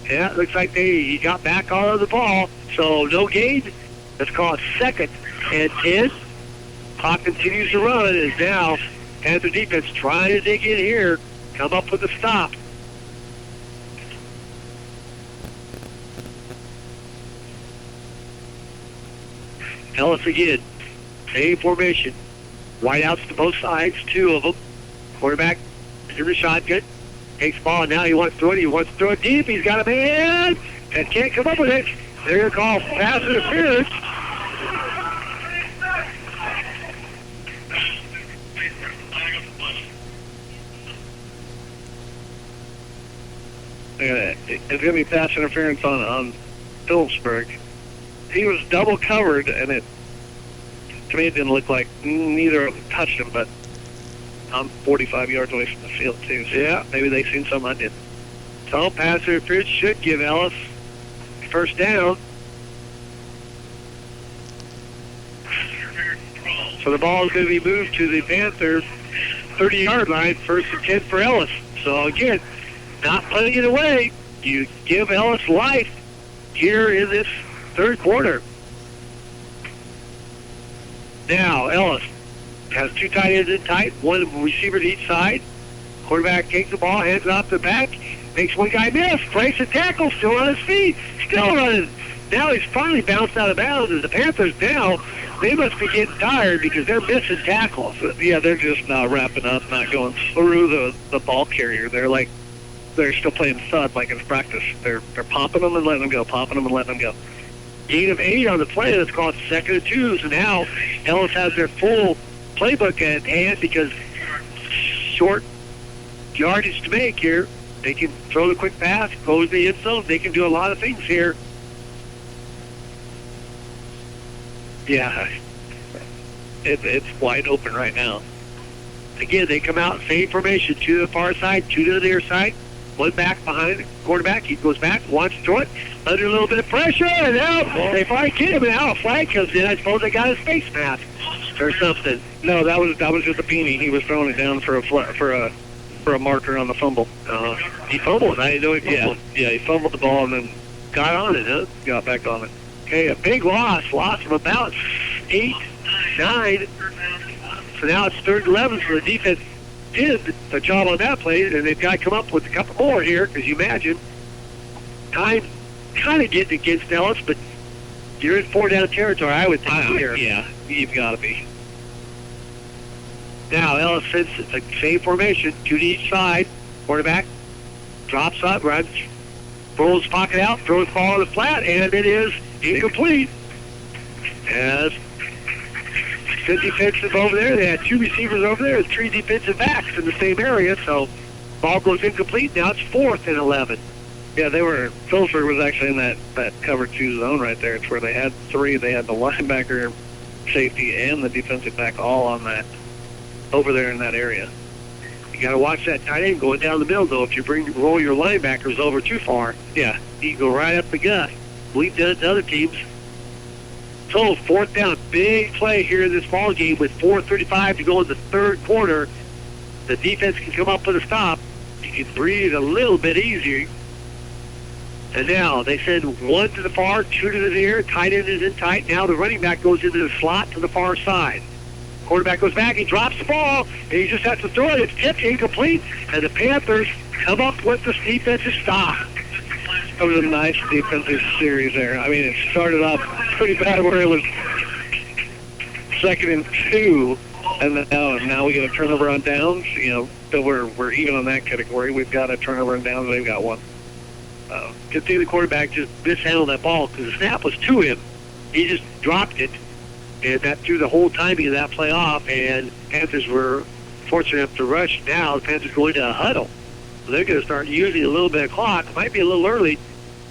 Yeah, it looks like he got back on the ball. So no gain. Let's call it 2nd and 10. Clock continues to run as now Panther defense trying to dig in here, come up with a stop. Ellis again. Same formation. Wideouts to both sides, 2 of them. Quarterback in the shotgun. Takes the ball, and now he wants to throw it. He wants to throw it deep. He's got a man and can't come up with it. They're going to call pass interference. It's going to be pass interference on Phillipsburg. He was double covered, and to me it didn't look like neither of them touched him, but I'm 45 yards away from the field too, so yeah, maybe they seen something I didn't. So pass interference should give Ellis 1st down. So the ball is going to be moved to the Panthers 30-yard line, 1st and 10 for Ellis. So again, not putting it away. You give Ellis life here in this 3rd quarter. Now Ellis has 2 tight ends in tight, 1 receiver to each side. Quarterback takes the ball, hands it off the back, makes one guy miss, breaks a tackle, still on his feet, still running. Now he's finally bounced out of bounds, and the Panthers now, they must be getting tired because they're missing tackles. Yeah, they're just not wrapping up, not going through the ball carrier. They're still playing thud like in practice. They're popping them and letting them go, popping them and letting them go. Gain of 8 on the play. That's called 2nd and 2. So now Ellis has their full playbook at hand because short yardage to make here. They can throw the quick pass, close the end zone. They can do a lot of things here. Yeah, it's wide open right now. Again, they come out, same formation, 2 to the far side, 2 to the near side. one back behind the quarterback. He goes back, wants to throw it, under a little bit of pressure, and now they finally get him, and now a flag comes in. I suppose they got his face mask or something. No, that was just a beanie. He was throwing it down for a marker on the fumble. He fumbled. I didn't know he fumbled. Yeah, he fumbled the ball and then Got on it, huh? got back on it. Okay, a big loss of about 8, 9. So now it's 3rd and 11, so the defense did a job on that play, and they've got to come up with a couple more here, because you imagine time kind of getting against Ellis, but you're in 4-down territory, I would think, here. Yeah, you've got to be. Now, Ellis sends the same formation, 2 to each side. Quarterback drops up, runs, rolls his pocket out, throws the ball on the flat, and it is incomplete. As good defensive over there. They had 2 receivers over there and 3 defensive backs in the same area, so ball goes incomplete. Now it's 4th and 11. Yeah, Phillipsburg was actually in that cover 2 zone right there. It's where they had 3. They had the linebacker, safety, and the defensive back all on that, over there in that area. You got to watch that tight end going down the middle, though. If you roll your linebackers over too far, Yeah. you can go right up the gut. We've done it to other teams. So 4th down, big play here in this ball game with 4:35 to go in the 3rd quarter. The defense can come up with a stop. You can breathe a little bit easier. And now they send 1 to the far, 2 to the near. Tight end is in tight. Now the running back goes into the slot to the far side. Quarterback goes back, he drops the ball, and he just has to throw it. It's tipped, incomplete, and the Panthers come up with this defensive stop. That was a nice defensive series there. I mean, it started off pretty bad where it was 2nd and 2, and now we get a turnover on downs. You know, so we're even on that category. We've got a turnover on downs, they've got 1. Good thing the quarterback just mishandled that ball because the snap was to him. He just dropped it, and that threw the whole timing of that play off, and Panthers were fortunate enough to rush. Now the Panthers go into a huddle. So they're going to start using a little bit of clock. It might be a little early.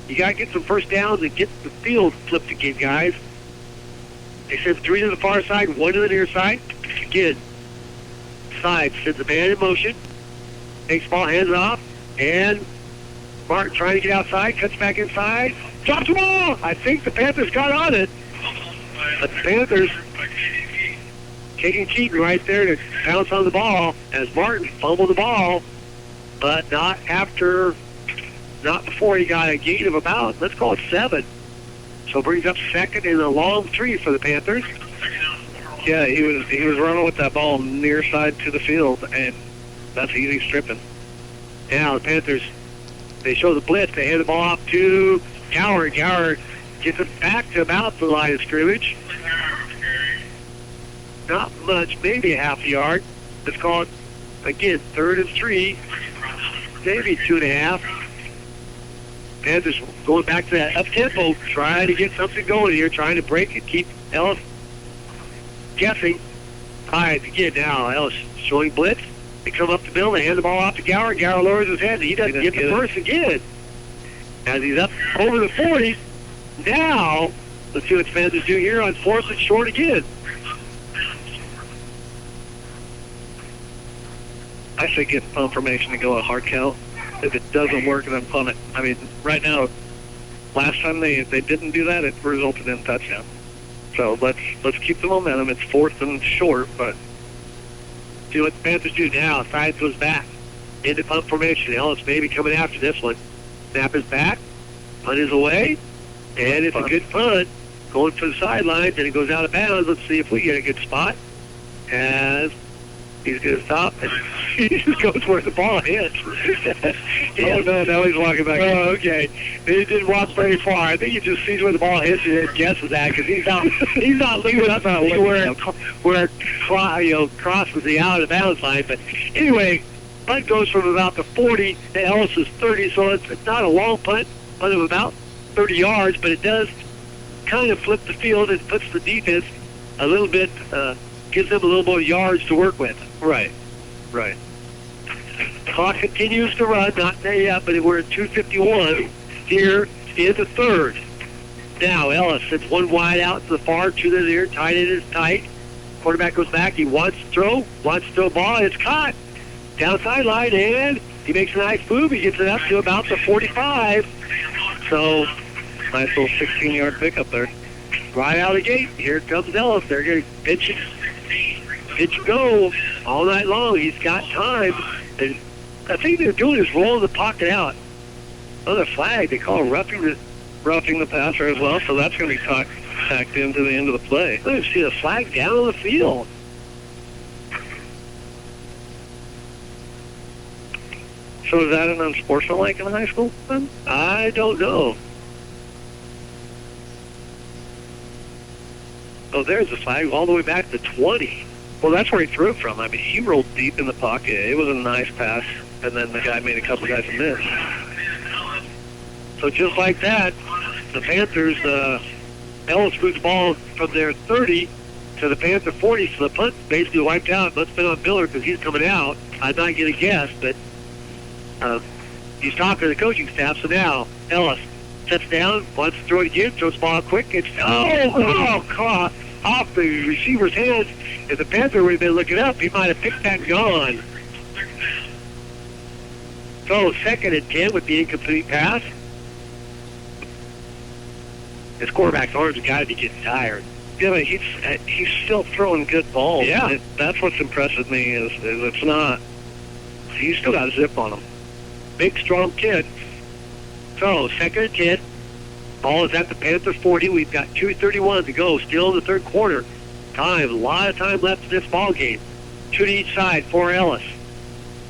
You got to get some first downs and get the field flipped again, guys. They send 3 to the far side, 1 to the near side. Again, side sends the man in motion. Takes the ball, hands it off, and Martin trying to get outside, cuts back inside, drops the ball. I think the Panthers got on it. But the Panthers taking Keaton right there to bounce on the ball as Martin fumbled the ball, but not before he got a gain of about, let's call it 7. So brings up 2nd and a long 3 for the Panthers. Yeah, he was running with that ball near side to the field, and that's easy stripping. Now the Panthers, they show the blitz. They hand the ball off to Gower. Gower gets it back to about the line of scrimmage. Not much, maybe a half yard. Let's call it, again, 3rd and 3, maybe 2.5. Panthers going back to that up-tempo, trying to get something going here, trying to break it, keep Ellis guessing. All right, again, now Ellis showing blitz. They come up the middle, they hand the ball off to Gower. Gower lowers his head, and he doesn't get the first again. As he's up over the 40s. Now, let's see what the Panthers do here on 4th and short again. I say get punt formation and go a hard count. If it doesn't work, then punt it. I mean, right now, last time they didn't do that, it resulted in a touchdown. So let's keep the momentum. It's 4th and short, but See what the Panthers do now. Side goes back into punt formation. Ellis maybe coming after this one. Snap is back. Punt is away. And it's a good punt. Going for the sidelines, and it goes out of bounds. Let's see if we get a good spot. As he's going to stop, and he just goes where the ball hits. Oh, no, now he's walking back. Oh, okay. He didn't walk very far. I think he just sees where the ball hits and then guesses that because he's not looking up where it crosses the out of bounds line. But anyway, punt goes from about the 40 to Ellis's 30, so it's not a long punt of about 30 yards, but it does kind of flip the field and puts the defense a little bit, gives them a little more yards to work with. Right. Clock continues to run, not there yet, but we're at 2:51 here in the 3rd. Now Ellis sends one wide out to the far, 2 to the near, tight end is tight. Quarterback goes back, he wants to throw ball, it's caught. Down sideline, and He makes a nice move. He gets it up to about the 45. So, nice little 16-yard pickup there. Right out of the gate, here comes Ellis. They're going to pitch go all night long. He's got time. And I think they're doing is rolling the pocket out. Another flag. They call roughing the passer as well, so that's going to be tacked into the end of the play. Let me see the flag down on the field. So is that an unsportsmanlike in high school then? I don't know. Oh, there's the flag all the way back to 20. Well, that's where he threw it from. I mean, he rolled deep in the pocket. It was a nice pass, and then the guy made a couple guys miss. So just like that, the Panthers, Ellis moves the ball from their 30 to the Panther 40, so the punt basically wiped out. Must have been on Miller because he's coming out. I'm not going to guess, but he's talking to the coaching staff. So now Ellis sets down, wants to throw it again, throws the ball quick. It's caught off the receiver's hands. If the Panther would have been looking up, he might have picked that and gone. So 2nd and 10 with the incomplete pass. His quarterback's arms have got to be getting tired. Yeah, but he's still throwing good balls. Yeah, that's what's impressed me is it's not. He's still got a zip on him. Big, strong kid. So 2nd and 10. Ball is at the Panthers 40. We've got 2:31 to go. Still in the third quarter. A lot of time left in this ball game. 2 to each side for Ellis.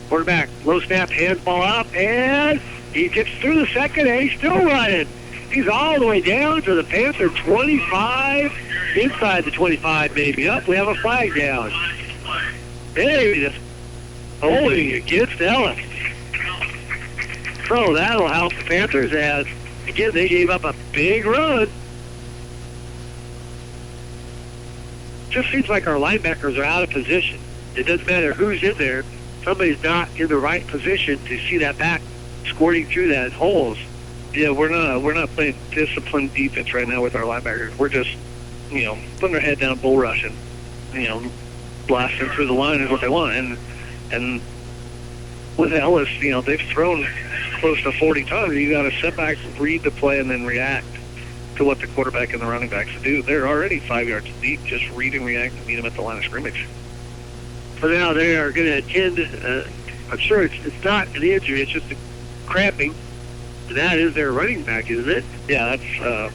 Quarterback, low snap, hands ball up, and he gets through the second, and he's still running. He's all the way down to the Panther 25, inside the 25 maybe. Up, we have a flag down. Hey, just holding against Ellis. So that'll help the Panthers as, again, they gave up a big run. Just seems like our linebackers are out of position. It doesn't matter who's in there. Somebody's not in the right position to see that back squirting through that holes. Yeah, we're not playing disciplined defense right now with our linebackers. We're just, putting our head down, bull rushing, blasting through the line is what they want. And with Ellis, they've thrown close to 40 times. You got to sit back, read the play, and then react to what the quarterback and the running backs do. They're already 5 yards deep. Just read and react and meet them at the line of scrimmage. So now they are going to attend. I'm sure it's not an injury. It's just a cramping. And that is their running back, isn't it? Yeah, that's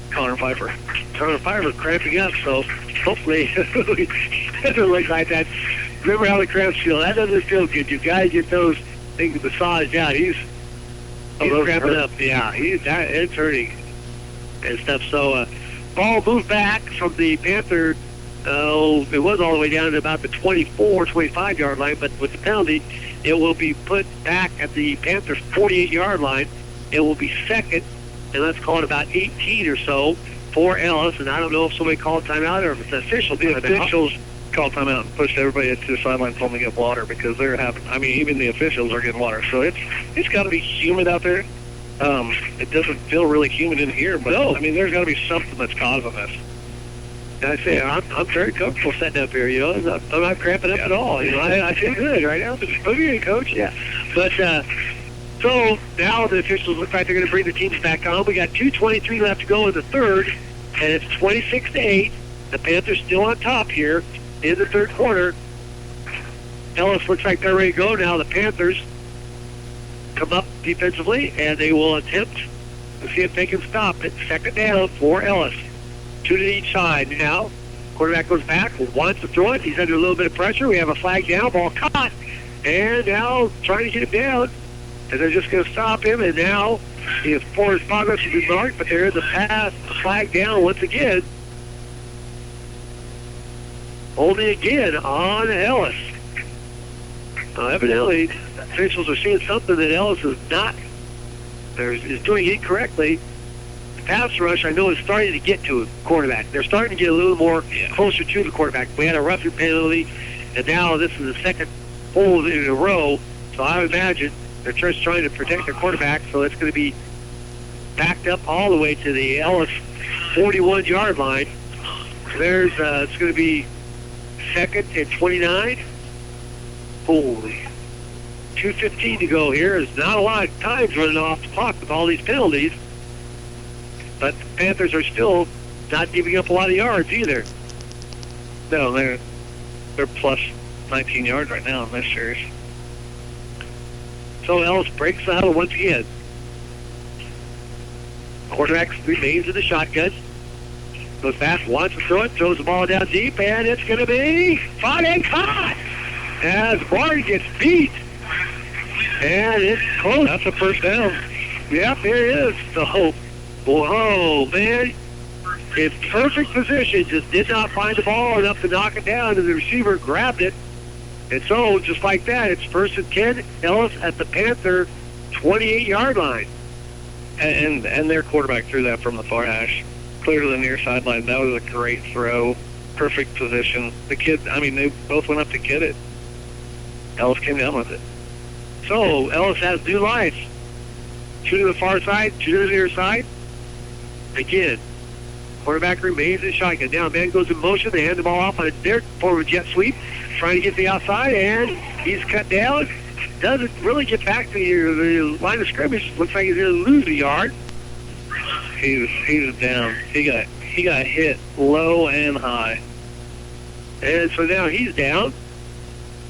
Connor Pfeiffer. Connor Pfeiffer cramping up, so hopefully it doesn't look like that. Remember how the cramps feel? That doesn't feel good. You've got to get those things massaged out. He's cramping up. Yeah, it's hurting and stuff. So ball moved back from the Panther. It was all the way down to about the 24, 25-yard line, but with the penalty, it will be put back at the Panthers' 48-yard line. It will be 2nd, and let's call it about 18 or so for Ellis. And I don't know if somebody called timeout or if it's official. The officials called timeout and pushed everybody to the sideline, told them to get water because they're having. I mean, even the officials are getting water. So it's got to be humid out there. It doesn't feel really humid in here, but no. I mean, there's got to be something that's causing this. And I say, I'm very comfortable sitting up here, I'm not cramping up at all. I feel good right now. Okay, Coach. Yeah. But, so now the officials look like they're going to bring the teams back on. We got 2:23 left to go in the third, and it's 26-8. The Panthers still on top here in the third quarter. Ellis looks like they're ready to go now. The Panthers come up defensively, and they will attempt to see if they can stop it. 2nd down for Ellis. 2 to each side now. Quarterback goes back, wants to throw it. He's under a little bit of pressure. We have a flag down, ball caught. And now trying to get him down. And they're just going to stop him. And now his forward progress will be marked, but there is a pass, flag down once again. Holding again on Ellis. Evidently, officials are seeing something that Ellis is not, is doing incorrectly. Pass rush, I know, is starting to get to a quarterback. They're starting to get a little more closer to the quarterback. We had a roughing penalty, and now this is the 2nd hold in a row. So I would imagine they're just trying to protect their quarterback, so it's going to be backed up all the way to the Ellis 41-yard line. There's it's going to be 2nd and 29. Holy. 2:15 to go here. There's not a lot of times running off the clock with all these penalties. But the Panthers are still not giving up a lot of yards either. No, they're plus 19 yards right now in this series. So Ellis breaks the huddle once again. Quarterback remains in the shotgun. Goes fast, wants to throw it, throws the ball down deep, and it's going to be fought and caught as Barton gets beat. And it's close. That's a first down. Yep, there it is. The hope. Whoa, man. In perfect position, just did not find the ball enough to knock it down, and the receiver grabbed it. And so, just like that, it's 1st and 10. Ellis at the Panther 28-yard line. And their quarterback threw that from the far hash, clear to the near sideline. That was a great throw. Perfect position. The kid, they both went up to get it. Ellis came down with it. So, Ellis has new life. Two to the far side, two to the near side. Again, quarterback remains in shotgun. Now, man goes in motion. They hand the ball off on their forward jet sweep, trying to get the outside, and he's cut down. Doesn't really get back to the line of scrimmage. Looks like he's going to lose a yard. He was down. He got hit low and high. And so now he's down.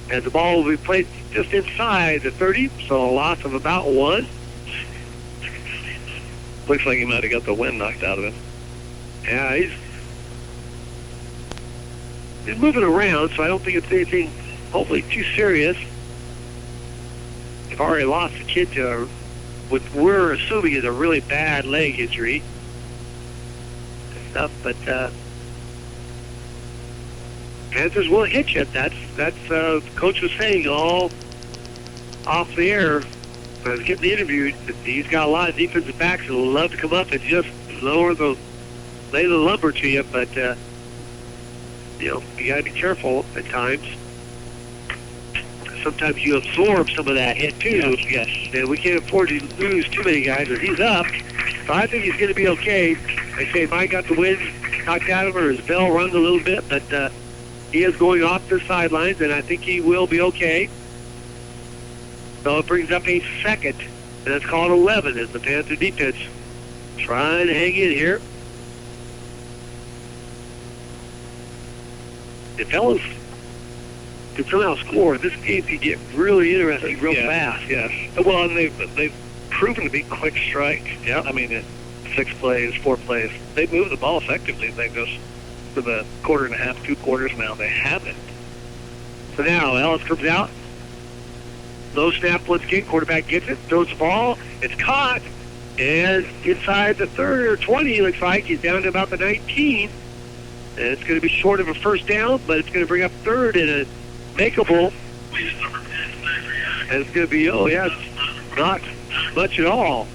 And the ball will be played just inside the 30, so a loss of about 1. Looks like he might have got the wind knocked out of him. Yeah, he's moving around, so I don't think it's anything hopefully too serious. They've already lost the kid to what we're assuming is a really bad leg injury and stuff, but Panthers will hit you. That's the coach was saying all off the air. I was getting interviewed. He's got a lot of defensive backs who love to come up and just lay the lumber to you, but you got to be careful at times. Sometimes you absorb some of that hit too. Yes. And we can't afford to lose too many guys. But he's up, so I think he's going to be okay. They say Mike got the wind knocked out of him, or his bell rung a little bit, but he is going off the sidelines, and I think he will be okay. So it brings up a second, and it's called 11 as the Panther defense trying to hang in here. If Ellis can somehow score, this game could get really interesting real fast. Yes. Well, and they've proven to be quick strike. Yeah. 6 plays, 4 plays. They move the ball effectively. They go for the quarter and a half, 2 quarters now. They haven't. So now Ellis comes out. Low snap, blitz kick. Quarterback gets it, throws the ball. It's caught. And inside the 30 or 20, looks like he's down to about the 19. And it's going to be short of a first down, but it's going to bring up third and a makeable. And it's going to be, not much at all.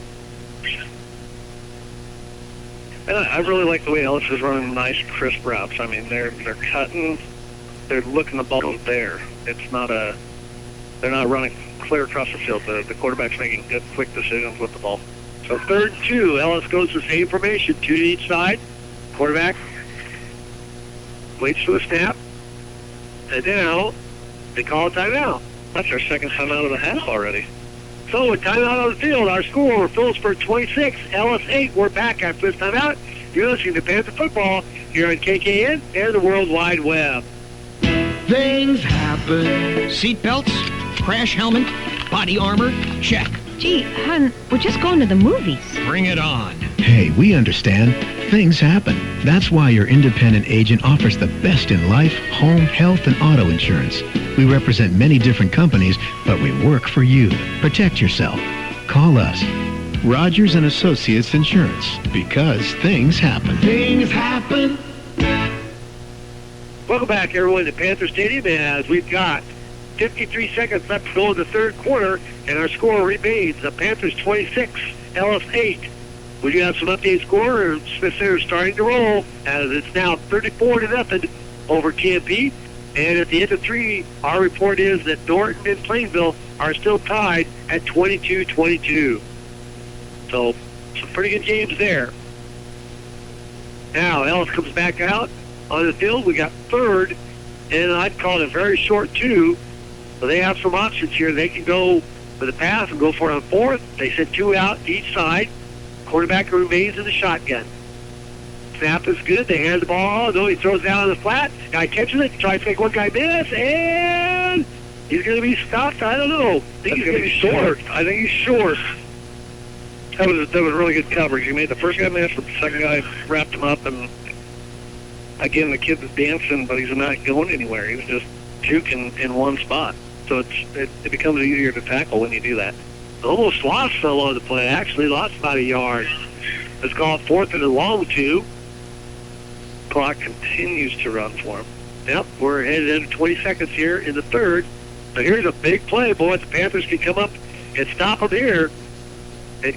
And I really like the way Ellis is running nice, crisp routes. They're cutting, they're looking the ball there. It's not they're not running clear across the field. The quarterback's making good, quick decisions with the ball. So 3rd and 2. Ellis goes the same formation, 2 to each side. Quarterback waits for the snap. And now they call a timeout. That's our second timeout of the half already. So a timeout on the field. Our score, Phillipsburg 26, Ellis 8. We're back after this timeout. You're listening to Panther Football here on KKN and the World Wide Web. Things happen. Seatbelts, crash helmet, body armor, check. Gee, hon, we're just going to the movies. Bring it on. Hey, we understand. Things happen. That's why your independent agent offers the best in life, home, health, and auto insurance. We represent many different companies, but we work for you. Protect yourself. Call us. Rogers & Associates Insurance. Because things happen. Things happen. Welcome back, everyone, to Panther Stadium, as we've got 53 seconds left to go in the third quarter, and our score remains the Panthers 26, Ellis 8. We do have some updated score. Smith Center is starting to roll, as it's now 34-0 over TMP. And at the end of 3, our report is that Norton and Plainville are still tied at 22-22. So, some pretty good games there. Now, Ellis comes back out on the field. We got 3rd, and I'd call it a very short 2. So they have some options here. They can go for the pass and go for it on fourth. They send 2 out each side. Quarterback remains in the shotgun. Snap is good. They hand the ball. No, he throws down on the flat. Guy catches it. Tries to make one guy miss, and he's going to be stopped. I don't know. I think he's going to be short. I think he's short. That was really good coverage. He made the first guy miss, but the second guy wrapped him up, and again, the kid was dancing, but he's not going anywhere. He was just juking in one spot. So it becomes easier to tackle when you do that. Almost lost fellow on the play. Actually lost about a yard. It's called 4th and a long 2. Clock continues to run for him. Yep, we're headed into 20 seconds here in the third. So here's a big play, boys. The Panthers can come up and stop them here and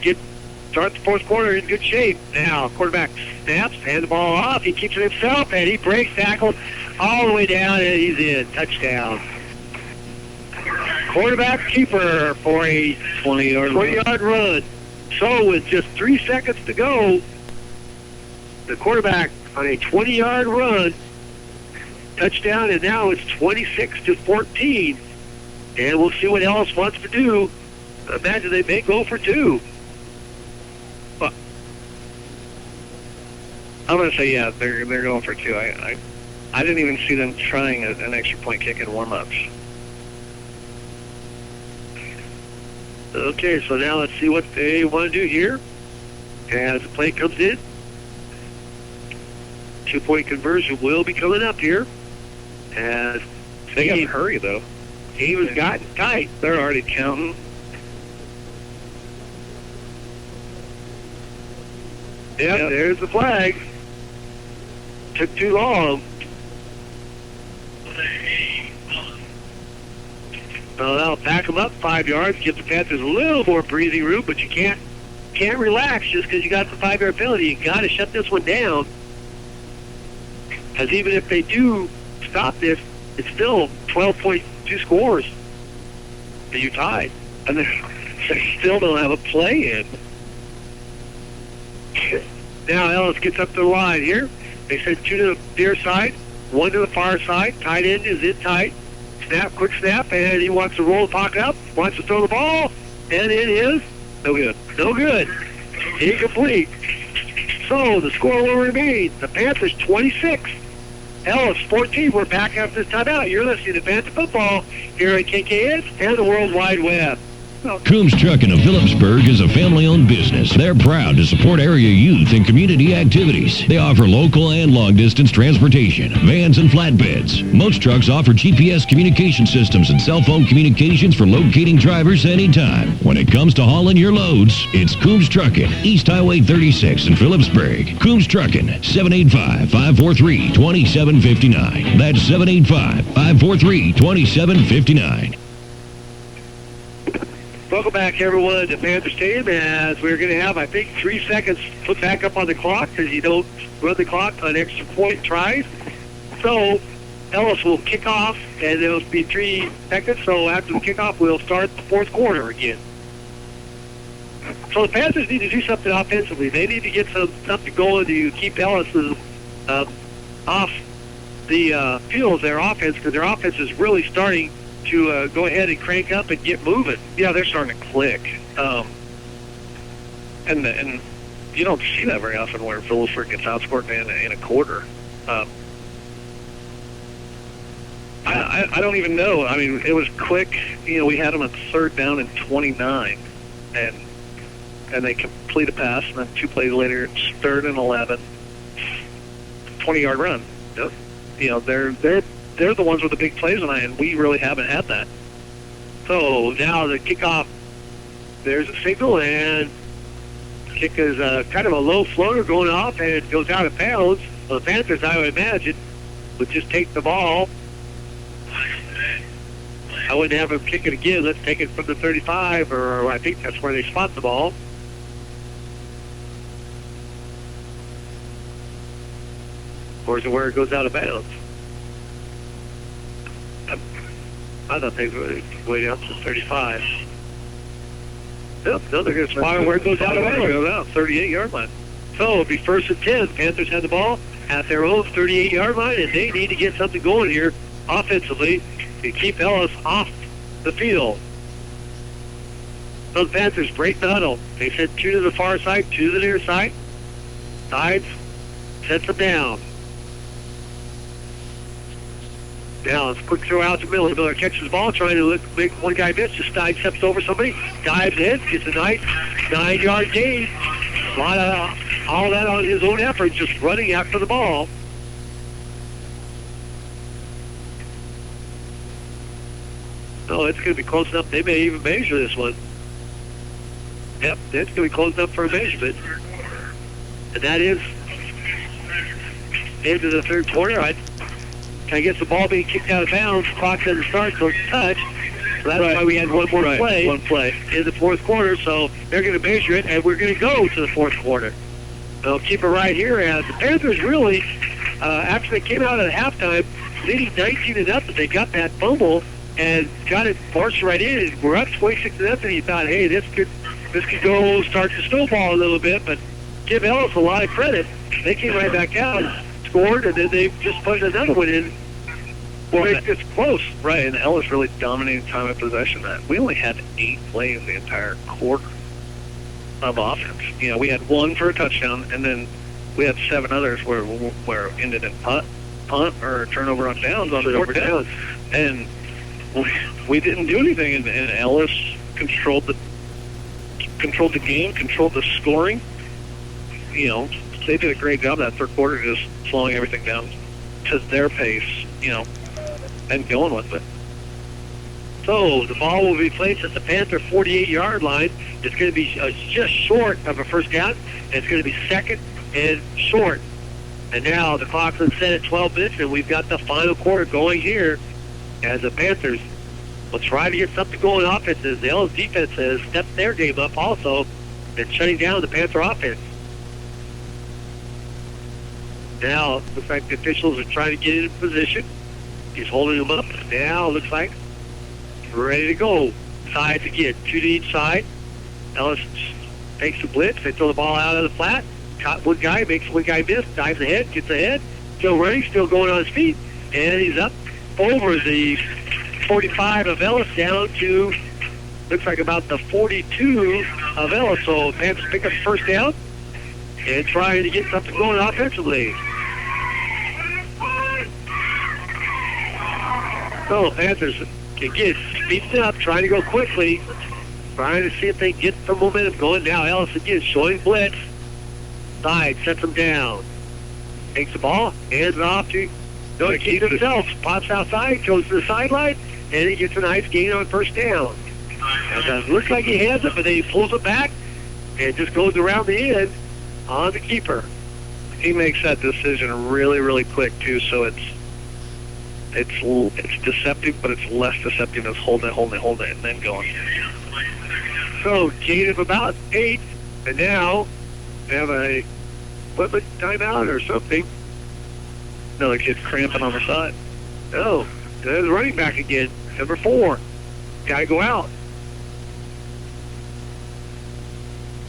start the fourth quarter in good shape. Now, quarterback snaps, hand the ball off. He keeps it himself, and he breaks tackle all the way down, and he's in. Touchdown. Quarterback keeper for a 20-yard run. So with just 3 seconds to go, the quarterback on a 20-yard run, touchdown, and now it's 26-14. And we'll see what Ellis wants to do. Imagine they may go for 2. But I'm going to say, yeah, they're going for 2. I didn't even see them trying an extra point kick in warm-ups. Okay, so now let's see what they want to do here. As the play comes in, 2-point conversion will be coming up here. As they got to hurry, though. He was gotten tight. They're already counting. Yep, there's the flag. Took too long. Well, that'll pack them up 5 yards, give the Panthers a little more breathing room, but you can't relax just because you got the 5-yard penalty. You got to shut this one down. Because even if they do stop this, it's still 12.2 scores that you tied, and they still don't have a play in. Now Ellis gets up to the line here. They send 2 to the near side, 1 to the far side. Tight end is in tight. Snap, quick snap, and he wants to roll the pocket up, wants to throw the ball, and it is no good. No good. Incomplete. So the score will remain. The Panthers 26, Ellis 14. We're back after this timeout. You're listening to Panther Football here at KKS and the World Wide Web. Coombs Trucking of Phillipsburg is a family-owned business. They're proud to support area youth and community activities. They offer local and long-distance transportation, vans and flatbeds. Most trucks offer GPS communication systems and cell phone communications for locating drivers anytime. When it comes to hauling your loads, it's Coombs Trucking, East Highway 36 in Phillipsburg. Coombs Trucking, 785-543-2759. That's 785-543-2759. Welcome back, everyone, to Panther Stadium, as we're going to have, I think, 3 seconds put back up on the clock because you don't run the clock on extra point tries. So Ellis will kick off, and it'll be 3 seconds. So after the kickoff, we'll start the fourth quarter again. So the Panthers need to do something offensively. They need to get something going to keep Ellis off the field, their offense, because their offense is really starting to go ahead and crank up and get moving. Yeah, they're starting to click. And you don't see that very often where Phillipsburg gets outscored in a quarter. I don't even know. I mean, it was quick. You know, we had them at 3rd down and 29, and they complete a pass, and then 2 plays later, it's 3rd and 11, 20-yard run. You know, they're the ones with the big plays tonight, and we really haven't had that. So now the kickoff, there's a signal, and kick is kind of a low floater going off, and it goes out of bounds. Well, the Panthers, I would imagine, would just take the ball. I wouldn't have them kick it again. Let's take it from the 35, or I think that's where they spot the ball. Or is it where it goes out of bounds? I thought they were way down to 35. Yep, no, they're going to spot where it goes out of bounds. 38-yard line. So it'll be 1st and 10. Panthers have the ball at their own 38-yard line, and they need to get something going here offensively to keep Ellis off the field. So the Panthers break the huddle. They send two to the far side, two to the near side. Sides, sets them down. Now it's a quick throw out to Miller. Miller catches the ball, trying to make one guy miss. Just side steps over somebody, dives in, gets a nice 9-yard gain. A lot of all that on his own effort, just running after the ball. Oh, it's going to be close enough. They may even measure this one. Yep, it's going to be close enough for a measurement. And that is into the third quarter. I guess the ball being kicked out of bounds. Clock doesn't start, so it's touch. So that's why we had one more play. One play in the fourth quarter. So they're going to measure it, and we're going to go to the fourth quarter. So keep it right here. And the Panthers really, after they came out at halftime, leading 19-0, they got that fumble and got it forced right in. And we're up 26-0. You thought, hey, this could go start to snowball a little bit, but give Ellis a lot of credit. They came right back out, scored, and then they just put another one in. Well, it's close. Right, and Ellis really dominated time of possession. We only had 8 plays the entire quarter of offense. You know, we had one for a touchdown, and then we had 7 others where ended in punt or turnover on downs on the downs. And we didn't do anything, and Ellis controlled the game, controlled the scoring. You know, they did a great job that third quarter, just slowing everything down to their pace, you know, and going with it. So the ball will be placed at the Panther 48-yard line. It's going to be just short of a first down. And it's going to be second and short. And now the clock's been set at 12 minutes, and we've got the final quarter going here as the Panthers will try to get something going offenses. The Ellis defense has stepped their game up also and shutting down the Panther offense. Now, looks like the officials are trying to get in position. He's holding them up. Now, looks like we're ready to go. Sides again, 2 to each side. Ellis takes the blitz. They throw the ball out of the flat. Caught one guy, makes one guy miss, dives ahead, gets ahead. Still running, still going on his feet. And he's up over the 45 of Ellis down to, looks like about the 42 of Ellis. So Panthers pick up first down and trying to get something going offensively. So Panthers again speeding up, trying to go quickly, trying to see if they get some momentum going. Now Ellis again showing blitz. Side sets him down. Takes the ball, hands it off to he keeps himself. Pops outside, goes to the sideline, and he gets a nice gain on first down. And looks like he has it, but then he pulls it back and just goes around the end on the keeper. He makes that decision really, really quick too. So it's deceptive, but it's less deceptive as holding it, and then going. So gain of about 8, and now they have a equipment timeout or something. Another kid's cramping on the side. Oh, there's running back again, number 4. Got to go out.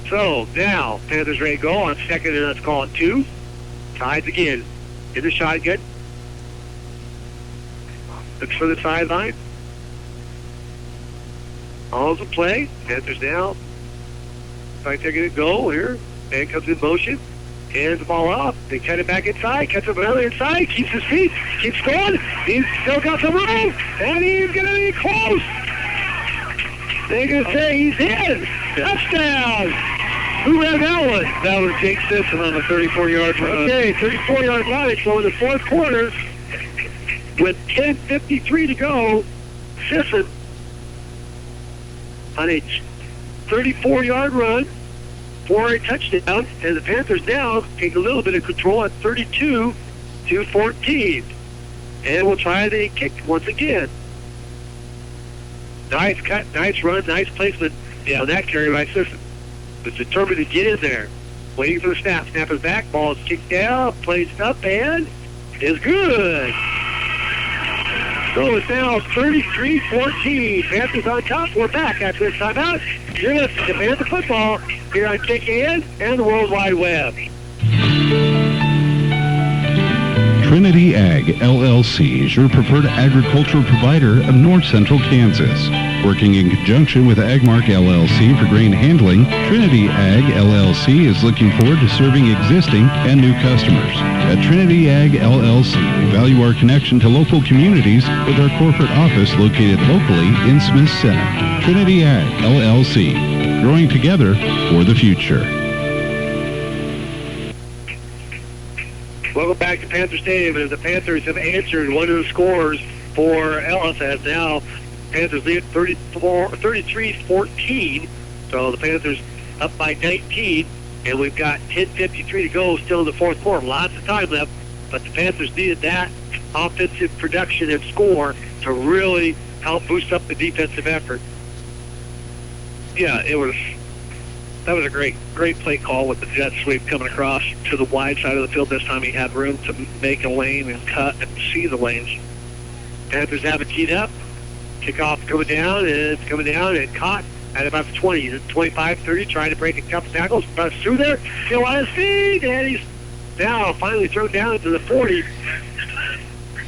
So now Panthers ready to go on second, and let's call it 2. Sides again. In the shotgun. Looks for the sideline. All's a play. Panthers now. Looks like they're going to go here. Man comes in motion. Hands the ball off. They cut it back inside. Cuts it another inside. Keeps his feet. Keeps going. He's still got some room. And he's going to be close. They're going to say he's in. Touchdown. Who ran that one? That was Jake Simpson on the 34-yard run. Okay, 34-yard line. So in the fourth quarter, with 10:53 to go, Simpson on a 34-yard run for a touchdown, and the Panthers now take a little bit of control at 32-14. And we'll try the kick once again. Nice cut, nice run, nice placement on that carry by Simpson. Was determined to get in there. Waiting for the snap. Snap is back, ball is kicked out, placed up, and is good. So it's now 33-14. Panthers on top. We're back after this timeout. You're listening to Panther Football here on KKN and the World Wide Web. Trinity Ag, LLC is your preferred agricultural provider of north central Kansas. Working in conjunction with Agmark LLC for grain handling, Trinity Ag LLC is looking forward to serving existing and new customers. At Trinity Ag LLC, we value our connection to local communities with our corporate office located locally in Smith Center. Trinity Ag LLC, growing together for the future. Welcome back to Panther Stadium, as the Panthers have answered one of the scores for Ellis, as now Panthers lead 33-14. So the Panthers up by 19, and we've got 10:53 to go still in the fourth quarter. Lots of time left, but the Panthers needed that offensive production and score to really help boost up the defensive effort. Yeah, that was a great play call with the jet sweep coming across to the wide side of the field. This time he had room to make a lane and cut and see the lanes. Panthers have it teed up. Kickoff coming down, and it's coming down and caught at about the 20. It's 25-30, trying to break a couple tackles. Busts through there, still on his feet, and he's now finally thrown down to the 40.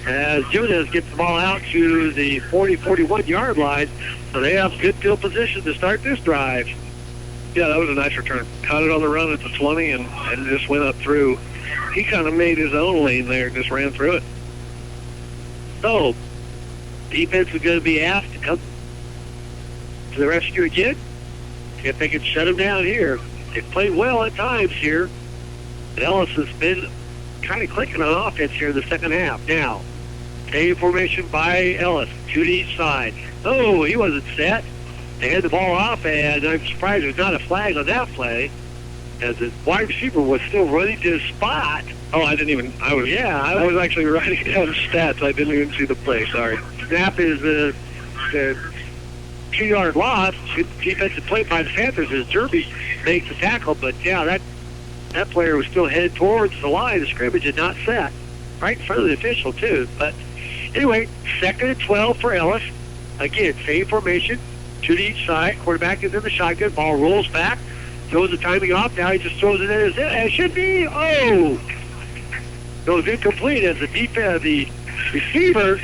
As Jimenez gets the ball out to the 40-41 yard line, so they have good field position to start this drive. Yeah, that was a nice return. Caught it on the run at the 20 and just went up through. He kind of made his own lane there, just ran through it. So, defense is going to be asked to come to the rescue again. If they can shut them down here. They've played well at times here. But Ellis has been kind of clicking on offense here in the second half. Now, same formation by Ellis, two to each side. Oh, he wasn't set. They had the ball off, and I'm surprised there's not a flag on that play, as the wide receiver was still running to his spot. Oh, I was actually writing down stats. I didn't even see the play, sorry. Snap is the 2-yard loss. Good defensive play by the Panthers as Derby makes the tackle, but yeah, that player was still headed towards the line of scrimmage and not set. Right in front of the official, too. But anyway, 2nd and 12 for Ellis. Again, same formation. Two to each side. Quarterback is in the shotgun. Ball rolls back. Throws the timing off. Now he just throws it in as it should be. Oh! Goes incomplete as the receiver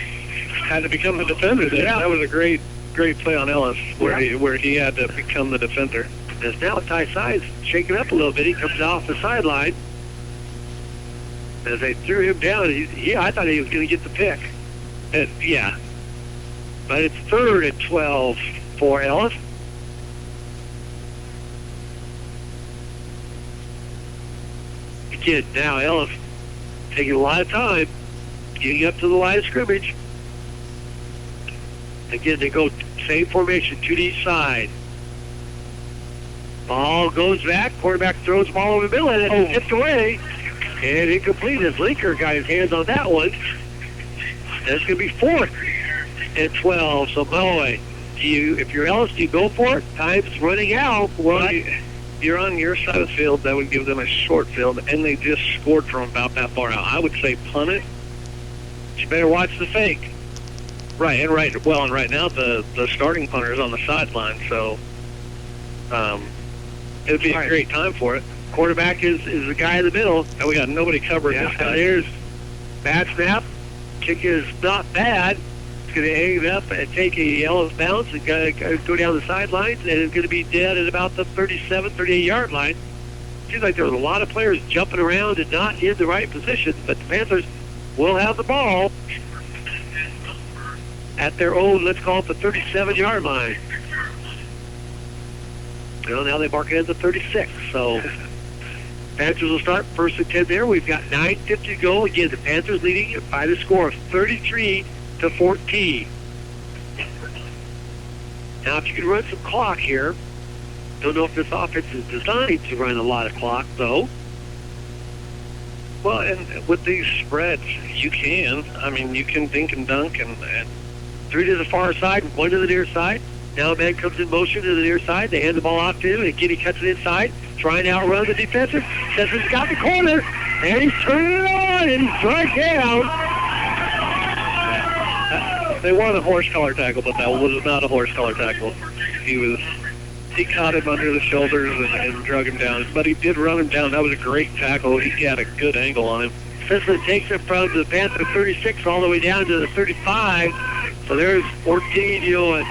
Had to become the defender there. Yeah. That was a great play on Ellis, where he had to become the defender. As now Ty Sides shaking up a little bit. He comes off the sideline. As they threw him down, I thought he was going to get the pick. Yeah. But it's 3rd and 12 for Ellis. Again, now Ellis taking a lot of time getting up to the line of scrimmage. Again, they go same formation, two to each side. Ball goes back. Quarterback throws the ball over the middle, and it's tipped away. And incomplete as Linker got his hands on that one. That's going to be 4th and 12. So, boy, if you're Ellis, do you go for it? Time's running out. Well, you're on your side of the field. That would give them a short field, and they just scored from about that far out. I would say punt it. You better watch the fake. Right, and right now the starting punter is on the sideline, so it would be a great time for it. Quarterback is the guy in the middle. And we got nobody covering this guy. Here's bad snap. Kick is not bad. It's going to hang it up and take a yellow bounce and go down the sidelines, and it's going to be dead at about the 37, 38-yard line. Seems like there was a lot of players jumping around and not in the right position, but the Panthers will have the ball at their own, let's call it the 37-yard line. Well, now they mark it at the 36, so Panthers will start 1st and 10 there. We've got 9:50 to go. Again, the Panthers leading by the score of 33-14. Now, if you can run some clock here, don't know if this offense is designed to run a lot of clock, though. Well, and with these spreads, you can. I mean, you can dink and dunk and 3 to the far side, 1 to the near side. Now a man comes in motion to the near side. They hand the ball off to him, and again he cuts it inside, trying to outrun the defensive. Sessions got the corner, and he's turning it on, and he's right down. They wanted a horse collar tackle, but that was not a horse collar tackle. He caught him under the shoulders and drug him down. But he did run him down. That was a great tackle. He had a good angle on him. Sisson takes it from the Panther 36 all the way down to the 35. So there's Ortinho and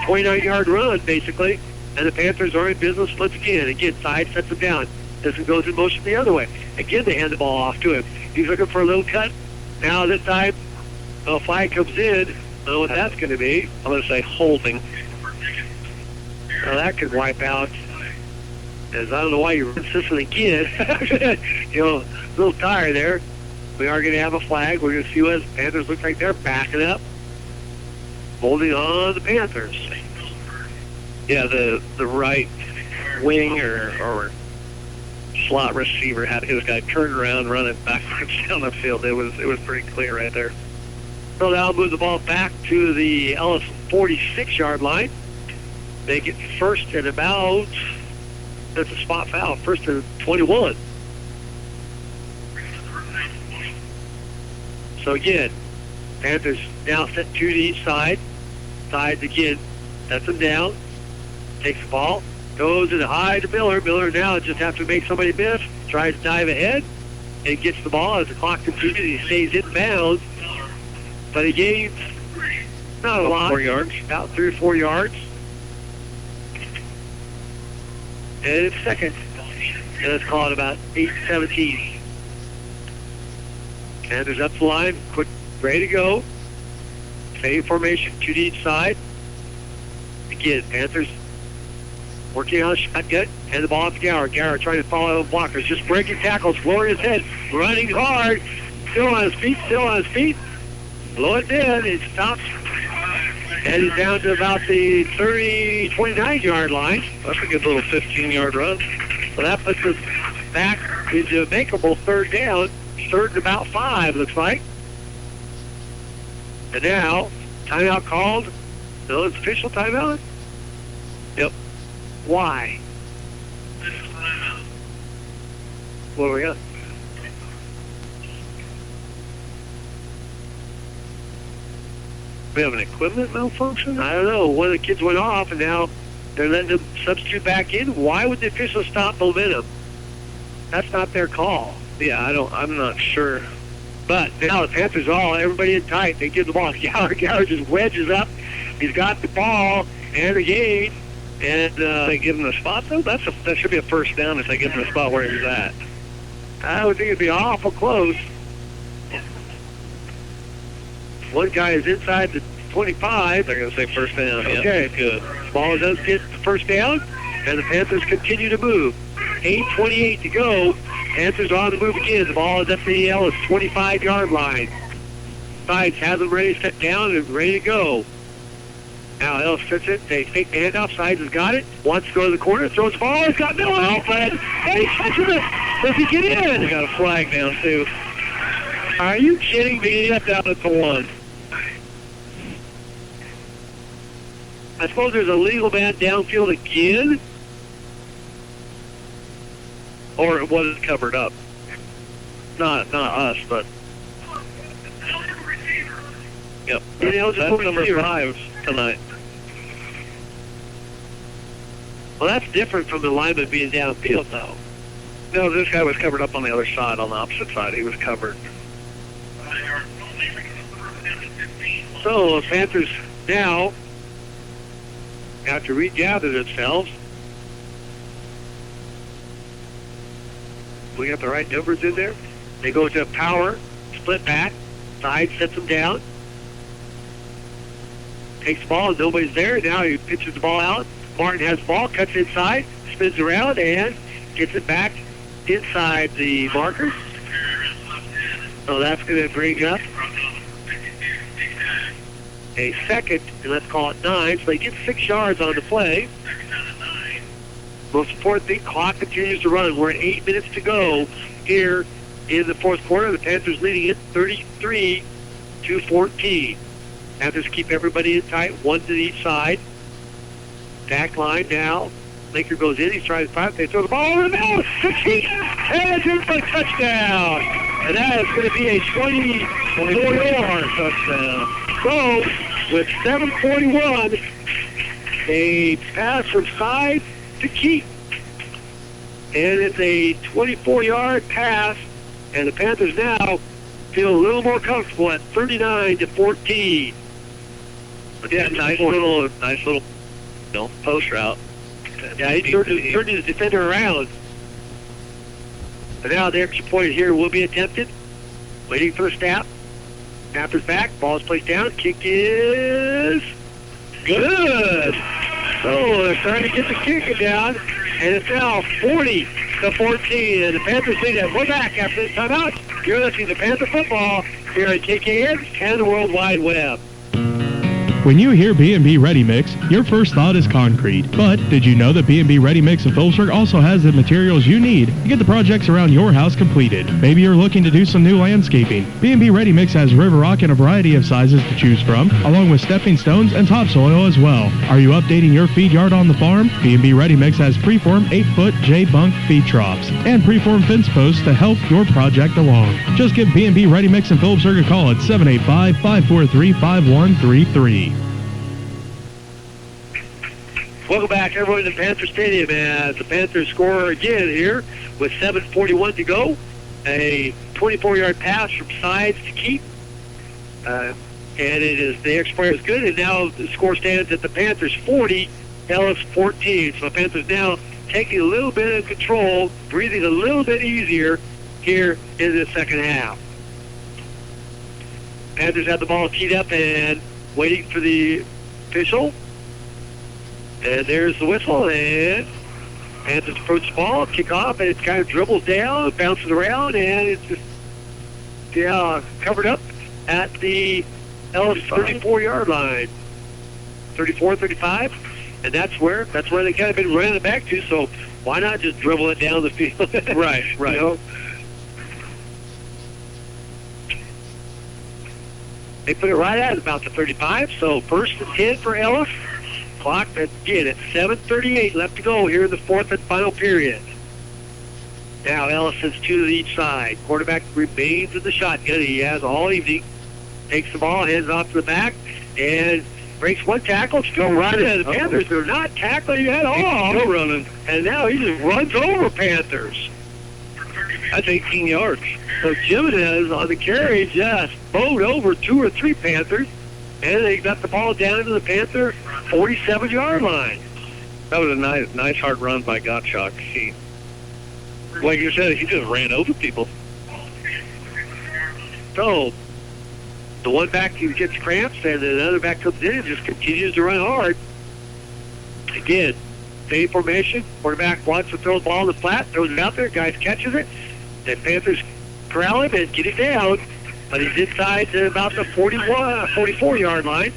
29-yard run, basically, and the Panthers are in business once again. Again, side sets him down. This one goes in motion the other way. Again, they hand the ball off to him. He's looking for a little cut. Now this time, a flag comes in. I don't know what that's going to be. I'm going to say holding. Now that could wipe out. As I don't know why you're insisting again. You know, a little tired there. We are going to have a flag. We're going to see what the Panthers look like they're backing up. Holding on the Panthers. Yeah, the right wing or slot receiver had his guy turned around running backwards down the field. It was pretty clear right there. So now move the ball back to the Ellis 46-yard line. They get first at about, that's a spot foul, first and 21. So again, Panthers now set 2 to each side. Sides again, sets them down, takes the ball, goes in high to Miller. Miller now just have to make somebody miss, tries to dive ahead, and gets the ball as the clock continues. He stays in bounds, but he gains not a lot. 4 yards. About 3 or 4 yards. And it's second. And let's call it about 8-17. Panthers up the line, quick, ready to go. Same formation, 2 to each side. Again, Panthers working on a shotgun, and the ball up to Gower. Gower trying to follow blockers, just breaking tackles, lowering his head, running hard, still on his feet. Blow it in, it stops, and he's down to about the 29-yard line. That's a good little 15-yard run. So that puts us back into a makeable third down, third and about 5, looks like. And now, timeout called. No, it's official timeout? Yep. Why? What do we got? We have an equipment malfunction? I don't know. One of the kids went off, and now they're letting them substitute back in. Why would the officials stop momentum? That's not their call. Yeah, I'm not sure. But now the Panthers everybody in tight. They give the ball. Gower just wedges up. He's got the ball and the gain. And they give him the spot, though? That should be a first down if they give him the spot where he's at. I would think it'd be awful close. One guy is inside the 25. They're going to say first down. Okay. Yeah, good. Ball does get the first down, and the Panthers continue to move. 8:28 to go. Panthers on the move again. The ball is at the Ellis 25-yard line. Sides has them ready to set down and ready to go. Now Ellis sets it. They take the handoff. Sides has got it. Wants to go to the corner. Throws the ball. He's got no help. And he catches it. Does he get in? They got a flag down, too. Are you kidding me? That's down at the 1. I suppose there's a legal man downfield again. Or it was covered up. Not us, but... Yep. That's number 5 tonight. Well, that's different from the lineman being downfield, though. No, this guy was covered up on the other side, on the opposite side. He was covered. So the Panthers now have to regather themselves. We got the right numbers in there. They go to power, split back, side sets them down. Takes the ball, nobody's there. Now he pitches the ball out. Martin has the ball, cuts inside, spins around, and gets it back inside the marker. So that's going to bring up a second, and let's call it 9. So they get 6 yards on the play. Most important thing, clock continues to run. We're at 8 minutes to go here in the fourth quarter. The Panthers leading it 33-14. Panthers keep everybody in tight, 1 to each side. Back line now. Laker goes in. He's trying to fight. They throw the ball over the middle. And it's in for a touchdown. And that is going to be a 24-yard touchdown. So, with 7:41, a pass from side to keep. And it's a 24-yard pass. And the Panthers now feel a little more comfortable at 39-14. Yeah, nice little, post route. Yeah, he turned his defender around. But now the extra point here will be attempted. Waiting for the snap. Snap is back. Ball is placed down. Kick is good. So they're starting to get the kick down, and it's now 40-14. And the Panthers lead it. We're back after this timeout. You're listening to Panther Football here at KKN and the World Wide Web. When you hear B&B Ready Mix, your first thought is concrete. But did you know that B&B Ready Mix in Phillipsburg also has the materials you need to get the projects around your house completed? Maybe you're looking to do some new landscaping. B&B Ready Mix has river rock in a variety of sizes to choose from, along with stepping stones and topsoil as well. Are you updating your feed yard on the farm? B&B Ready Mix has preform 8-foot J-bunk feed troughs and preform fence posts to help your project along. Just give B&B Ready Mix in Phillipsburg a call at 785-543-5133. Welcome back, everyone, to Panther Stadium as the Panthers score again here with 7:41 to go. A 24-yard pass from Sides to Keith. And it is the extra point is good, and now the score stands at the Panthers 40, Ellis 14. So the Panthers now taking a little bit of control, breathing a little bit easier here in the second half. Panthers have the ball teed up and waiting for the official. And there's the whistle, and Panthers approach the ball, kick off, and it kind of dribbles down, bounces around, and it's just covered up at the Ellis 34-yard line. 34, 35, and that's where they kind of been running it back to, so why not just dribble it down the field? Right. You know? They put it right at about the 35, so first and 10 for Ellis. Clock again at 7:38 left to go here in the fourth and final period. Now Ellis has two to each side. Quarterback remains in the shotgun. He has all evening. Takes the ball, hands off to the back, and breaks one tackle. Still running. The Panthers are not tackling at all. Still running. And now he just runs over Panthers. That's 18 yards. So Jimenez on the carry just bowed over 2 or 3 Panthers. And they got the ball down to the Panther 47-yard line. That was a nice hard run by Gottschalk. He, like you said, he just ran over people. So the one back he gets cramps, and the other back comes in and just continues to run hard. Again, same formation. Quarterback wants to throw the ball in the flat, throws it out there. Guys catches it. The Panthers corral him and get it down. But he's inside to about the 44-yard line.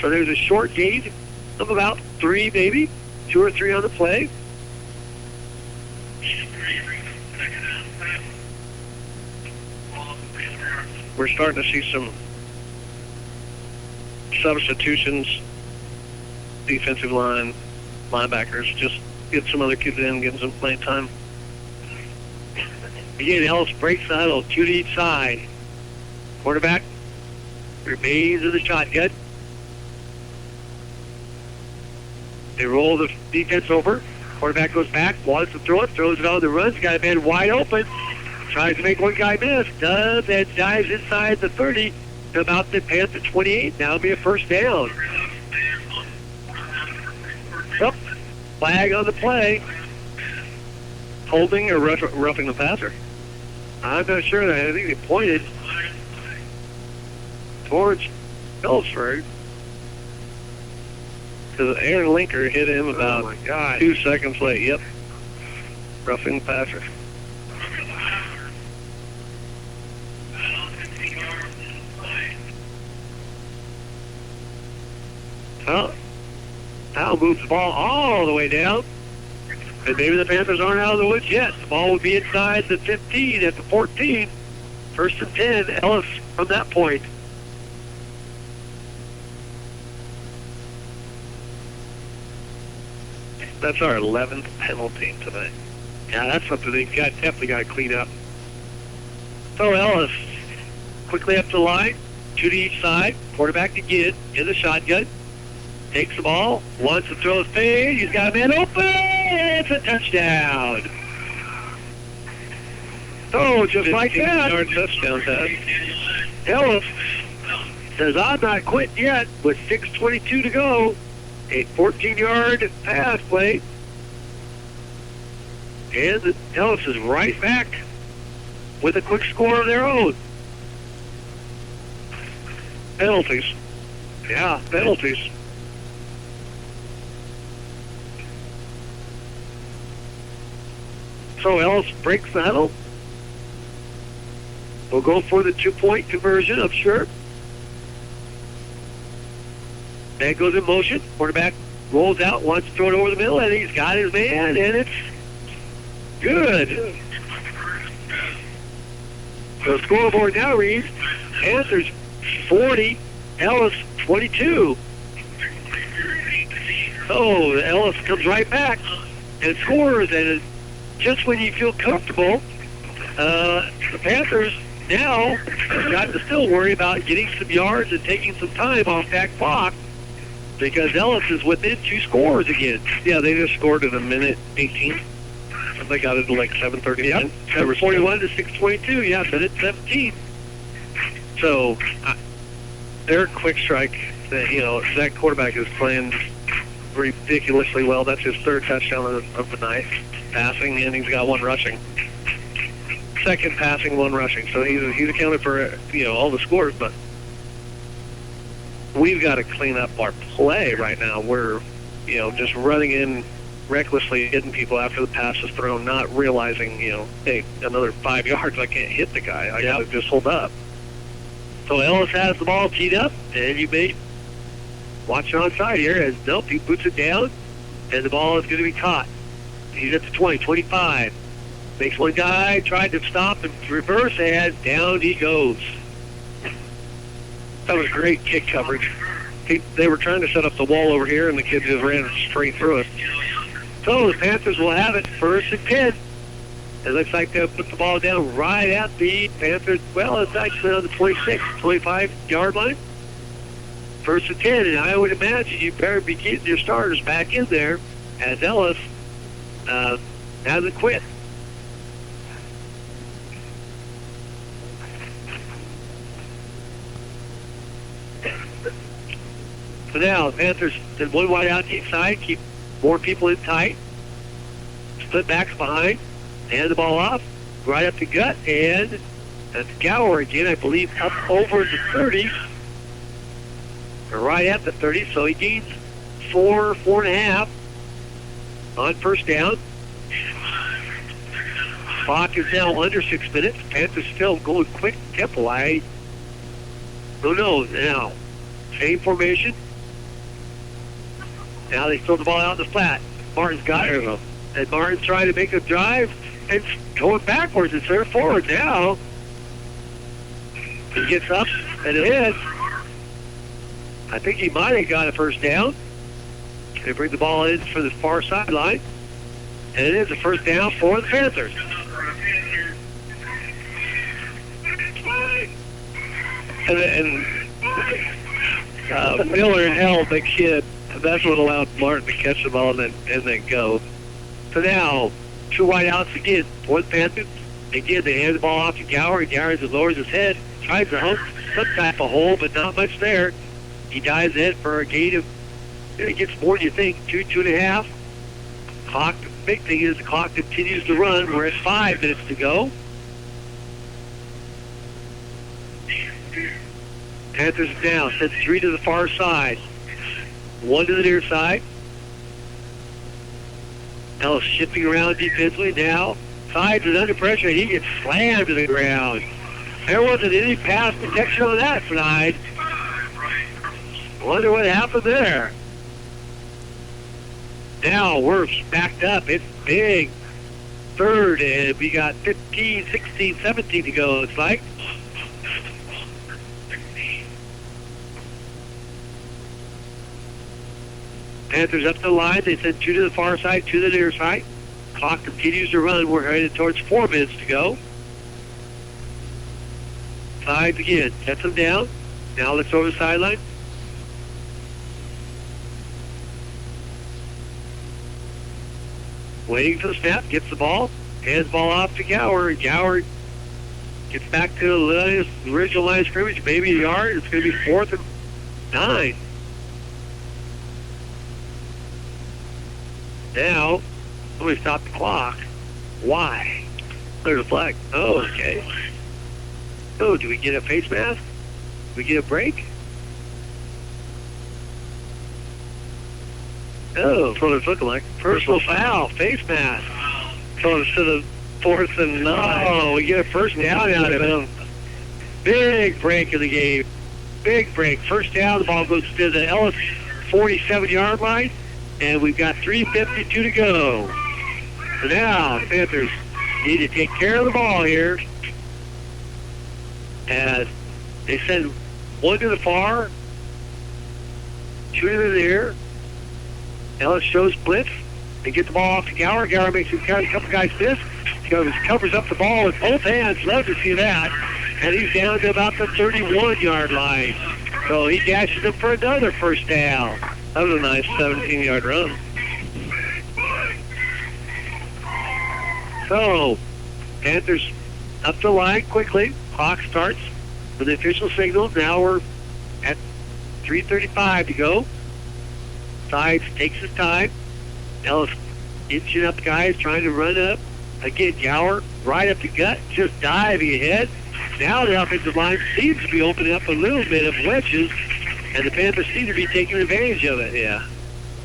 So there's a short gain of about 3, maybe 2 or 3 on the play. We're starting to see some substitutions. Defensive line, linebackers, just get some other kids in, give them some playing time. Again, Ellis breaks the huddle, 2 to each side. Quarterback remains in the shotgun. They roll the defense over. Quarterback goes back, wants to throw it, throws it on the run. Got a man wide open. Tries to make one guy miss. Does, and dives inside the 30 to about the Panther 28. Now it'll be a first down. Yep. Flag on the play. Holding or roughing the passer? I'm not sure. I think they pointed towards Phillipsburg. Because Aaron Linker hit him about 2 seconds late. Yep. Roughing the passer. Well, Powell moves the ball all the way down. And maybe the Panthers aren't out of the woods yet. The ball would be inside the 15 at the 14. First and 10, Ellis from that point. That's our 11th penalty today. Yeah, that's something they definitely got to clean up. So Ellis quickly up the line, 2 to each side. Quarterback again in the shotgun. Takes the ball, wants to throw his fade. He's got a man open. It's a touchdown. So just like that, yard touchdown pass. Ellis says, I'm not quitting yet with 6:22 to go. A 14-yard pass play. And Ellis is right back with a quick score of their own. Penalties. Yeah, penalties. So Ellis breaks the huddle. We'll go for the 2-point conversion, I'm sure. Man goes in motion. Quarterback rolls out, wants to throw it over the middle, and he's got his man, and it's good. The scoreboard now reads Panthers 40, Ellis 22. So Ellis comes right back and scores, and just when you feel comfortable, the Panthers now got to still worry about getting some yards and taking some time off that clock because Ellis is within 2 scores again. Yeah, they just scored in a minute 18. They got it to like 7:30. Yep, 41 to 6:22. Yeah, minute 17. So their quick strike, that quarterback is playing ridiculously well. That's his 3rd touchdown of the night, passing, and he's got 1 rushing. 2nd passing, 1 rushing. So he's accounted for all the scores, but we've got to clean up our play right now. We're just running in recklessly, hitting people after the pass is thrown, not realizing hey, another 5 yards, I can't hit the guy. I got to just hold up. So Ellis has the ball teed up, and you may watch onside here as nope, he puts it down, and the ball is going to be caught. He's at the 20, 25. Makes one guy, tried to stop and reverse, and down he goes. That was great kick coverage. They were trying to set up the wall over here, and the kid just ran straight through it. So the Panthers will have it 1st and 10. It looks like they'll put the ball down right at the Panthers. Well, it's actually on the 26, 25-yard line. 1st and 10, and I would imagine you better be getting your starters back in there as Ellis hasn't quit. So now the Panthers send 1 wide out to the inside, keep more people in tight. Split backs behind, hand the ball off, right up the gut, and that's Gower again, I believe, up over the 30. Or right at the 30, so he gains 4.5 on 1st down. Clock is now under 6 minutes. Panthers still going quick tempo. I don't know now. Same formation. Now they throw the ball out in the flat. Martin's got it. And Martin's trying to make a drive and going backwards instead of forward. Now he gets up and it hits. I think he might have got a 1st down. They bring the ball in for the far sideline. And it is a 1st down for the Panthers. And Miller held the kid. That's what allowed Martin to catch the ball and then go. So now, 2 wide outs again for the Panthers. Again, they hand the ball off to Gower. Gower just lowers his head, tries to hook some type of hole, but not much there. He dives in for a gain of, it gets more than you think, 2.5. Clock, the big thing is the clock continues to run. We're at 5 minutes to go. Panthers down, sends 3 to the far side. 1 to the near side. Ellis shifting around defensively now. Sides is under pressure. He gets slammed to the ground. There wasn't any pass protection on that side. Wonder what happened there. Now we're backed up. It's big. 3rd, and we got 15, 16, 17 to go, looks like. Panthers up the line. They send 2 to the far side, 2 to the near side. Clock continues to run. We're headed towards 4 minutes to go. Sides again. Sets them down. Now let's over the sideline. Waiting for the snap. Gets the ball. Hands the ball off to Gower. Gower Gets back to the original line of scrimmage, maybe a yard. It's going to be 4th and 9. Now, somebody stop the clock. Why? There's a flag. Oh, okay. Oh, do we get a face mask? Do we get a break? Oh, that's what it's looking like. Personal foul, face mask. So instead of 4th and 9, oh, we get a first down out of him. Big break in the game. Big break. First down, the ball goes to the Ellis 47-yard line, and we've got 3:52 to go. So now, Panthers need to take care of the ball here. As they send one to the far, two to the near. Ellis shows blitz. They get the ball off to Gower. Gower makes a couple guys miss. Covers up the ball with both hands. Love to see that. And he's down to about the 31-yard line. So he dashes him for another first down. That was a nice 17-yard run. So, Panthers up the line quickly. Clock starts with the official signal. Now we're at 3:35 to go. Sides takes his time. Ellis inching up guys, trying to run up. Again, Gower right up the gut, just diving ahead. Now the offensive line seems to be opening up a little bit of wedges, and the Panthers seem to be taking advantage of it. Yeah,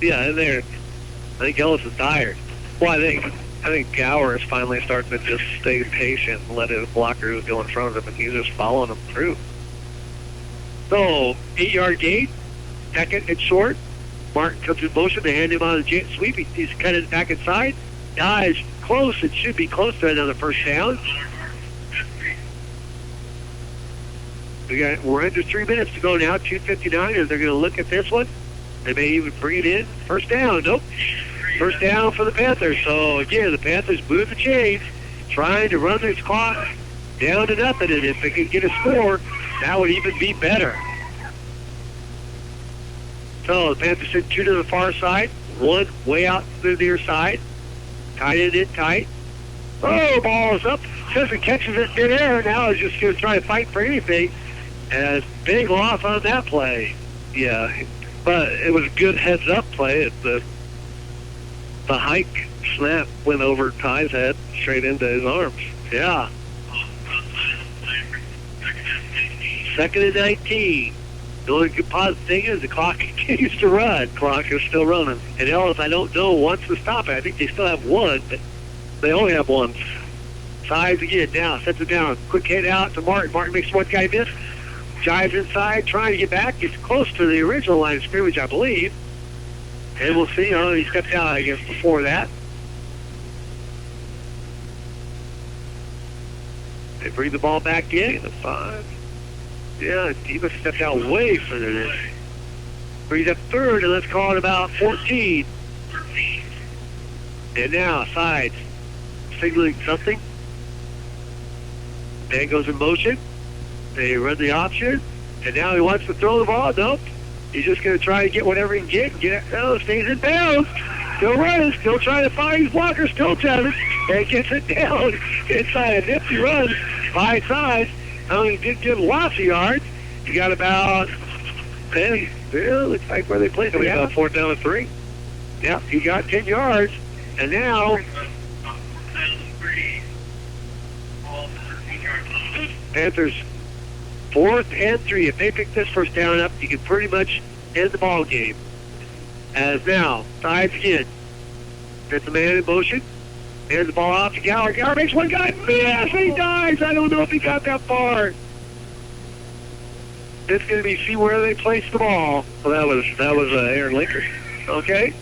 in there. I think Ellis is tired. Well, I think Gower is finally starting to just stay patient and let his blockers go in front of him, and he's just following them through. So, 8-yard gain, second and short. Martin comes in motion. They hand him on a jet sweep. He's cut it back inside. Guys, close. It should be close to another first down. We're under 3 minutes to go now. 2:59. And they're going to look at this one. They may even bring it in. First down. Nope. First down for the Panthers. So again, the Panthers move the chains, trying to run this clock down to nothing. And if they can get a score, that would even be better. So the Panthers send two to the far side, one way out to the near side. Tight it in tight. Oh, ball is up. Simpson catches it in air. Now is just going to try to fight for anything. And big loss on that play. Yeah, but it was a good heads-up play. The hike snap went over Ty's head, straight into his arms. Yeah. 2nd and 19. The only good positive thing is the clock continues to run. Clock is still running. And Ellis, I don't know, wants to stop it. I think they still have one, but they only have one. Sides again now, sets it down. Quick head out to Martin. Martin makes one guy miss. Jives inside, trying to get back. Gets close to the original line of scrimmage, I believe. And we'll see. He stepped out, I guess, before that. They bring the ball back in. The 5. Yeah, Diva stepped out way further than this. Brings up 3rd, and let's call it about 14. And now, sides. Signaling something. Man goes in motion. They run the option. And now he wants to throw the ball. Nope. He's just going to try to get whatever he can get. Stays in bounds. Still running. Still trying to find his blocker. Still trying. And gets it down inside a nifty run. By sides. He did get lots of yards. He got about 10. Looks like where they played. So about 4th down and 3. Yeah, he got 10 yards. And now Panthers 4th and 3. If they pick this first down up, you can pretty much end the ball game. As now, sides again. Gets the man in motion. Hands the ball off to Gower. Gower makes one guy miss. He dives. I don't know if he got that far. It's going to be see where they place the ball. Well, that was Aaron Linker. Okay.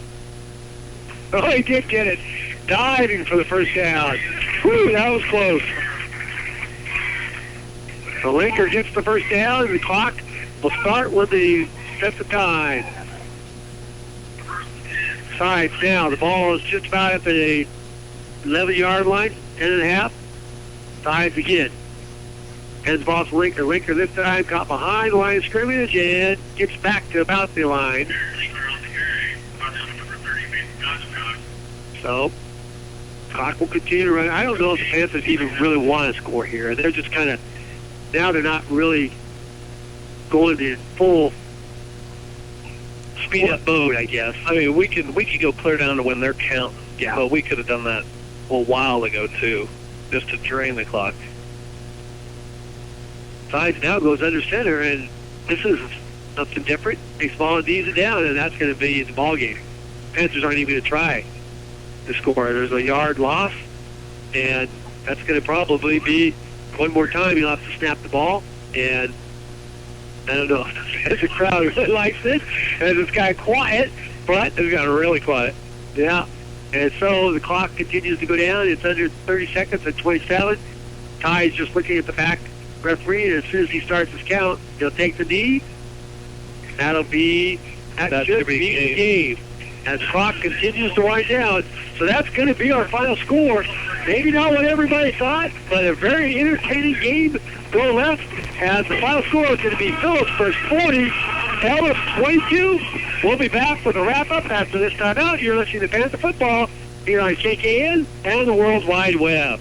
Oh, he did get it. Diving for the first down. Whew, that was close. So Linker gets the first down, and the clock will start when they set the time. Sides now. The ball is just about at the 11-yard line, 10.5. Sides again. Hands the ball to Linker. Linker this time caught behind the line of scrimmage and gets back to about the line. So, clock will continue to run. I don't know if the Panthers even really want to score here. They're just kind of, now they're not really going to full speed up mode, I guess. I mean, we could go clear down to when they're counting. Yeah. But we could have done that a while ago, too, just to drain the clock. Sides now goes under center, and this is something different. They small and D's it down, and that's going to be the ball game. Panthers aren't even going to try to score. There's a yard loss, and that's going to probably be one more time. You'll have to snap the ball, and I don't know if the crowd really likes it, and it's got quiet, but it's got really quiet. Yeah, and so the clock continues to go down. It's under 30 seconds at 27. Ty's just looking at the back referee, and as soon as he starts his count, he'll take the knee. That should be the game. As the clock continues to wind down. So that's going to be our final score. Maybe not what everybody thought, but a very entertaining game going left. As the final score is going to be Phillipsburg 40, Ellis 22. We'll be back with a wrap-up after this timeout. You're listening to Panther Football here on KKN and the World Wide Web.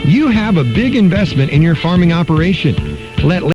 You have a big investment in your farming operation. Let